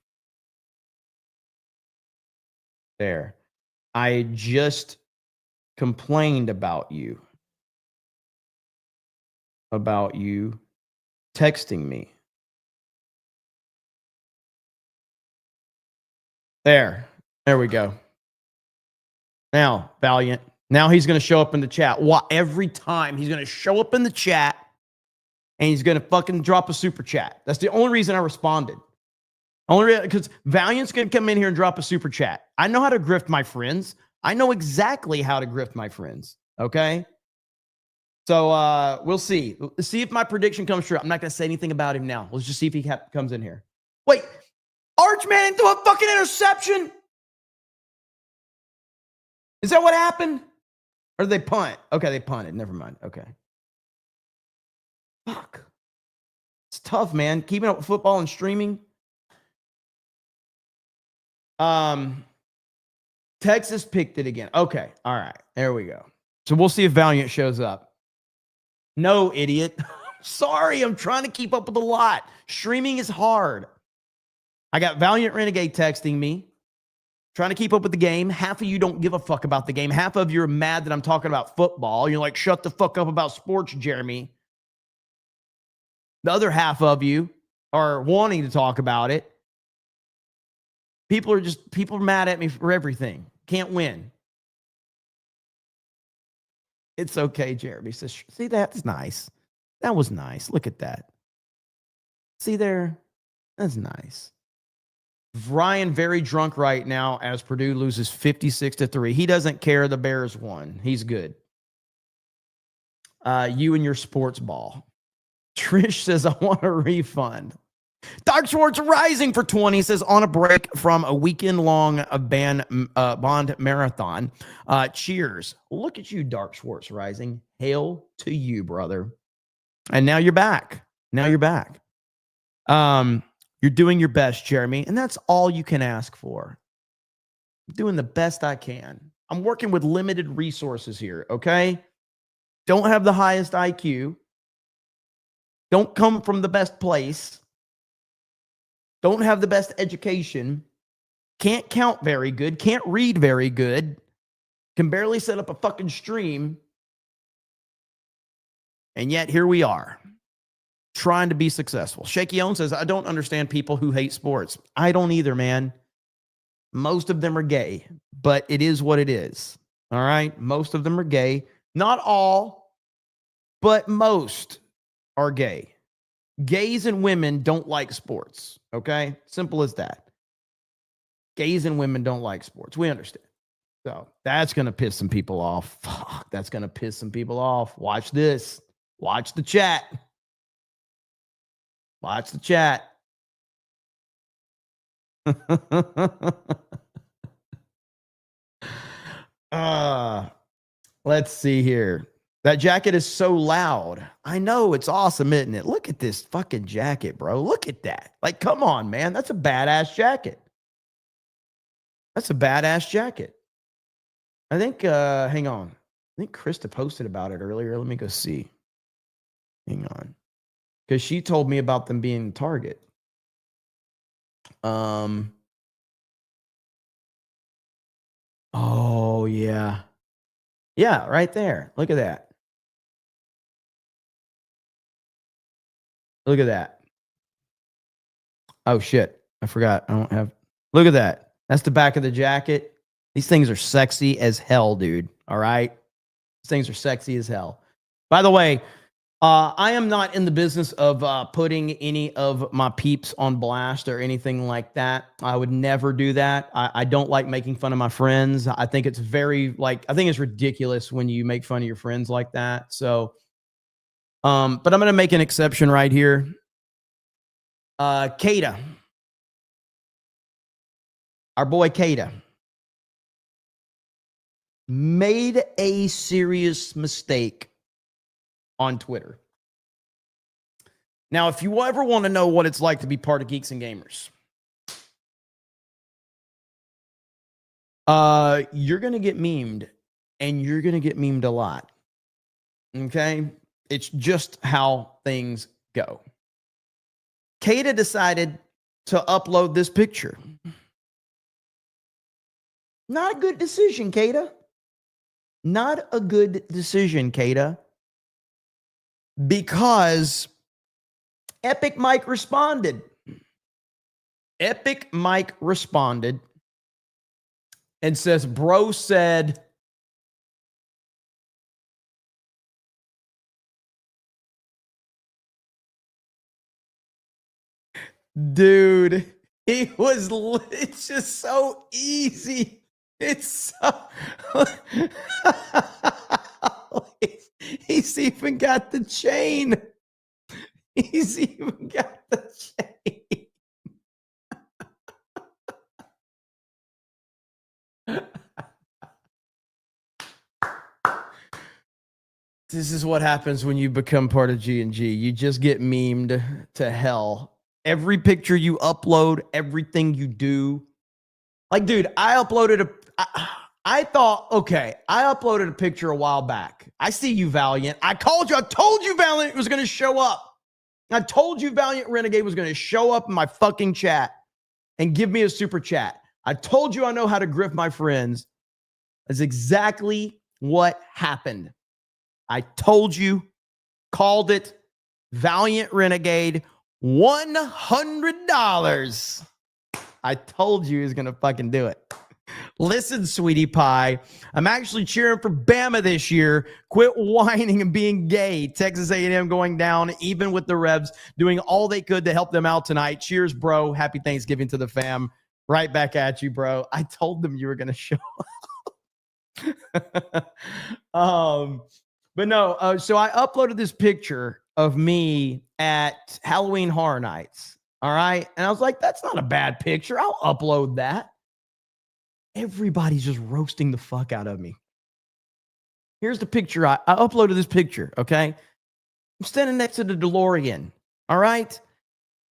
There. I just complained about you texting me. There we go. Now, Valiant. Now he's going to show up in the chat. Every time he's going to show up in the chat and he's going to fucking drop a super chat. That's the only reason I responded. Because Valiant's going to come in here and drop a super chat. I know how to grift my friends. I know exactly how to grift my friends. Okay? So we'll see. Let's see if my prediction comes true. I'm not going to say anything about him now. Let's just see if he comes in here. Wait, Archman threw a fucking interception? Is that what happened? Or did they punt? Okay, they punted. Never mind. Okay. Fuck. It's tough, man. Keeping up with football and streaming. Texas picked it again. Okay. All right. There we go. So we'll see if Valiant shows up. No, idiot. Sorry, I'm trying to keep up with a lot. Streaming is hard. I got Valiant Renegade texting me, trying to keep up with the game. Half of you don't give a fuck about the game. Half of you are mad that I'm talking about football. You're like, shut the fuck up about sports, Jeremy. The other half of you are wanting to talk about it. People are mad at me for everything. Can't win. It's okay, Jeremy says. See, that's nice. That was nice. Look at that. See there? That's nice. Ryan very drunk right now as Purdue loses 56-3. He doesn't care. The Bears won. He's good. You and your sports ball. Trish says, I want a refund. Dark Schwartz Rising for 20 says, on a break from a weekend-long Bond marathon. Cheers. Look at you, Dark Schwartz Rising. Hail to you, brother. And now you're back. Now you're back. You're doing your best, Jeremy, and that's all you can ask for. I'm doing the best I can. I'm working with limited resources here, okay? Don't have the highest IQ. Don't come from the best place. Don't have the best education. Can't count very good. Can't read very good. Can barely set up a fucking stream. And yet here we are, trying to be successful. Shaky Owen says, I don't understand people who hate sports. I don't either, man. Most of them are gay, but it is what it is. All right? Most of them are gay. Not all, but most are gay. Gays and women don't like sports. Okay? Simple as that. Gays and women don't like sports. We understand. So that's going to piss some people off. Fuck, that's going to piss some people off. Watch this. Watch the chat. Watch the chat. Let's see here. That jacket is so loud. I know, it's awesome, isn't it? Look at this fucking jacket, bro. Look at that. Like, come on, man. That's a badass jacket. That's a badass jacket. I think, hang on. I think Krista posted about it earlier. Let me go see. Hang on. Because she told me about them being Target. Oh, yeah. Yeah, right there. Look at that. Look at that. Oh, shit. I forgot. I don't have. Look at that. That's the back of the jacket. These things are sexy as hell, dude. All right? These things are sexy as hell. By the way, I am not in the business of putting any of my peeps on blast or anything like that. I would never do that. I don't like making fun of my friends. I think it's I think it's ridiculous when you make fun of your friends like that. So, but I'm going to make an exception right here. Kada. Our boy Kada made a serious mistake on Twitter. Now, if you ever want to know what it's like to be part of Geeks and Gamers, you're going to get memed, and you're going to get memed a lot. Okay? It's just how things go. Kada decided to upload this picture. Not a good decision, Kada. Not a good decision, Kada. Because Epic Mike responded. Epic Mike responded and says, bro said, dude, it's just so easy. It's so, he's even got the chain. He's even got the chain. This is what happens when you become part of G&G. You just get memed to hell. Every picture you upload, everything you do. Like, dude, I uploaded I thought, okay, I uploaded a picture a while back. I see you, Valiant. I told you Valiant was going to show up. I told you Valiant Renegade was going to show up in my fucking chat and give me a super chat. I told you I know how to grift my friends. That's exactly what happened. I told you, called it. Valiant Renegade, $100. I told you he was going to fucking do it. Listen, sweetie pie, I'm actually cheering for Bama this year. Quit whining and being gay. Texas A&M going down, even with the Rebs, doing all they could to help them out tonight. Cheers, bro. Happy Thanksgiving to the fam. Right back at you, bro. I told them you were going to show up. But no, so I uploaded this picture of me at Halloween Horror Nights. All right. And I was like, that's not a bad picture. I'll upload that. Everybody's just roasting the fuck out of me. Here's the picture. I uploaded this picture. Okay. I'm standing next to the DeLorean. All right.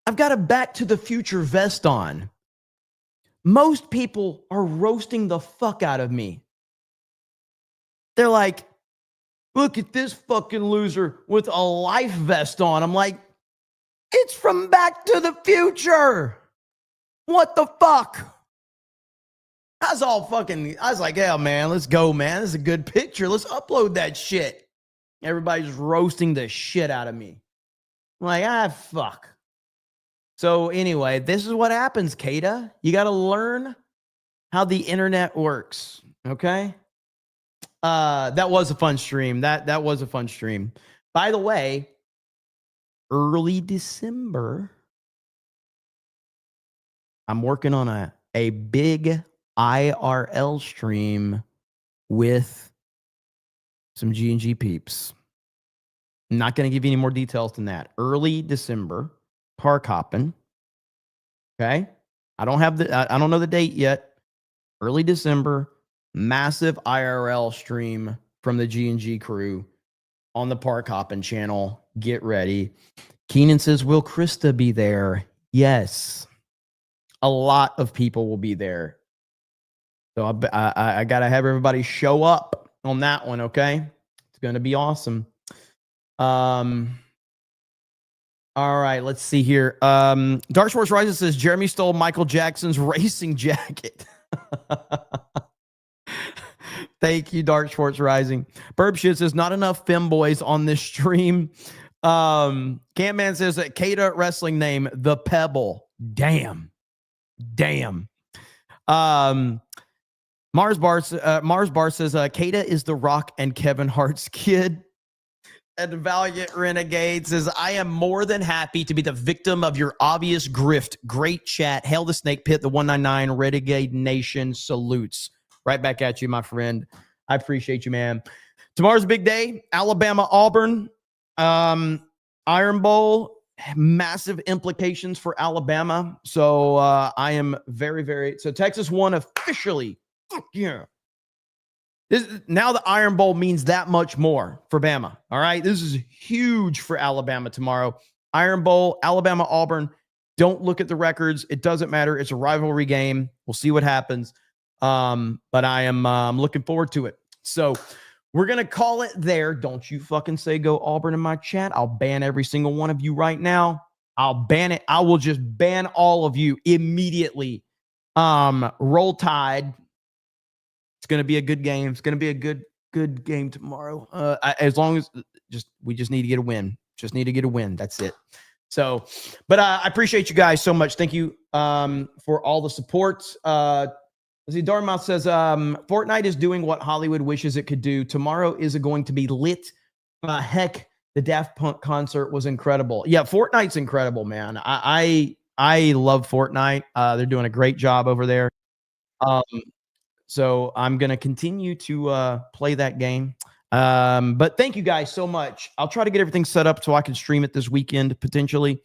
I've got a Back to the Future vest on. Most people are roasting the fuck out of me. They're like, look at this fucking loser with a life vest on. I'm like, it's from Back to the Future. What the fuck? I was like, yeah, man, let's go, man. This is a good picture. Let's upload that shit. Everybody's roasting the shit out of me. I'm like, fuck. So anyway, this is what happens, Kata. You got to learn how the internet works, okay? That was a fun stream. That was a fun stream. By the way, early December, I'm working on a big IRL stream with some G&G peeps. I'm not going to give you any more details than that. Early December, park hopping. Okay? I don't know the date yet. Early December, massive IRL stream from the G&G crew on the Park Hoppin' channel. Get ready. Keenan says, will Krista be there? Yes. A lot of people will be there. So I got to have everybody show up on that one, okay? It's going to be awesome. All right, let's see here. Dark Force Rises says, Jeremy stole Michael Jackson's racing jacket. Thank you, Dark Schwartz Rising. Burb Shit says, not enough femboys on this stream. Campman says that Kata wrestling name, The Pebble. Damn. Mars Bar says, Kata is The Rock and Kevin Hart's kid. And Valiant Renegade says, I am more than happy to be the victim of your obvious grift. Great chat. Hail the Snake Pit, the 199 Renegade Nation salutes. Right back at you, my friend. I appreciate you, man. Tomorrow's a big day. Alabama, Auburn. Iron Bowl. Massive implications for Alabama. So I am very. So Texas won officially. Fuck yeah. Now the Iron Bowl means that much more for Bama. All right. This is huge for Alabama tomorrow. Iron Bowl, Alabama, Auburn. Don't look at the records. It doesn't matter. It's a rivalry game. We'll see what happens. But I am looking forward to it. So we're going to call it there. Don't you fucking say go Auburn in my chat. I'll ban every single one of you right now. I'll ban it. I will just ban all of you immediately. Roll Tide. It's going to be a good game. It's going to be a good game tomorrow. As long as we just need to get a win. Just need to get a win. That's it. So, but I appreciate you guys so much. Thank you for all the support. Let's see, Dartmouth says, Fortnite is doing what Hollywood wishes it could do. Tomorrow is going to be lit. Heck, the Daft Punk concert was incredible. Yeah, Fortnite's incredible, man. I love Fortnite. They're doing a great job over there. So I'm going to continue to play that game. But thank you guys so much. I'll try to get everything set up so I can stream it this weekend, potentially.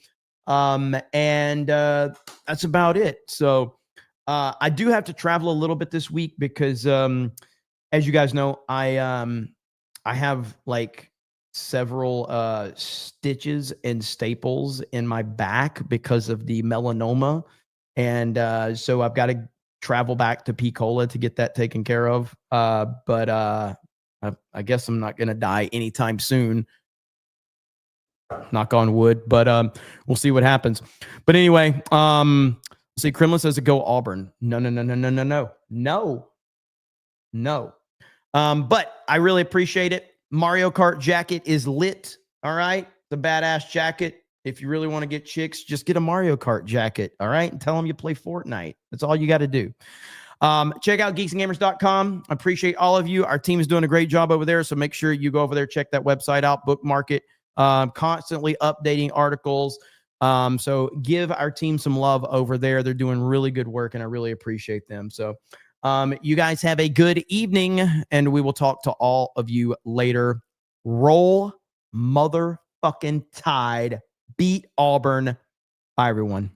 And that's about it. So I do have to travel a little bit this week because, as you guys know, I have like several stitches and staples in my back because of the melanoma. And so I've got to travel back to Pensacola to get that taken care of. But I guess I'm not going to die anytime soon. Knock on wood, but we'll see what happens. But anyway, see, Kremlin says to go Auburn. No. But I really appreciate it. Mario Kart jacket is lit. All right. The badass jacket. If you really want to get chicks, just get a Mario Kart jacket. All right. And tell them you play Fortnite. That's all you got to do. Check out geeksandgamers.com. I appreciate all of you. Our team is doing a great job over there. So make sure you go over there, check that website out, bookmark it. Constantly updating articles. So give our team some love over there. They're doing really good work and I really appreciate them. So you guys have a good evening and we will talk to all of you later. Roll motherfucking Tide. Beat Auburn. Bye, everyone.